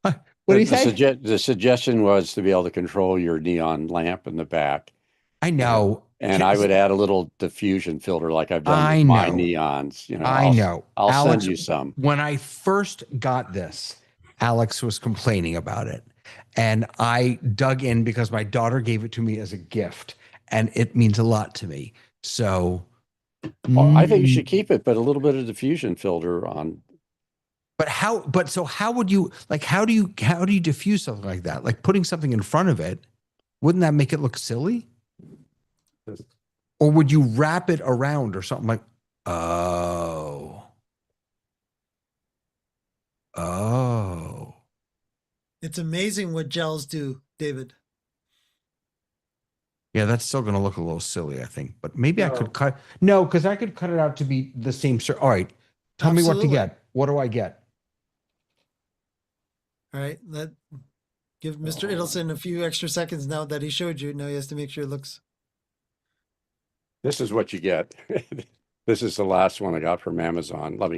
do you say? The suggestion was to be able to control your neon lamp in the back. I know. And I would add a little diffusion filter like I've done with my neons. I know. I'll Alex, send you some. When I first got this, Alex was complaining about it. And I dug in because my daughter gave it to me as a gift. And it means a lot to me. So I think you should keep it, but a little bit of diffusion filter on. so how would you like? How do you diffuse something like that? Like putting something in front of it, wouldn't that make it look silly? Or would you wrap it around or something like? Oh. It's amazing what gels do, David. Yeah, that's still going to look a little silly, I think. But maybe I could cut. No, because I could cut it out to be the same. All right. Tell me what to get. What do I get? All right. Give Mr. Idelson a few extra seconds now that he showed you. Now he has to make sure it looks. This is what you get. This is the last one I got from Amazon. Let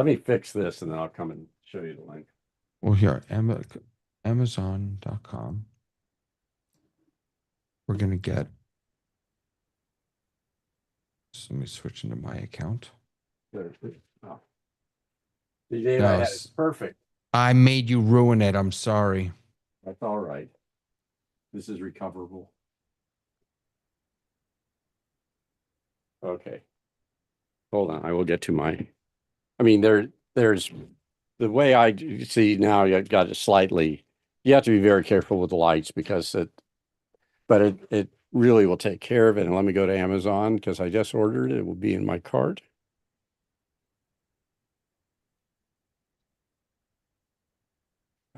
me fix this and then I'll come and show you the link. Well, here, Amazon.com. We're going to get. So let me switch into my account. Oh. It's perfect. I made you ruin it. I'm sorry. That's all right. This is recoverable. Okay. Hold on. I will get to my. I mean, there's the way I see now. You got it slightly. You have to be very careful with the lights because it really will take care of it. And let me go to Amazon because I just ordered it. It will be in my cart.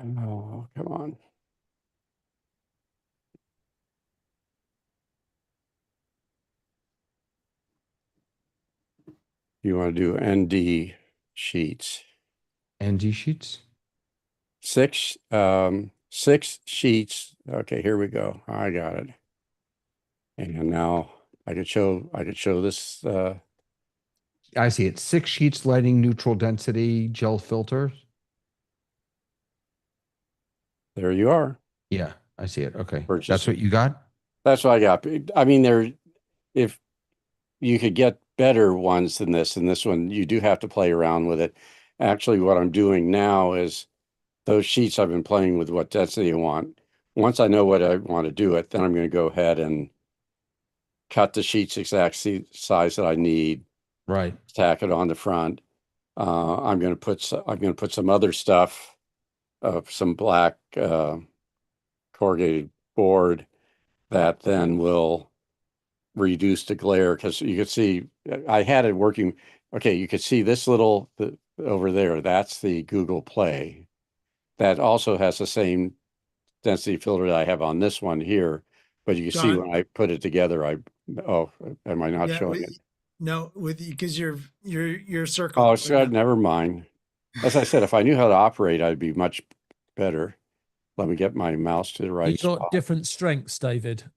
Oh, come on. You want to do ND sheets. ND sheets? 6 sheets. Okay, here we go. I got it. And now I could show this. I see it. 6 sheets, lighting, neutral density, gel filters. There you are. Yeah, I see it. Okay. Purchase That's what you got? That's what I got. I mean, if you could get better ones than this, and this one, you do have to play around with it. Actually, what I'm doing now is those sheets I've been playing with what density I want. Once I know what I want to do it, then I'm going to go ahead and cut the sheets exact size that I need. Right. Tack it on the front. I'm going to put some other stuff, some black corrugated board that then will reduce the glare because you could see I had it working. Okay, you could see this little over there. That's the Google Play. That also has the same density filter that I have on this one here. But you can see when I put it together, am I not showing it? No, because you're circled. Oh, so never mind. As I said, if I knew how to operate, I'd be much better. Let me get my mouse to the right You've got spot. different strengths, David.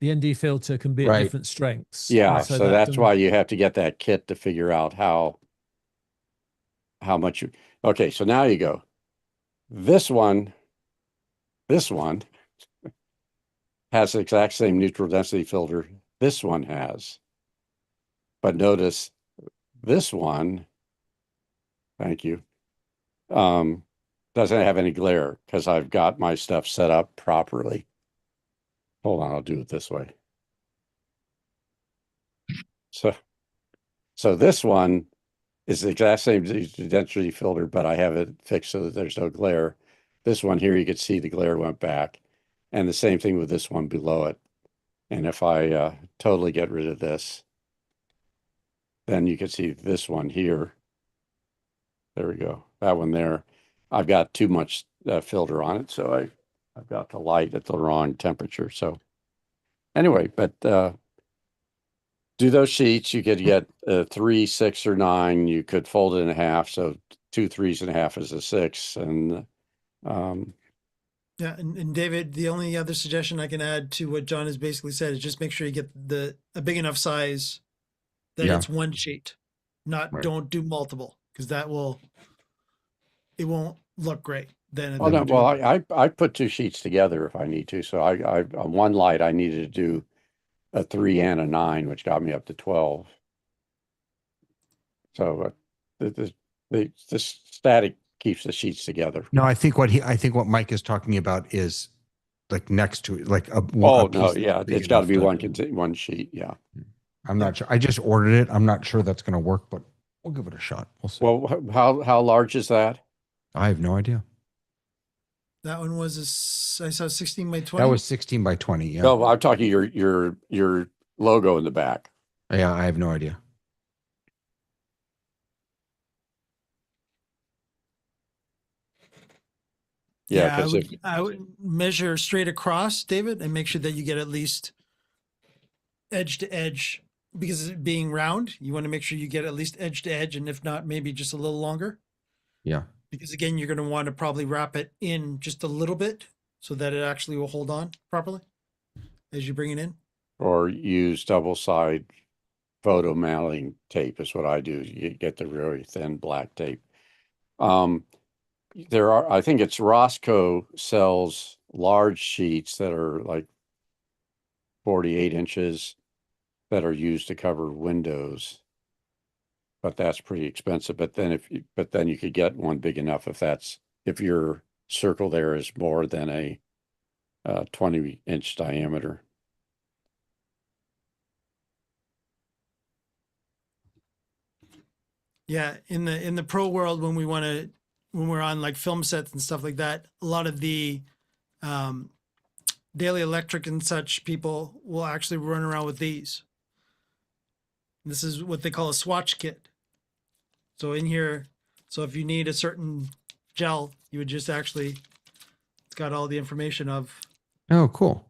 The ND filter can be at different strengths. Yeah, so that's why you have to get that kit to figure out how much you. Okay, so now you go. This one has the exact same neutral density filter this one has. But notice this one, thank you, doesn't have any glare because I've got my stuff set up properly. Hold on, I'll do it this way. So this one is the exact same density filter, but I have it fixed so that there's no glare. This one here, you can see the glare went back. And the same thing with this one below it. And if I totally get rid of this, then you can see this one here. There we go. That one there. I've got too much filter on it, so I've got the light at the wrong temperature. So anyway, but do those sheets. You could get 3, 6, or 9. You could fold it in half. So 2 3s and a half is a 6. And yeah, and David, the only other suggestion I can add to what John has basically said is just make sure you get a big enough size that it's one sheet, don't do multiple, because it won't look great. Then I put 2 sheets together if I need to. So I on one light I needed to do a 3 and a 9, which got me up to 12. So the static keeps the sheets together. No, I think what Mike is talking about is like next to it, like a. It's got to be one sheet. Yeah, I'm not sure. I just ordered it. I'm not sure that's going to work, but We'll give it a shot. We'll see. Well, how large is that? I have no idea. That one was I saw 16 by 20. That was 16 by 20. Yeah. No, I'm talking your logo in the back. Yeah, I have no idea. Yeah, I would measure straight across, David, and make sure that you get at least edge to edge, because it being round, you want to make sure you get at least edge to edge, and if not, maybe just a little longer. Yeah. Because again, you're going to want to probably wrap it in just a little bit so that it actually will hold on properly as you bring it in. Or use double side photo mailing tape is what I do. You get the really thin black tape. I think it's Roscoe sells large sheets that are like 48 inches that are used to cover windows, but that's pretty expensive. But then you could get one big enough if your circle there is more than a 20-inch diameter. Yeah, in the pro world, when we're on like film sets and stuff like that, a lot of the Daily Electric and such people will actually run around with these. This is what they call a swatch kit. So in here, so if you need a certain gel, you would just it's got all the information of. Oh, cool.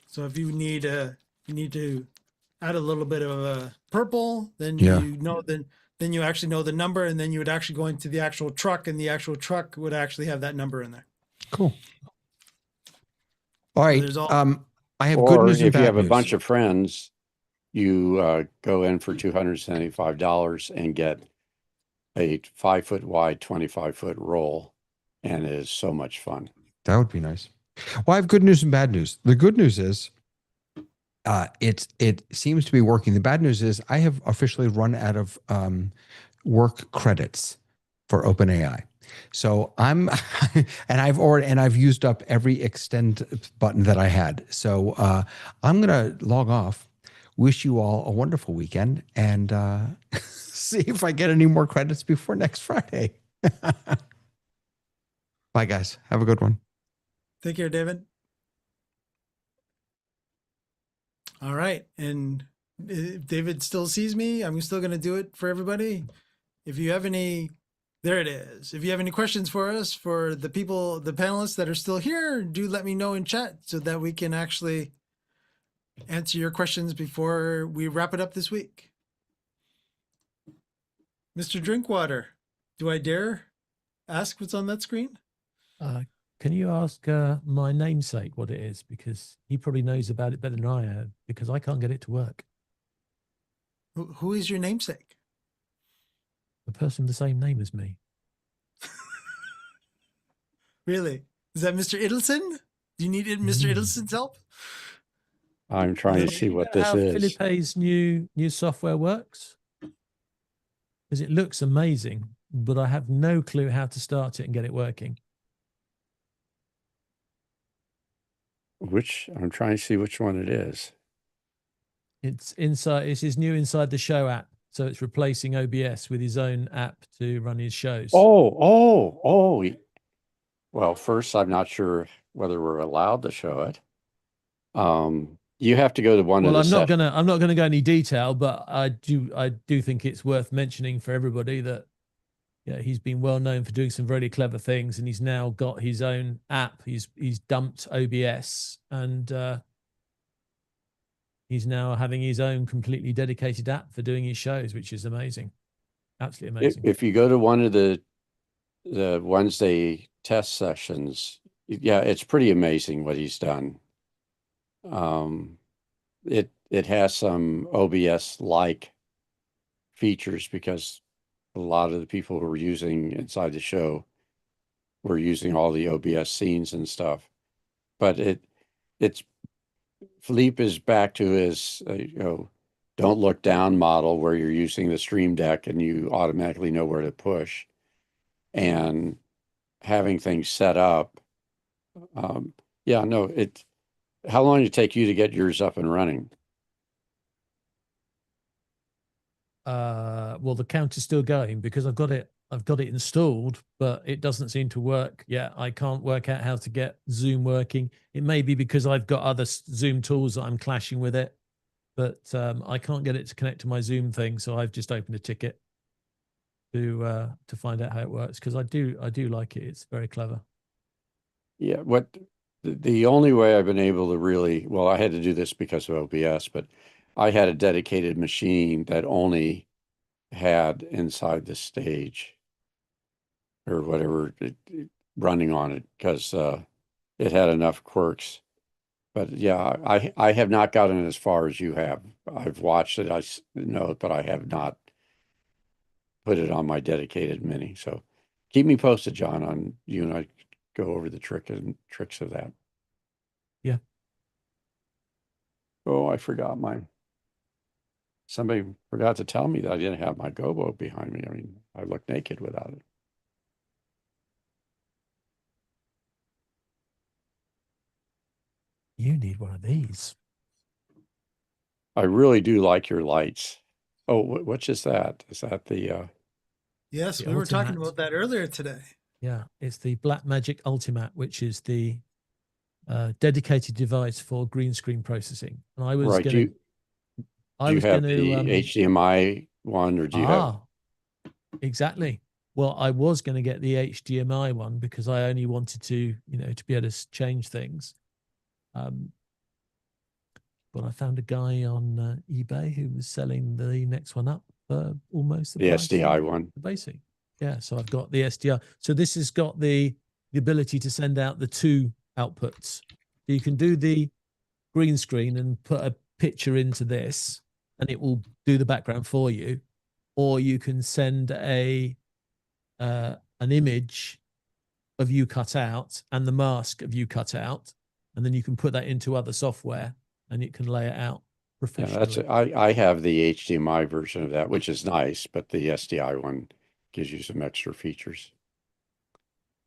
So if you need to add a little bit of a purple, then then you actually know the number, and then you would actually go into the actual truck, and the actual truck would actually have that number in there. Cool. All right. So I have good news and if bad you have news. a bunch of friends, you go in for $275 and get a 5-foot wide, 25-foot roll, and it is so much fun. That would be nice. Well, I have good news and bad news. The good news is it seems to be working. The bad news is I have officially run out of work credits for OpenAI. So and I've used up every extend button that I had. So I'm going to log off. Wish you all a wonderful weekend, and see if I get any more credits before next Friday. Bye, guys. Have a good one. Take care, David. All right. And if David still sees me, I'm still going to do it for everybody. If you have there it is. If you have any questions for us, for the panelists that are still here, do let me know in chat so that we can actually answer your questions before we wrap it up this week. Mr. Drinkwater, do I dare ask what's on that screen? Can you ask my namesake what it is? Because he probably knows about it better than I have, because I can't get it to work. Who is your namesake? The person with the same name as me. Really? Is that Mr. Idelson? Do you need Mr. Idelson's help? I'm trying to see what this is. Felipe's new software works? Because it looks amazing, but I have no clue how to start it and get it working. I'm trying to see which one it is. It's his new Inside the Show app. So it's replacing OBS with his own app to run his shows. Oh. Well, first, I'm not sure whether we're allowed to show it. You have to go to one of the I'm not gonna go any detail, but I do think it's worth mentioning for everybody that he's been well known for doing some really clever things, and he's now got his own app. He's dumped OBS, and he's now having his own completely dedicated app for doing his shows, which is amazing. Absolutely amazing. If you go to one of the Wednesday test sessions, it's pretty amazing what he's done. It has some OBS-like features because a lot of the people who were using Inside the Show were using all the OBS scenes and stuff. But Philippe is back to his don't look down model where you're using the Stream Deck and you automatically know where to push, and having things set up. How long did it take you to get yours up and running? well, the count is still going because I've got it installed, but it doesn't seem to work yet. I can't work out how to get Zoom working. It may be because I've got other Zoom tools that I'm clashing with it, but I can't get it to connect to my Zoom thing. So I've just opened a ticket to find out how it works, because I do like it. It's very clever. Yeah, the only way I've been able to really, well, I had to do this because of OBS, but I had a dedicated machine that only had inside the stage or whatever running on it, because it had enough quirks. But yeah, I have not gotten as far as you have. I've watched it, I know it, but I have not put it on my dedicated mini. So keep me posted, John, on you and I go over the tricks of that. Yeah. Oh, I forgot mine. Somebody forgot to tell me that I didn't have my gobo behind me. I mean, I look naked without it. You need one of these. I really do like your lights. Oh, what's just that? Is that the Yes, the we were talking Ultimat. about that earlier today. Yeah, it's the Blackmagic Ultimat, which is the dedicated device for green screen processing. And I was right? going to. Do you have the HDMI one, or do you have? Exactly. Well, I was going to get the HDMI one because I only wanted to, to be able to change things. But I found a guy on eBay who was selling the next one up for almost the price SDI of one. the basic. Yeah, so I've got the SDI. So this has got the ability to send out the two outputs. So you can do the green screen and put a picture into this, and it will do the background for you, or you can send an image of you cut out and the mask of you cut out, and then you can put that into other software and it can lay it out professionally. Yeah, I have the HDMI version of that, which is nice, but the SDI one gives you some extra features.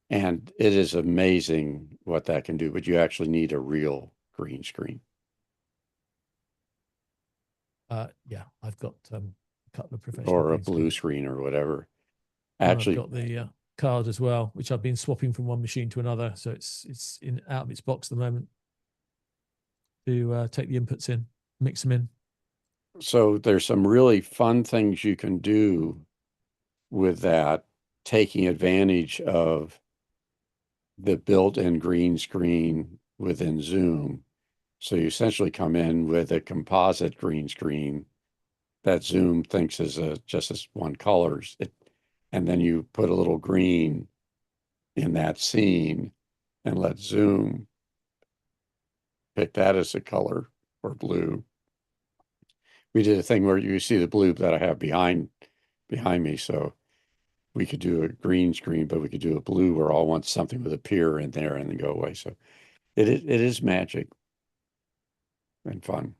And it is amazing what that can do, but you actually need a real green screen. Yeah, I've got a couple of professional, or a blue screen or whatever. Actually, I've got the card as well, which I've been swapping from one machine to another. So it's out of its box at the moment to take the inputs in, mix them in. So there's some really fun things you can do with that, taking advantage of the built-in green screen within Zoom. So you essentially come in with a composite green screen that Zoom thinks is just as one colors it, and then you put a little green in that scene and let Zoom pick that as a color or blue. We did a thing where you see the blue that I have behind me, so we could do a green screen, but we could do a blue where all want something with a pier in there and then go away. So it is magic and fun.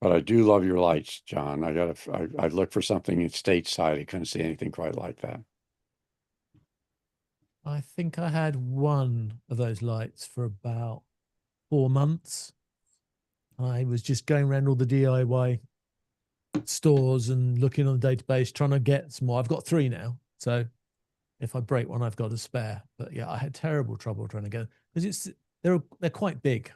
But I do love your lights, John. I looked for something in stateside. I couldn't see anything quite like that. I think I had one of those lights for about 4 months. I was just going around all the DIY stores and looking on the database, trying to get some more. I've got 3 now. So if I break one, I've got a spare. But yeah, I had terrible trouble trying to get, because they're quite big.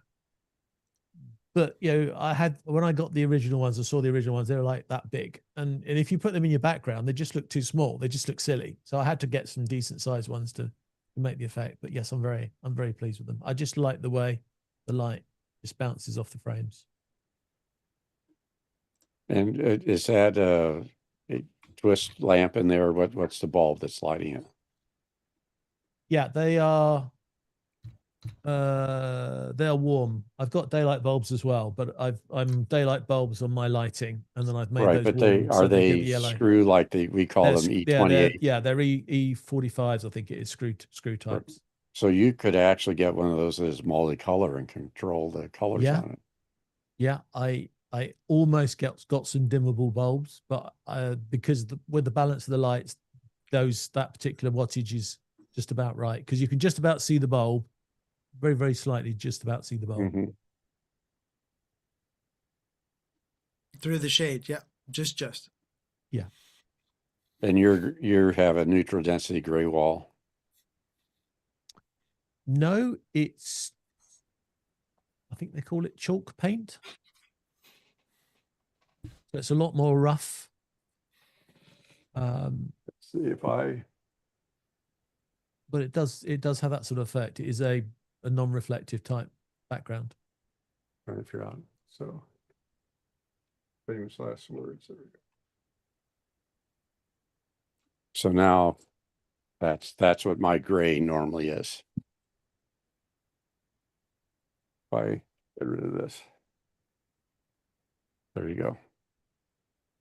But when I got the original ones, I saw the original ones, they were like that big. And if you put them in your background, they just look too small. They just look silly. So I had to get some decent sized ones to make the effect. But yes, I'm very pleased with them. I just like the way the light just bounces off the frames. And is that a twist lamp in there? What's the bulb that's lighting it? Yeah, they are warm. I've got daylight bulbs as well, but I'm daylight bulbs on my lighting, and then I've made those but warm, are they screw like we call them E28? Yeah, they're E45s. I think it is screw types. So you could actually get one of those that is multicolor and control the colors on it. Yeah, I almost got some dimmable bulbs, but because with the balance of the lights, that particular wattage is just about right, because you can just about see the bulb, very, very slightly, just about see the bulb. Mm-hmm. through the shade. Yeah, just. Yeah. And you have a neutral density gray wall. No, I think they call it chalk paint. So it's a lot more rough. Let's see if but it does have that sort of effect. It is a non-reflective type background. trying to figure out. So famous last words. There we go. So now that's what my gray normally is. If I get rid of this. There you go.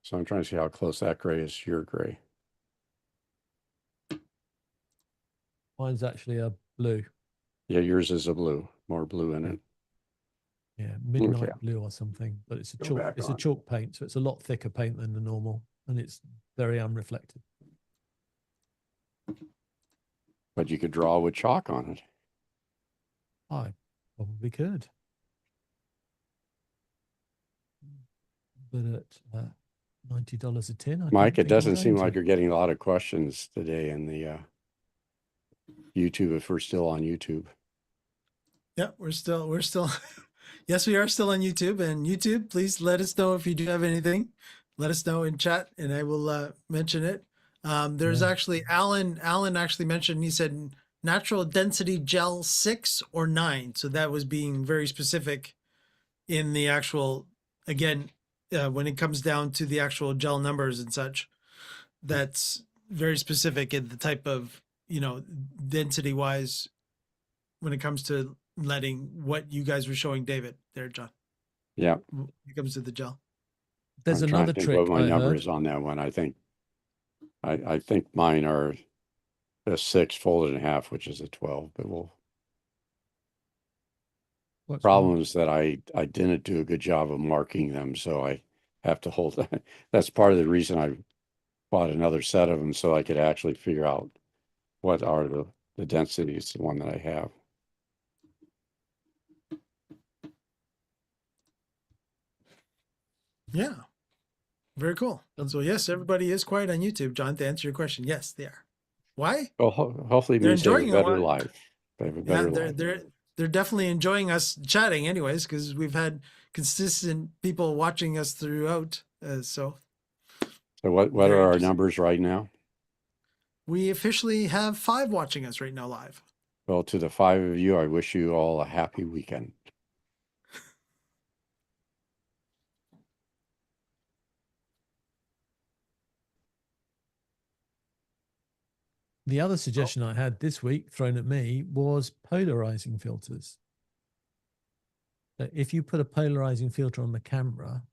So I'm trying to see how close that gray is to your gray. Mine's actually a blue. Yeah, yours is a blue, more blue in it. Yeah, midnight blue or something. But it's a chalk. It's a chalk paint, so it's a lot thicker paint than the normal, and it's very unreflective. But you could draw with chalk on it. I probably could. But at $90 a tin, Mike, it doesn't seem like you're getting a lot of questions today in the YouTube, if we're still on YouTube. Yeah, we're still yes, we are still on YouTube. And YouTube, please let us know if you do have anything. Let us know in chat and I will mention it. There's actually Alan actually mentioned, he said natural density gel 6 or 9. So that was being very specific in the actual, again, when it comes down to the actual gel numbers and such, that's very specific in the type of, density wise when it comes to letting what you guys were showing David there, John. Yeah. When it comes to the gel. There's another trick. What my number is on that one. I think mine are a 6 folded in half, which is a 12, but problem is that I didn't do a good job of marking them, so I have to hold. That's part of the reason I bought another set of them, so I could actually figure out what are the densities, the one that I have. Yeah. Very cool. So yes, everybody is quiet on YouTube, John, to answer your question. Yes, they are. Why? Well, hopefully they're enjoying a better life. They have a better life. They're definitely enjoying us chatting anyways, because we've had consistent people watching us throughout. So what are our numbers right now? We officially have 5 watching us right now live. Well, to the 5 of you, I wish you all a happy weekend. The other suggestion I had this week thrown at me was polarizing filters. So if you put a polarizing filter on the camera,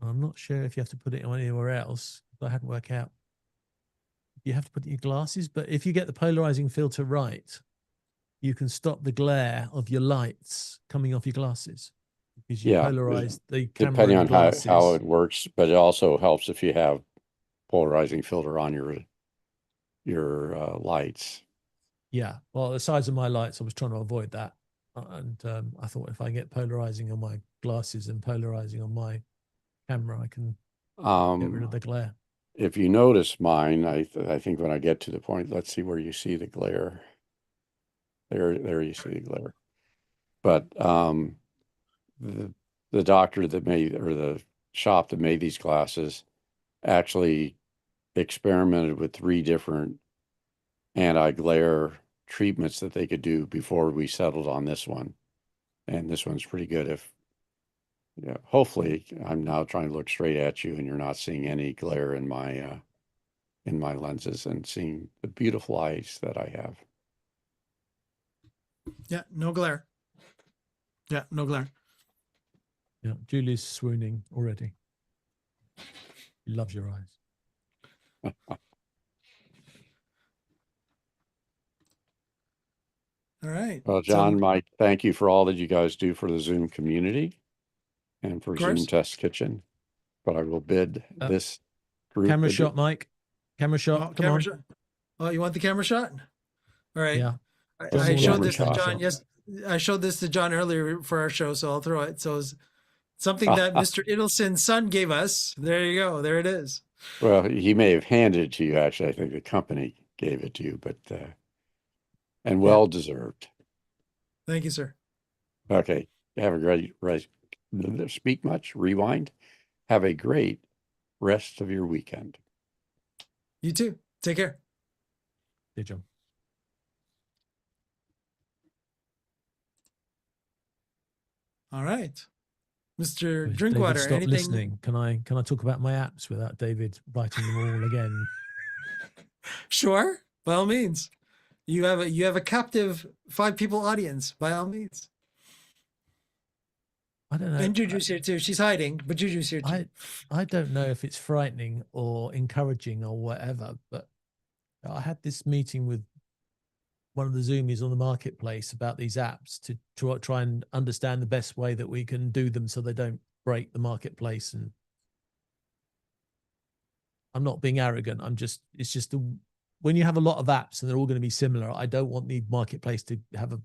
I'm not sure if you have to put it on anywhere else, but I hadn't worked out. You have to put it in your glasses, but if you get the polarizing filter right, you can stop the glare of your lights coming off your glasses because you polarize the camera depending on glasses. how it works, but it also helps if you have polarizing filter on your lights. Yeah, well, the size of my lights, I was trying to avoid that, and I thought if I get polarizing on my glasses and polarizing on my camera, I can get rid of the glare. If you notice mine, I think when I get to the point, let's see where you see the glare. There you see the glare. But the doctor that made, or the shop that made these glasses actually experimented with 3 different anti-glare treatments that they could do before we settled on this one. And this one's pretty good. Hopefully I'm now trying to look straight at you and you're not seeing any glare in my lenses and seeing the beautiful eyes that I have. Yeah, no glare. Yeah, no glare. Yeah, Julie's swooning already. He loves your eyes. All right. Well, John, Mike, thank you for all that you guys do for the Zoom community and for Zoom Test Kitchen. But I will bid this group. Camera shot, Mike. Camera shot. Come on. Shot. Oh, you want the camera shot? All right. Yeah. I showed this to John. Yes, I showed this to John earlier for our show, so I'll throw it. So Something that Mr. Idelson's son gave us. There you go. There it is. Well, he may have handed it to you. Actually, I think the company gave it to you, but and well deserved. Thank you, sir. Okay. Have a great rest. Speak much. Rewind. Have a great rest of your weekend. You too. Take care. Good job. All right. Mr. If Drinkwater, David, stop anything? listening. Can I talk about my apps without David writing them all again? Sure. By all means. You have a captive 5 people audience. By all means. I don't know. And Juju's here too. She's hiding, but Juju's here too. I don't know if it's frightening or encouraging or whatever, but I had this meeting with one of the Zoomies on the marketplace about these apps to try and understand the best way that we can do them so they don't break the marketplace. And I'm not being arrogant. It's just when you have a lot of apps and they're all going to be similar, I don't want the marketplace to have a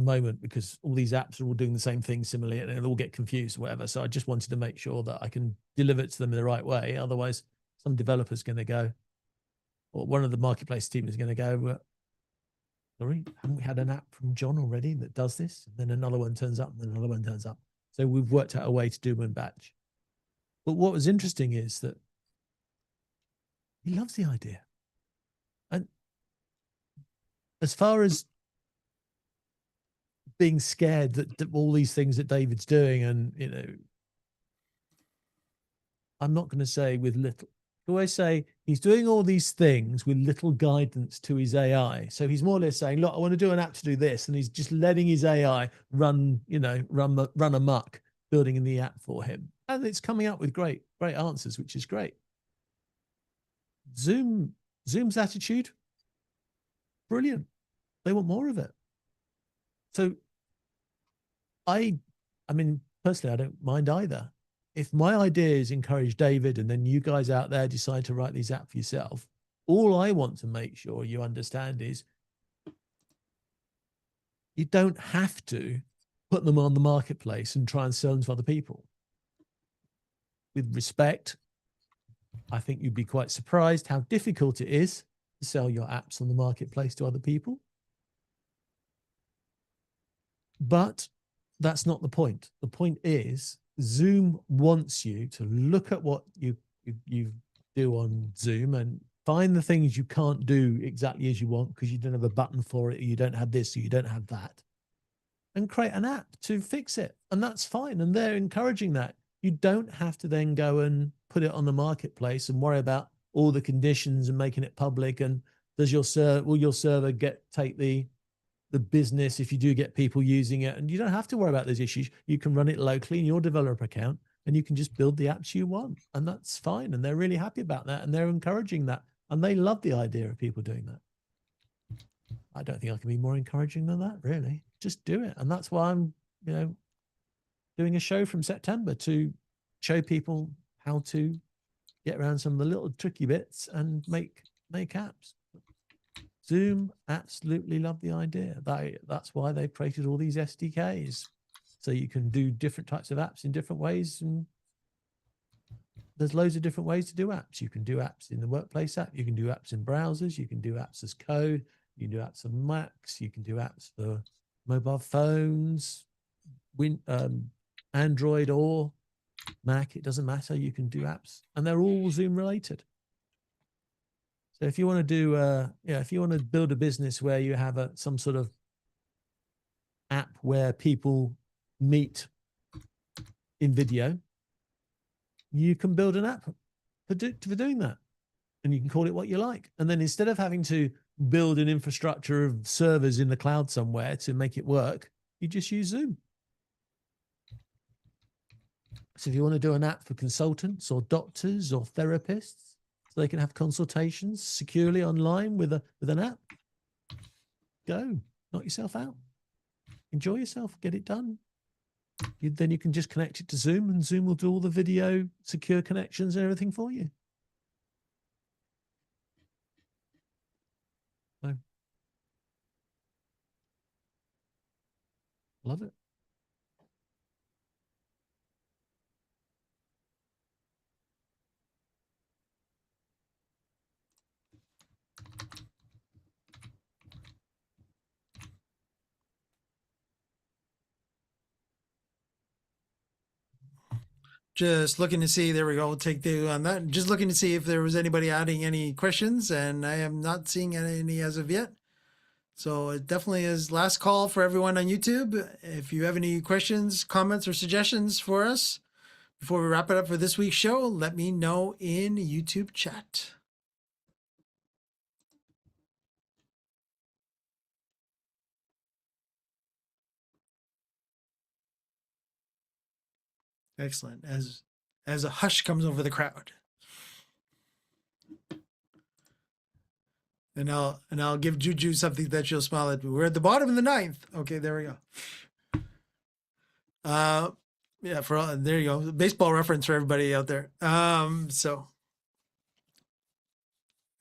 moment because all these apps are all doing the same thing similarly and it'll all get confused or whatever. So I just wanted to make sure that I can deliver it to them in the right way. Otherwise, some developer's going to go, or one of the marketplace team is going to go, sorry, haven't we had an app from John already that does this? And then another one turns up and then another one turns up. So we've worked out a way to do them in batch. But what was interesting is that he loves the idea. And as far as being scared that all these things that David's doing, and I'm not going to say with little. Do I say he's doing all these things with little guidance to his AI? So he's more or less saying, "Look, I want to do an app to do this," and he's just letting his AI run amok, building in the app for him, and it's coming up with great answers, which is great. Zoom's attitude, brilliant. They want more of it. So I mean, personally, I don't mind either. If my ideas encourage David and then you guys out there decide to write these apps for yourself, all I want to make sure you understand is you don't have to put them on the marketplace and try and sell them to other people. With respect, I think you'd be quite surprised how difficult it is to sell your apps on the marketplace to other people. But that's not the point. The point is Zoom wants you to look at what you do on Zoom and find the things you can't do exactly as you want because you don't have a button for it, or you don't have this, or you don't have that, and create an app to fix it. And that's fine. And they're encouraging that. You don't have to then go and put it on the marketplace and worry about all the conditions and making it public. And will your server take the business if you do get people using it? And you don't have to worry about those issues. You can run it locally in your developer account and you can just build the apps you want, and that's fine. And they're really happy about that, and they're encouraging that, and they love the idea of people doing that. I don't think I can be more encouraging than that, really. Just do it. And that's why I'm doing a show from September to show people how to get around some of the little tricky bits and make apps. Zoom absolutely love the idea. That's why they created all these SDKs. So you can do different types of apps in different ways. And there's loads of different ways to do apps. You can do apps in the workplace app. You can do apps in browsers. You can do apps as code. You can do apps on Macs. You can do apps for mobile phones, Android or Mac. It doesn't matter. You can do apps, and they're all Zoom related. So if you want to do, if you want to build a business where you have some sort of app where people meet in video, you can build an app for doing that, and you can call it what you like. And then instead of having to build an infrastructure of servers in the cloud somewhere to make it work, you just use Zoom. So if you want to do an app for consultants or doctors or therapists, so they can have consultations securely online with an app, go, knock yourself out, enjoy yourself, get it done. Then you can just connect it to Zoom, and Zoom will do all the video secure connections and everything for you. So, love it. Just looking to see, there we go. We'll take the on that. Just looking to see if there was anybody adding any questions, and I am not seeing any as of yet. So it definitely is last call for everyone on YouTube. If you have any questions, comments, or suggestions for us before we wrap it up for this week's show, let me know in YouTube chat. Excellent. As a hush comes over the crowd. And I'll give Juju something that she'll smile at. We're at the bottom of the ninth. Okay, there we go. Yeah, there you go. Baseball reference for everybody out there. So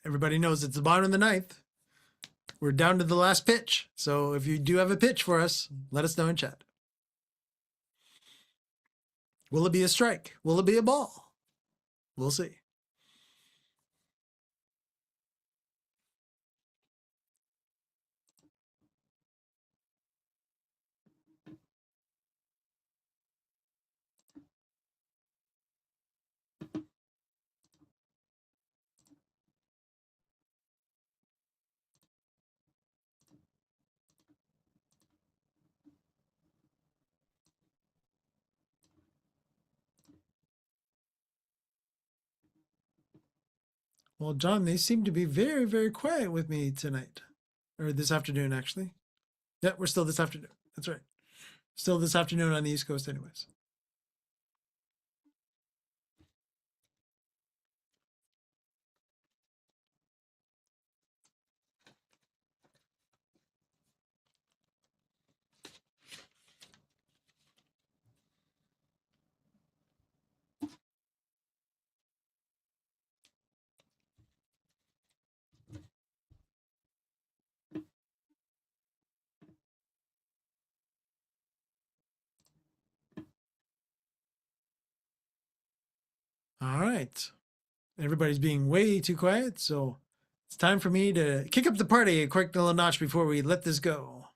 everybody knows it's the bottom of the ninth. We're down to the last pitch. So if you do have a pitch for us, let us know in chat. Will it be a strike? Will it be a ball? We'll see. Well, John, they seem to be very, very quiet with me tonight. Or this afternoon, actually. Yeah, we're still this afternoon. That's right. Still this afternoon on the East Coast anyways. All right. Everybody's being way too quiet, so it's time for me to kick up the party a quick little notch before we let this go.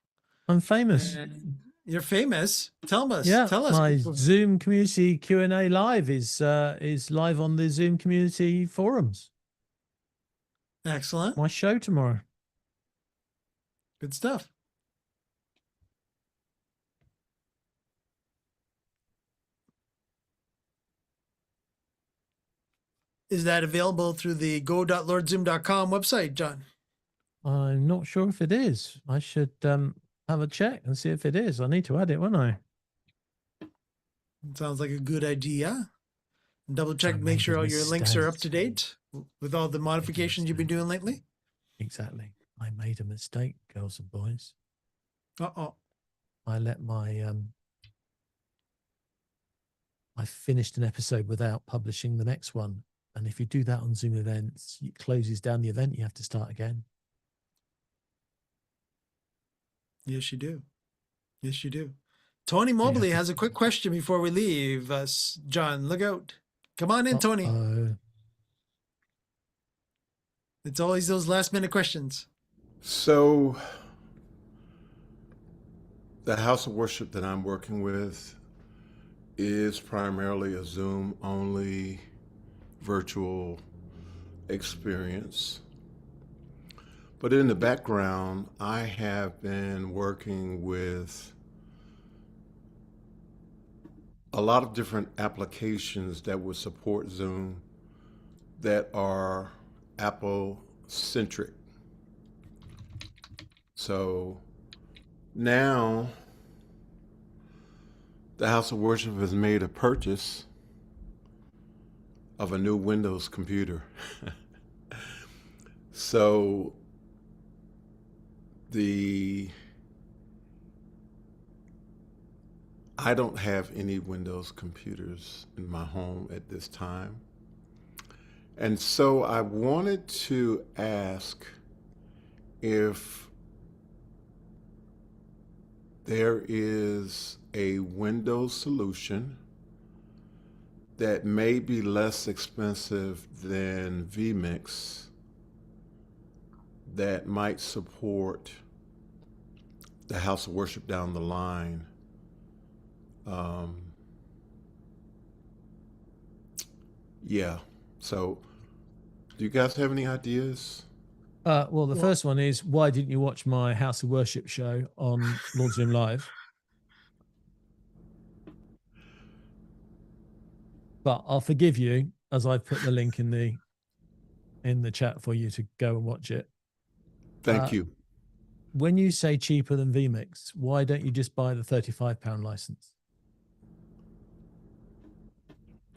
I'm famous. You're famous. Tell us. Yeah, Tell us. my Zoom community Q&A live is live on the Zoom community forums. Excellent. My show tomorrow. Good stuff. Is that available through the go.lordzoom.com website, John? I'm not sure if it is. I should have a check and see if it is. I need to add it, won't I? Sounds like a good idea. Double check, make sure all your links are up to date with all the modifications you've been doing lately. Exactly. I made a mistake, girls and boys. Uh-oh. I let my I finished an episode without publishing the next one. And if you do that on Zoom events, it closes down the event. You have to start again. Yes, you do. Yes, you do. Tony Mobley has a quick question before we leave us. John, look out. Come on in, Tony. It's always those last minute questions. So the house of worship that I'm working with is primarily a Zoom only virtual experience. But in the background, I have been working with a lot of different applications that would support Zoom that are Apple centric. So now the House of Worship has made a purchase of a new Windows computer. So I don't have any Windows computers in my home at this time. And so I wanted to ask if there is a Windows solution that may be less expensive than vMix that might support the House of Worship down the line. Yeah. So, do you guys have any ideas? Well, the first one is, why didn't you watch my House of Worship show on Lord Zoom Live? But I'll forgive you, as I've put the link in the chat for you to go and watch it. Thank you. When you say cheaper than vMix, why don't you just buy the £35 license?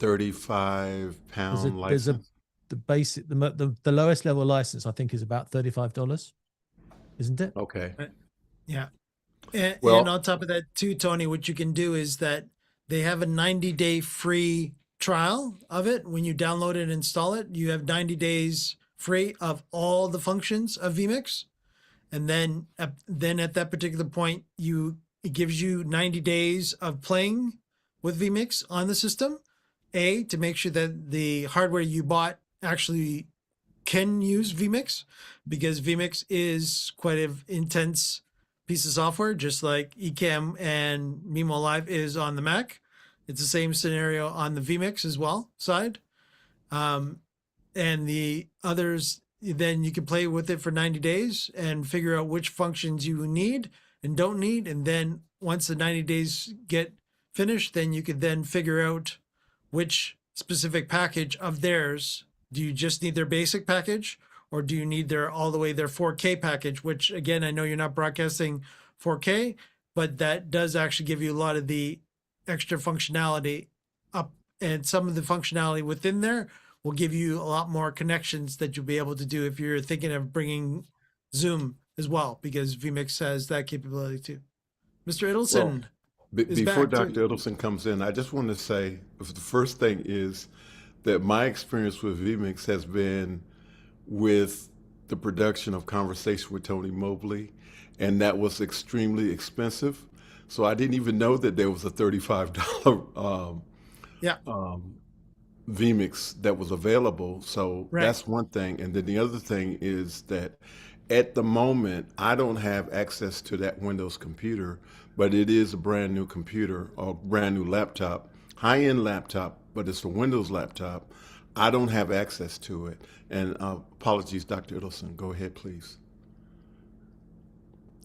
£35 license? The basic, the lowest level license, I think, is about $35, isn't it? Okay. Yeah. And Well, on top of that too, Tony, what you can do is that they have a 90-day free trial of it. When you download it and install it, you have 90 days free of all the functions of vMix. And then at that particular point, it gives you 90 days of playing with vMix on the system, to make sure that the hardware you bought actually can use vMix, because vMix is quite an intense piece of software, just like Ecamm and Mimo Live is on the Mac. It's the same scenario on the vMix as well side. And the others, then you can play with it for 90 days and figure out which functions you need and don't need. And then once the 90 days get finished, then you could then figure out which specific package of theirs. Do you just need their basic package, or do you need their 4K package, which again, I know you're not broadcasting 4K, but that does actually give you a lot of the extra functionality up, and some of the functionality within there will give you a lot more connections that you'll be able to do if you're thinking of bringing Zoom as well, because vMix has that capability too. Mr. Idelson. Before Dr. Idelson comes in, I just want to say the first thing is that my experience with vMix has been with the production of Conversation with Tony Mobley, and that was extremely expensive. So I didn't even know that there was a $35 vMix that was available. So that's one thing. And then the other thing is that at the moment, I don't have access to that Windows computer, but it is a brand new computer or brand new laptop, high-end laptop, but it's a Windows laptop. I don't have access to it. And apologies, Dr. Idelson. Go ahead, please.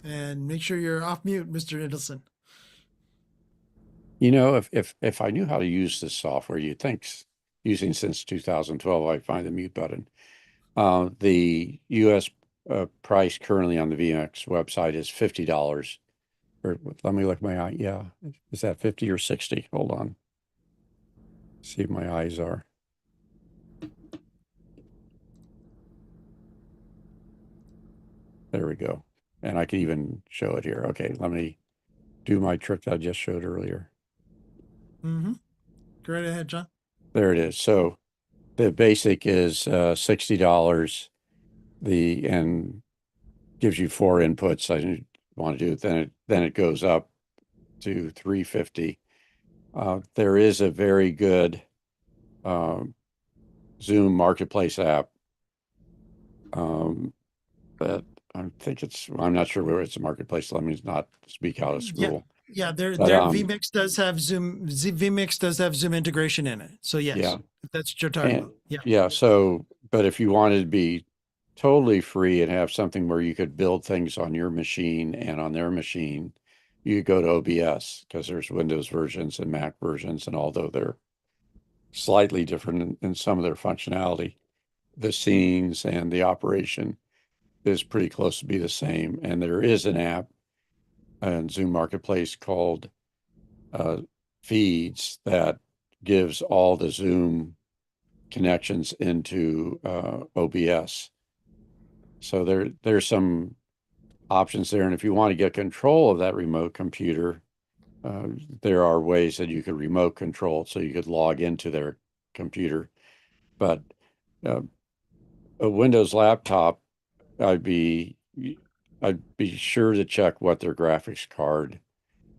And make sure you're off mute, Mr. Idelson. You know, if I knew how to use this software, you'd think using since 2012, I'd find the mute button. The U.S. price currently on the vMix website is $50. Or let me look my eye. Yeah, is that 50 or 60? Hold on. See if my eyes are. There we go. And I can even show it here. Okay, let me do my trick that I just showed earlier. Mm-hmm. Go right ahead, John. There it is. So the basic is $60. And gives you 4 inputs. I want to do it. Then it goes up to $350. There is a very good Zoom Marketplace app that I'm not sure where it's a marketplace. Let me not speak out of school. Yeah, vMix does have vMix does have Zoom integration in it. So yes, that's what you're talking about. Yeah. So, but if you wanted to be totally free and have something where you could build things on your machine and on their machine, you could go to OBS, because there's Windows versions and Mac versions, and although they're slightly different in some of their functionality, the scenes and the operation is pretty close to be the same. And there is an app in Zoom Marketplace called Feeds that gives all the Zoom connections into OBS. So there's some options there. And if you want to get control of that remote computer, there are ways that you could remote control, so you could log into their computer. But a Windows laptop, I'd be sure to check what their graphics card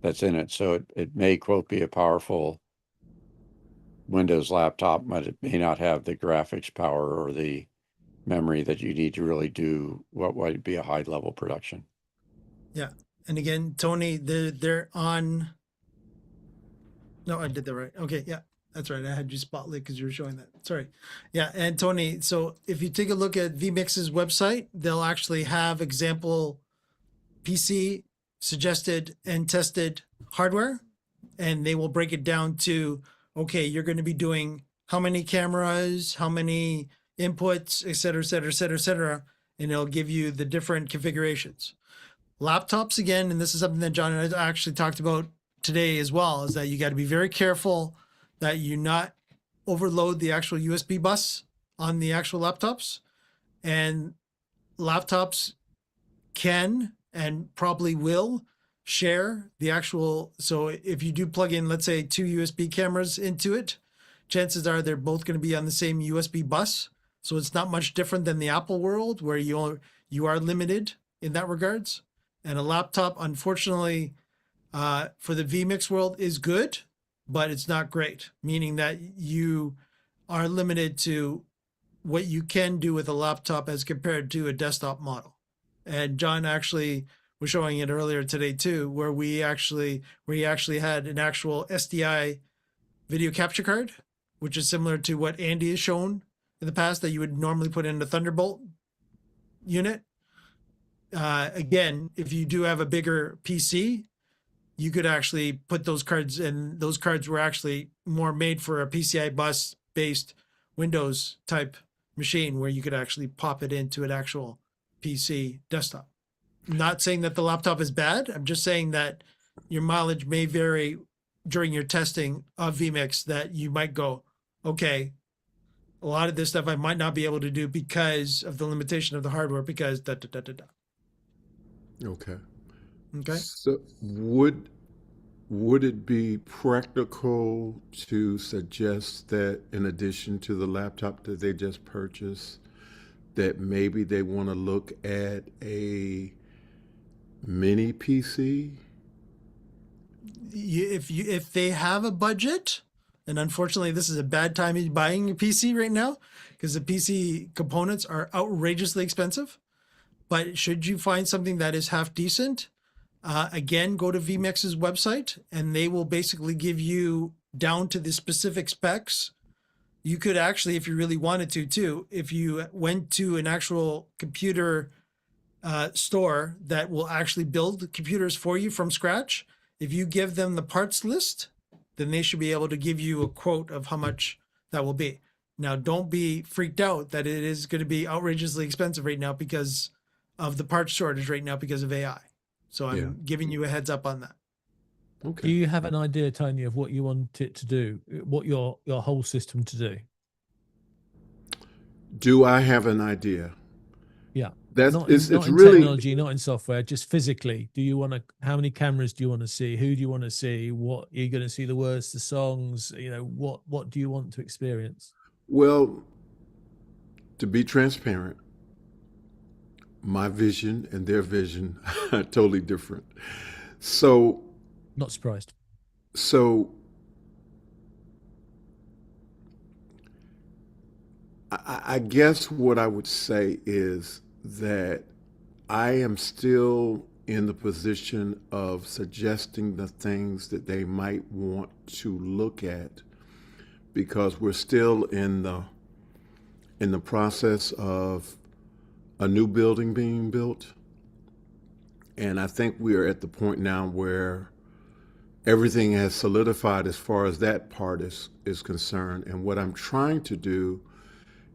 that's in it. So it may, quote, be a powerful Windows laptop, but it may not have the graphics power or the memory that you need to really do what would be a high level production. Yeah. And again, Tony, they're on. No, I did that right. Okay. Yeah. That's right. I had you spotlight because you were showing that. Sorry. Yeah. And Tony, so if you take a look at vMix's website, they'll actually have example PC suggested and tested hardware, and they will break it down to, okay, you're going to be doing how many cameras, how many inputs, et cetera, et cetera, et cetera, et cetera. And it'll give you the different configurations. Laptops, again, and this is something that John and I actually talked about today as well, is that you got to be very careful that you not overload the actual USB bus on the actual laptops. And laptops can and probably will share the actual. So if you do plug in, let's say, 2 USB cameras into it, chances are they're both going to be on the same USB bus. So it's not much different than the Apple world, where you are limited in that regards. And a laptop, unfortunately, for the vMix world is good, but it's not great, meaning that you are limited to what you can do with a laptop as compared to a desktop model. And John actually was showing it earlier today too, where he actually had an actual SDI video capture card, which is similar to what Andy has shown in the past that you would normally put in a Thunderbolt unit. Again, if you do have a bigger PC, you could actually put those cards, and those cards were actually more made for a PCI bus based Windows type machine where you could actually pop it into an actual PC desktop. Not saying that the laptop is bad. I'm just saying that your mileage may vary during your testing of vMix, that you might go, okay, a lot of this stuff I might not be able to do because of the limitation of the hardware, because da da da da da. Okay. Okay. So would it be practical to suggest that in addition to the laptop that they just purchased, that maybe they want to look at a mini PC? If they have a budget, and unfortunately this is a bad time in buying a PC right now because the PC components are outrageously expensive. But should you find something that is half decent, again, go to vMix's website and they will basically give you down to the specific specs. You could actually, if you really wanted to too, if you went to an actual computer store that will actually build computers for you from scratch, if you give them the parts list, then they should be able to give you a quote of how much that will be. Now, don't be freaked out that it is going to be outrageously expensive right now because of the parts shortage right now because of AI. So I'm giving you a heads up on that. Okay. Do you have an idea, Tony, of what you want it to do, what your whole system to do? Do I have an idea? Yeah. That's not it's in really technology, not in software, just physically. Do you want to, how many cameras do you want to see? Who do you want to see? What are you going to see, the words, the songs? You know, what do you want to experience? Well, to be transparent, my vision and their vision are totally different. So, not surprised. So, I guess what I would say is that I am still in the position of suggesting the things that they might want to look at, because we're still in the process of a new building being built. And I think we are at the point now where everything has solidified as far as that part is concerned. And what I'm trying to do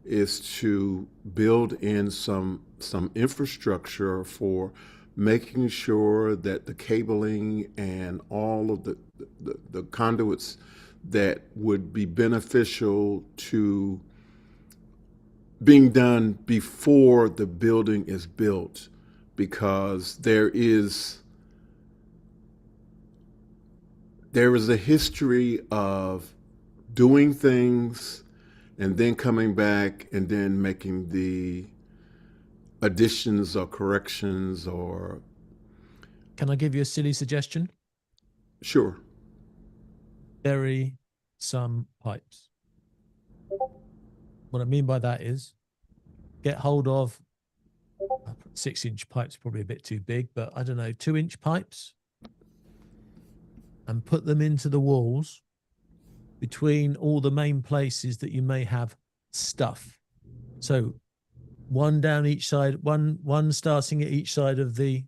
is to build in some infrastructure for making sure that the cabling and all of the conduits that would be beneficial to being done before the building is built, because there is a history of doing things and then coming back and then making the additions or corrections. Or can I give you a silly suggestion? Sure. Bury some pipes. What I mean by that is get hold of 6-inch pipes, probably a bit too big, but I don't know, 2-inch pipes, and put them into the walls between all the main places that you may have stuff. So one down each side, one starting at each side of the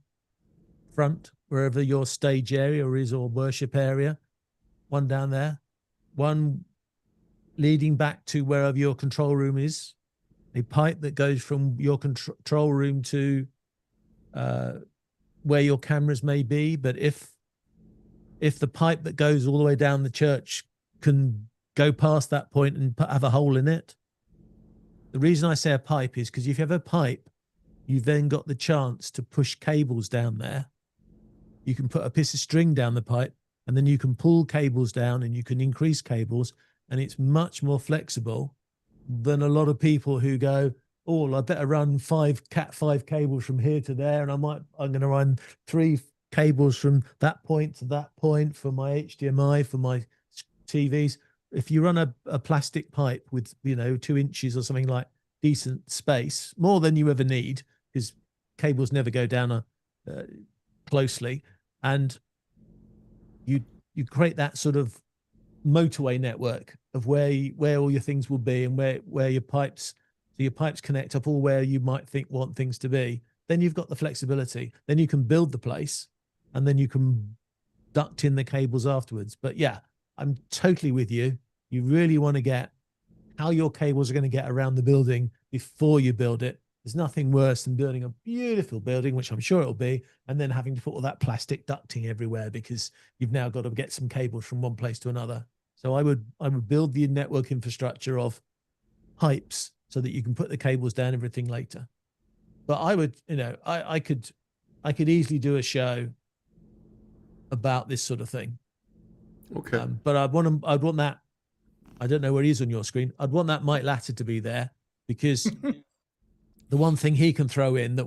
front, wherever your stage area is or worship area, one down there, one leading back to wherever your control room is, a pipe that goes from your control room to where your cameras may be. But if the pipe that goes all the way down the church can go past that point and have a hole in it, the reason I say a pipe is because if you have a pipe, you've then got the chance to push cables down there. You can put a piece of string down the pipe, and then you can pull cables down and you can increase cables, and it's much more flexible than a lot of people who go, oh, I better run Cat 5 cables from here to there, and I'm going to run 3 cables from that point to that point for my HDMI, for my TVs. If you run a plastic pipe with, 2 inches or something, like decent space, more than you ever need, because cables never go down closely, and you create that sort of motorway network of where all your things will be, and where your pipes connect up all where you might want things to be. Then you've got the flexibility. Then you can build the place, and then you can duct in the cables afterwards. But yeah, I'm totally with you. You really want to get how your cables are going to get around the building before you build it. There's nothing worse than building a beautiful building, which I'm sure it'll be, and then having to put all that plastic ducting everywhere because you've now got to get some cables from one place to another. So I would build the network infrastructure of pipes so that you can put the cables down, everything later. But I would, I could easily do a show about this sort of thing. Okay. But I'd want that. I don't know where he is on your screen. I'd want that Mike Latter to be there, because the one thing he can throw in that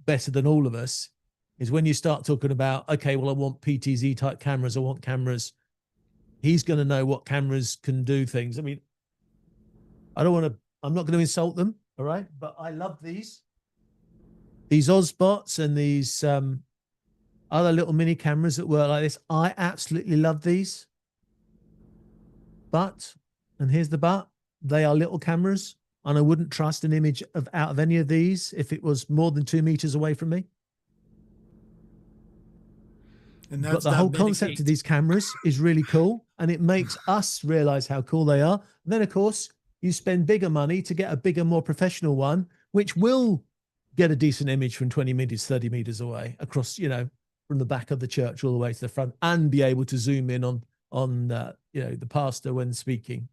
better than all of us is when you start talking about, okay, well, I want PTZ type cameras. I want cameras. He's going to know what cameras can do things. I mean, I'm not going to insult them. All right. But I love these Ozbots and these other little mini cameras that work like this. I absolutely love these. But, and here's the but, they are little cameras, and I wouldn't trust an image out of any of these if it was more than 2 meters away from me. And that's but the whole concept of these cameras is really cool, and it makes us realize how cool they are. And then, of course, you spend bigger money to get a bigger, more professional one, which will get a decent image from 20 meters, 30 meters away across, from the back of the church all the way to the front, and be able to zoom in on the pastor when speaking.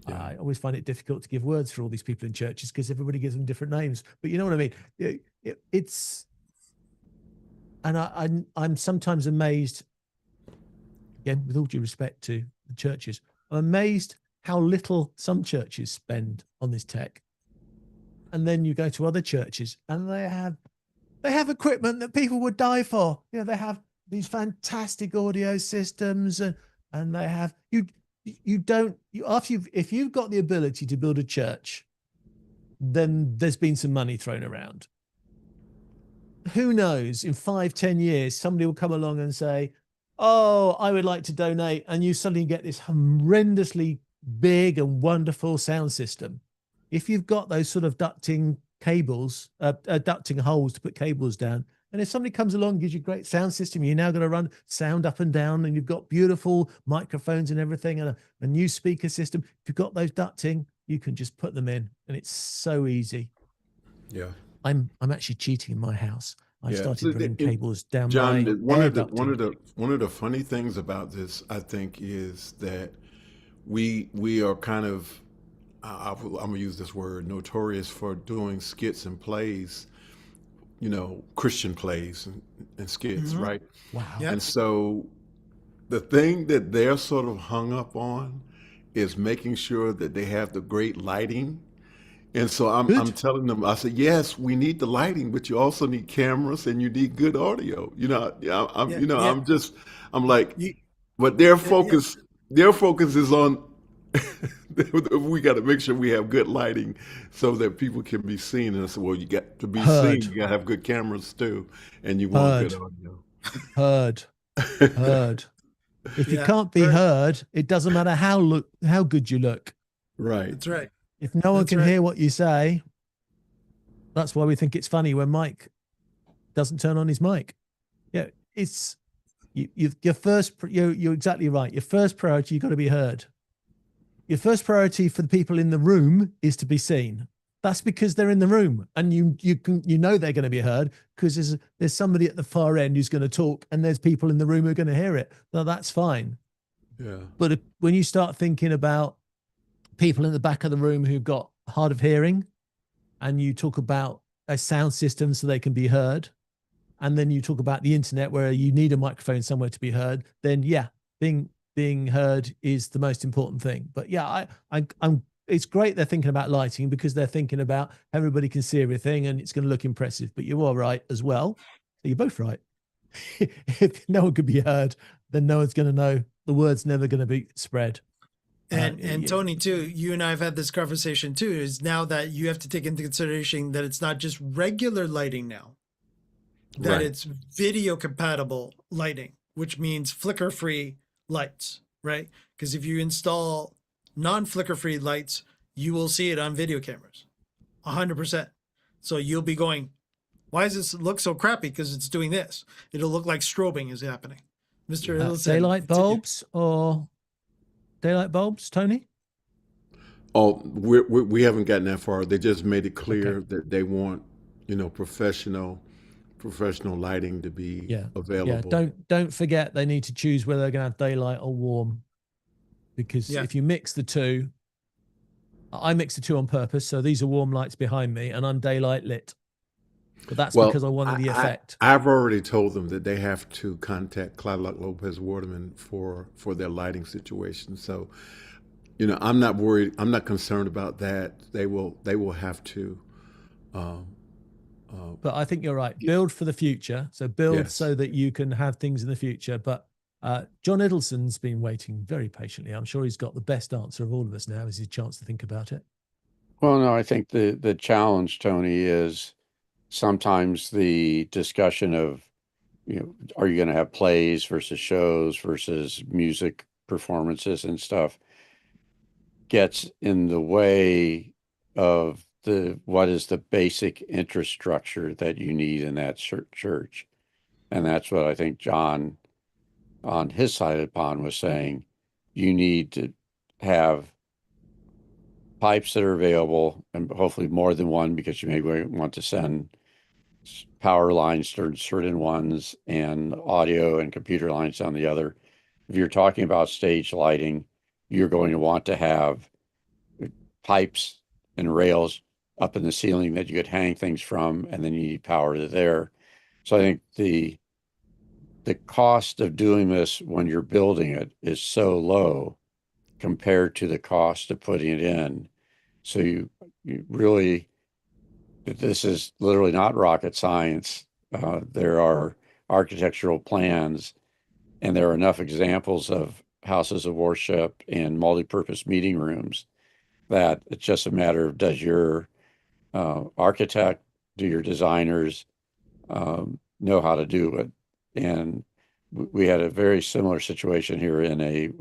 Yeah. I always find it difficult to give words for all these people in churches because everybody gives them different names. But you know what I mean? I'm sometimes amazed, again, with all due respect to the churches, I'm amazed how little some churches spend on this tech. And then you go to other churches and they have equipment that people would die for. They have these fantastic audio systems, and they have if you've got the ability to build a church, then there's been some money thrown around. Who knows, in 5-10 years, somebody will come along and say, oh, I would like to donate. And you suddenly get this horrendously big and wonderful sound system. If you've got those sort of ducting cables, ducting holes to put cables down, and if somebody comes along and gives you a great sound system, you're now going to run sound up and down, and you've got beautiful microphones and everything, and a new speaker system. If you've got those ducting, you can just put them in, and it's so easy. Yeah. I'm actually cheating in my house. I started running cables down John, my one of the funny things about this, I think, is that we are kind of, I'm gonna use this word, notorious for doing skits and plays, Christian plays and skits, mm-hmm. right? Wow. Yep. And so the thing that they're sort of hung up on is making sure that they have the great lighting. And so I'm telling them, I said, yes, we need the lighting, but you also need cameras and you need good audio. But their focus is on, we got to make sure we have good lighting so that people can be seen. And I said, well, you got to be seen, you got to have good cameras too, and you want good audio. Heard. If you can't be heard, it doesn't matter how good you look. Right. That's right. If no one can hear what you say, that's why we think it's funny when Mike doesn't turn on his mic. Yeah, it's your first. You're exactly right. Your first priority, you've got to be heard. Your first priority for the people in the room is to be seen. That's because they're in the room, and you know they're going to be heard because there's somebody at the far end who's going to talk, and there's people in the room who are going to hear it. Now that's fine. Yeah. But when you start thinking about people in the back of the room who've got hard of hearing, and you talk about a sound system so they can be heard, and then you talk about the internet where you need a microphone somewhere to be heard, then yeah, being heard is the most important thing. But yeah, I'm it's great they're thinking about lighting because they're thinking about everybody can see everything and it's going to look impressive. But you are right as well. So you're both right. If no one could be heard, then no one's going to know. The word's never going to be spread. And Tony, too, you and I have had this conversation too, is now that you have to take into consideration that it's not just regular lighting now, that it's video compatible lighting, which means flicker free lights, right? Because if you install non-flicker free lights, you will see it on video cameras 100%. So you'll be going, why does this look so crappy? Because it's doing this. It'll look like strobing is happening. Mr. Hiddleston, daylight bulbs or daylight bulbs, Tony? Oh, we haven't gotten that far. They just made it clear that they want, professional lighting to be available. Yeah, don't forget they need to choose whether they're going to have daylight or warm, because if you mix the two, I mix the two on purpose. So these are warm lights behind me, and I'm daylight lit. But that's because I wanted the effect. I've already told them that they have to contact Cloudlock Lopez Waterman for their lighting situation. So, I'm not worried. I'm not concerned about that. They will have to. But I think you're right. Build for the future. So build so that you can have things in the future. But John Iddleson's been waiting very patiently. I'm sure he's got the best answer of all of us now. Is his chance to think about it? Well, no, I think the challenge, Tony, is sometimes the discussion of, are you going to have plays versus shows versus music performances and stuff gets in the way of what is the basic infrastructure that you need in that church. And that's what I think John on his side of the pond was saying. You need to have pipes that are available, and hopefully more than one, because you may want to send power lines to certain ones and audio and computer lines on the other. If you're talking about stage lighting, you're going to want to have pipes and rails up in the ceiling that you could hang things from, and then you need power there. So I think the cost of doing this when you're building it is so low compared to the cost of putting it in. So you really, this is literally not rocket science. There are architectural plans, and there are enough examples of houses of worship and multi-purpose meeting rooms that it's just a matter of, does your architect, do your designers know how to do it? And we had a very similar situation here in a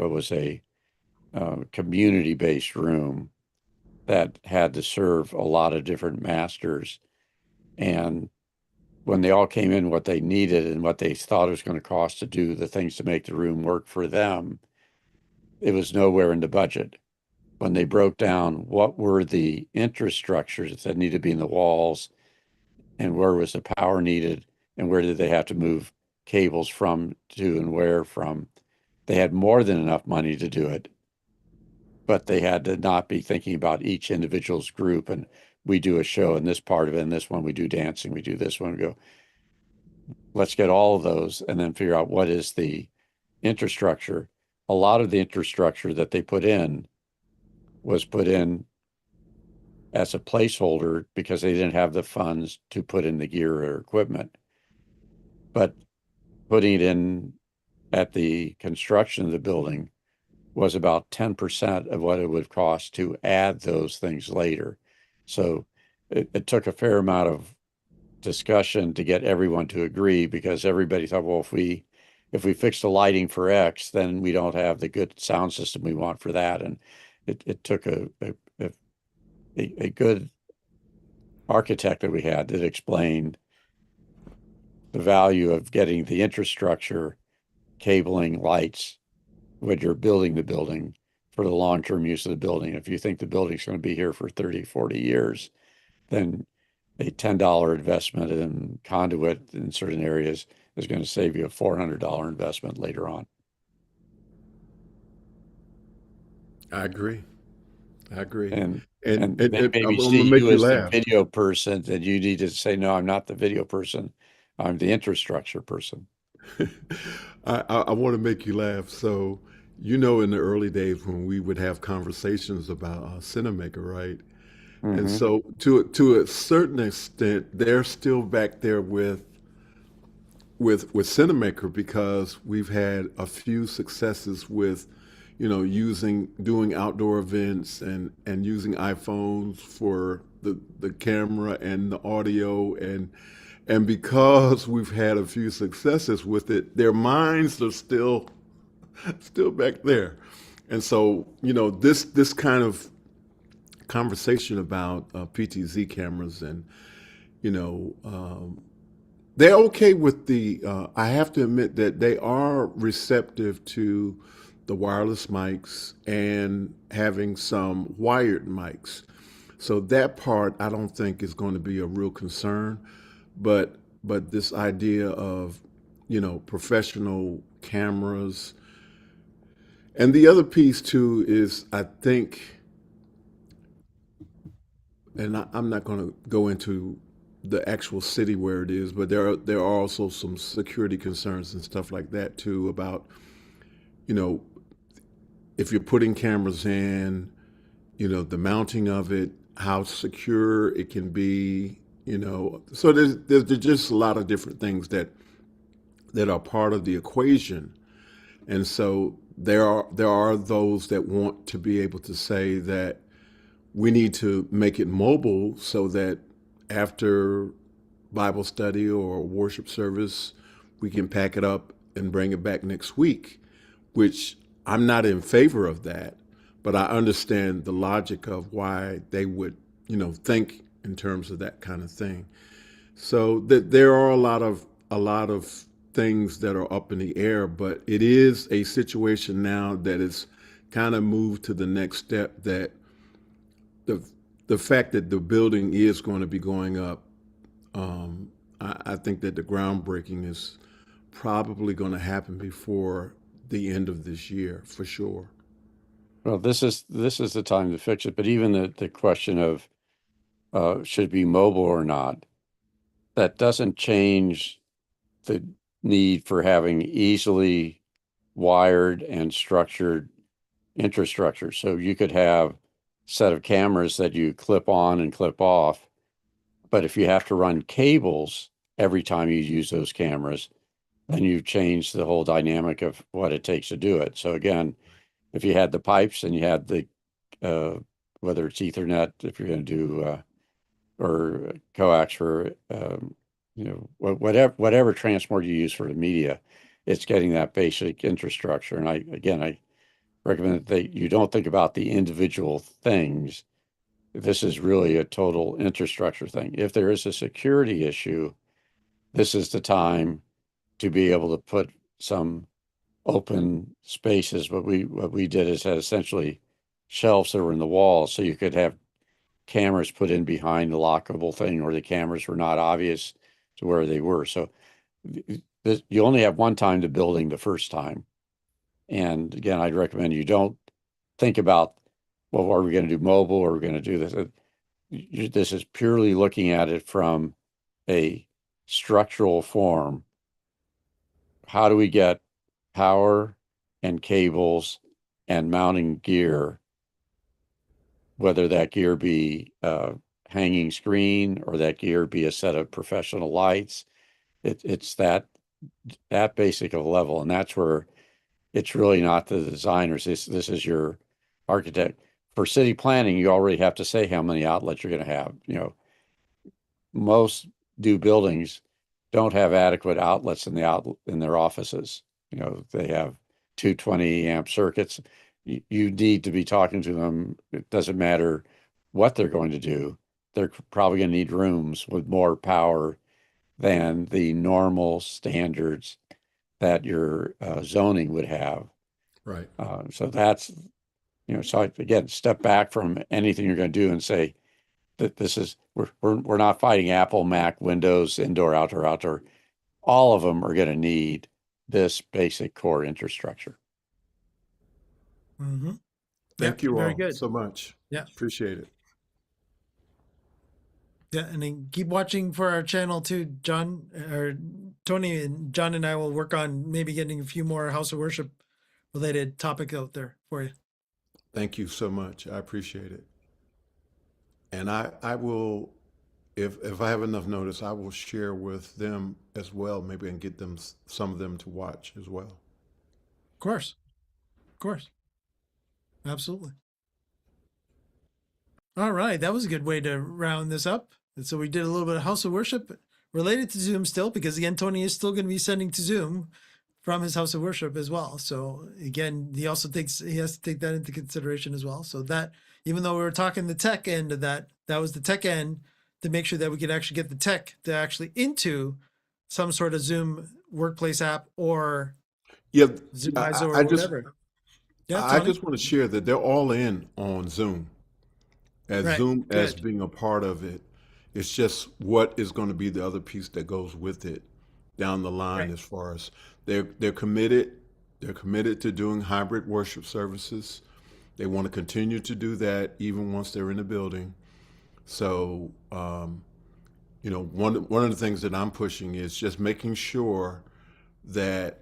community-based room that had to serve a lot of different masters. And when they all came in, what they needed and what they thought it was going to cost to do the things to make the room work for them, it was nowhere in the budget. When they broke down what were the infrastructures that needed to be in the walls and where was the power needed and where did they have to move cables from, to, and where from, they had more than enough money to do it. But they had to not be thinking about each individual's group, and we do a show in this part of it, and this one we do dancing, we do this one, we go, let's get all of those and then figure out what is the infrastructure. A lot of the infrastructure that they put in was put in as a placeholder because they didn't have the funds to put in the gear or equipment. But putting it in at the construction of the building was about 10% of what it would cost to add those things later. So it took a fair amount of discussion to get everyone to agree, because everybody thought, well, if we if we fix the lighting for X, then we don't have the good sound system we want for that. And it took a good architect that we had that explained the value of getting the infrastructure, cabling, lights when you're building the building for the long-term use of the building. If you think the building's going to be here for 30, 40 years, then a $10 investment in conduit in certain areas is going to save you a $400 investment later on. I agree. And I'm they maybe gonna see make you you as the laugh. video person, and you need to say, no, I'm not the video person. I'm the infrastructure person. I want to make you laugh. So, in the early days when we would have conversations about Cinemaker, right? And so, to a certain extent, they're still back there with Cinemaker because we've had a few successes with, doing outdoor events and using iPhones for the camera and the audio and because we've had a few successes with it, their minds are still back there. And so, this kind of conversation about PTZ cameras and, they're okay with I have to admit that they are receptive to the wireless mics and having some wired mics. So that part I don't think is going to be a real concern, but this idea of, professional cameras. And the other piece too is I think, and I'm not going to go into the actual city where it is, but there are also some security concerns and stuff like that too about, if you're putting cameras in, the mounting of it, how secure it can be, So there's just a lot of different things that are part of the equation. And so there are those that want to be able to say that we need to make it mobile so that after Bible study or worship service, we can pack it up and bring it back next week, which I'm not in favor of that, but I understand the logic of why they would, think in terms of that kind of thing. So that there are a lot of things that are up in the air, but it is a situation now that is kind of moved to the next step that the fact that the building is going to be going up, I think that the groundbreaking is probably going to happen before the end of this year for sure. Well, this is the time to fix it. But even the question of should it be mobile or not, that doesn't change the need for having easily wired and structured infrastructure. So you could have a set of cameras that you clip on and clip off. But if you have to run cables every time you use those cameras, then you've changed the whole dynamic of what it takes to do it. So again, if you had the pipes and you had the, whether it's Ethernet, if you're going to do, or coax for, whatever transport you use for the media, it's getting that basic infrastructure. And I recommend that you don't think about the individual things. This is really a total infrastructure thing. If there is a security issue, this is the time to be able to put some open spaces. What we did is had essentially shelves that were in the wall, so you could have cameras put in behind the lockable thing, or the cameras were not obvious to where they were. So you only have one time to building the first time. And again, I'd recommend you don't think about, well, are we going to do mobile or are we going to do this? This is purely looking at it from a structural form. How do we get power and cables and mounting gear, whether that gear be hanging screen or that gear be a set of professional lights? It's that basic of a level, and that's where it's really not the designers. This is your architect. For city planning, you already have to say how many outlets you're going to have. Most new buildings don't have adequate outlets in their offices. they have 220 amp circuits. You need to be talking to them. It doesn't matter what they're going to do. They're probably going to need rooms with more power than the normal standards that your zoning would have. Right. So that's, so again, step back from anything you're going to do and say that this is, we're not fighting Apple, Mac, Windows, indoor, outdoor. All of them are going to need this basic core infrastructure. Mm-hmm. Thank you very all good. so much. Yeah. Appreciate it. Yeah, and then keep watching for our channel too, John, or Tony, and John and I will work on maybe getting a few more House of Worship related topics out there for you. Thank you so much. I appreciate it. And I will, if I have enough notice, I will share with them as well. Maybe I can get them, some of them to watch as well. Of course. Absolutely. All right. That was a good way to round this up. And so we did a little bit of House of Worship related to Zoom still, because again, Tony is still going to be sending to Zoom from his House of Worship as well. So again, he has to take that into consideration as well. So that, even though we were talking the tech end of that was the tech end to make sure that we could actually get the tech to actually into some sort of Zoom workplace app or Zoom ISO or whatever. I just want to share that they're all in on Zoom. Zoom as being a part of it. It's just what is going to be the other piece that goes with it down the line, as far as they're committed. They're committed to doing hybrid worship services. They want to continue to do that even once they're in the building. So, one of the things that I'm pushing is just making sure that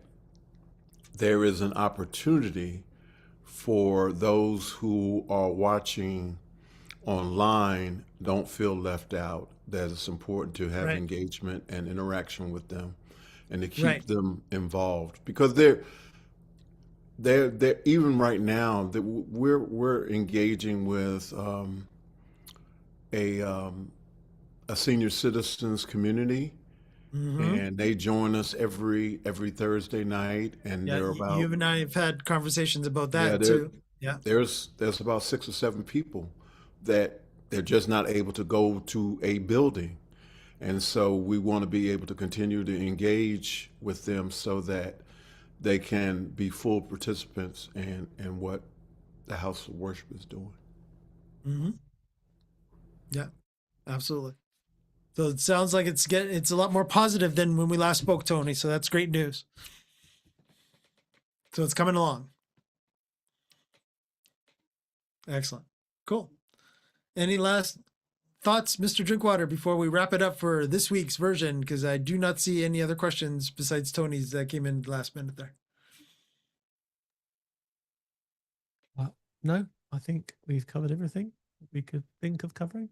there is an opportunity for those who are watching online don't feel left out, that it's important to have engagement and interaction with them and to keep them involved, because they're even right now that we're engaging with a senior citizens community. Mm-hmm. And they join us every Thursday night, and they're about. You and I have had conversations about that too. Yeah, there's about 6 or 7 people that they're just not able to go to a building, and so we want to be able to continue to engage with them so that they can be full participants in what the House of Worship is doing. Mm-hmm. Yeah, absolutely. So it sounds like it's a lot more positive than when we last spoke, Tony. So that's great news. So it's coming along. Excellent. Cool. Any last thoughts, Mr. Drinkwater, before we wrap it up for this week's version? Because I do not see any other questions besides Tony's that came in last minute there. No, I think we've covered everything we could think of covering.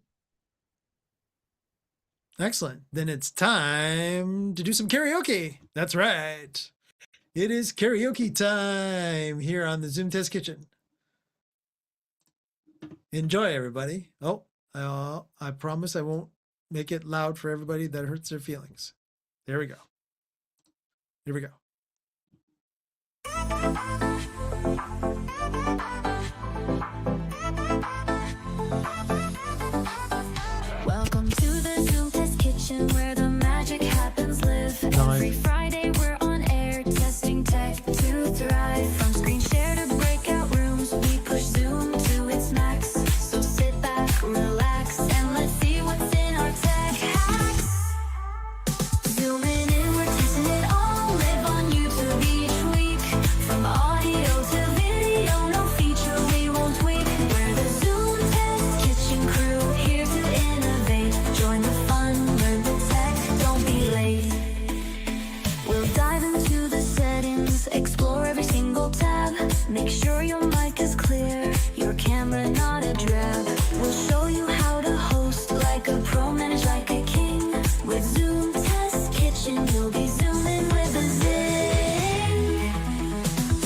Excellent. Then it's time to do some karaoke. That's right. It is karaoke time here on the Zoom Test Kitchen. Enjoy, everybody. Oh, I promise I won't make it loud for everybody that hurts their feelings. There we go. Here we go. Welcome to the Zoom Test Kitchen, where the magic happens live. Every Friday we're on air, testing tech to thrive. From screen share to breakout rooms, we push Zoom to its max. So sit back, relax, and let's see what's in our tech hacks. Zooming in, we're testing it all. Live on YouTube each week. From audio to video, no feature we won't tweak. We're the Zoom Test Kitchen crew, here to innovate. Join the fun, learn the tech, don't be late. We'll dive into the settings, explore every single tab. Make sure your mic is clear, your camera not a drab. We'll show you how to host like a pro, manage like a king. With Zoom Test Kitchen, you'll be zooming with a zing.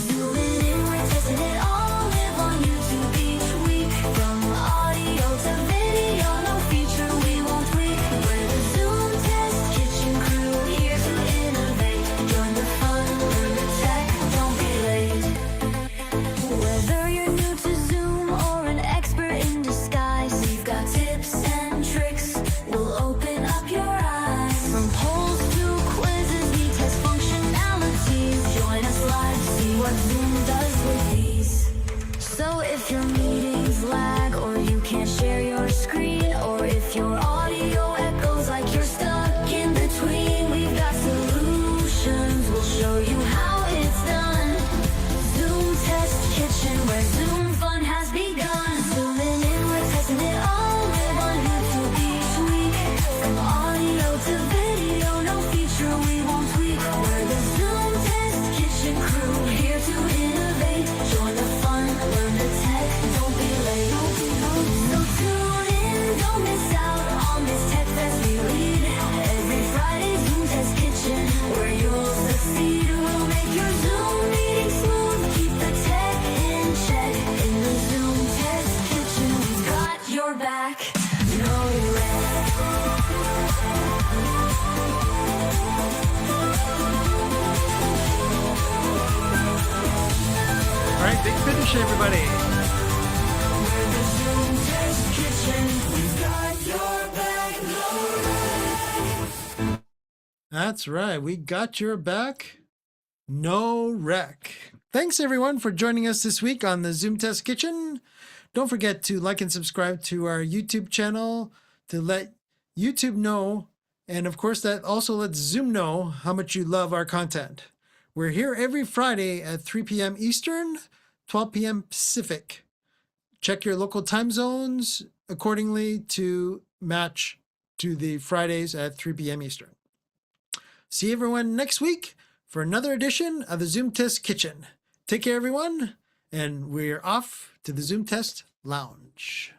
Zooming in, we're testing it all. Live on YouTube each week. From audio to video, no feature we won't tweak. We're the Zoom Test Kitchen crew, here to innovate. Join the fun, learn the tech, can't share your screen, or if your audio echoes like you're stuck in between, we've got solutions. We'll show you how it's done. Zoom Test Kitchen, where Zoom fun has begun. Zooming in, we're testing it all. Live on YouTube each week. From audio to video, no feature we won't tweak. We're the Zoom Test Kitchen crew, here to innovate. Join the fun, learn the tech, don't be late. So tune in, don't miss out on this tech fest we lead. Every Friday, Zoom Test Kitchen, where you'll succeed. We'll make your Zoom meeting smooth, keep the tech in check. In the Zoom Test Kitchen, we've got your back. No All right, big finish, everybody. We're the Zoom Test Kitchen, we've got your back. No. That's right. We got your back. No wreck. Thanks, everyone, for joining us this week on the Zoom Test Kitchen. Don't forget to like and subscribe to our YouTube channel to let YouTube know. And of course, that also lets Zoom know how much you love our content. We're here every Friday at 3 p.m. Eastern, 12 p.m. Pacific. Check your local time zones accordingly to match to the Fridays at 3 p.m. Eastern. See everyone next week for another edition of the Zoom Test Kitchen. Take care, everyone, and we're off to the Zoom Test Lounge.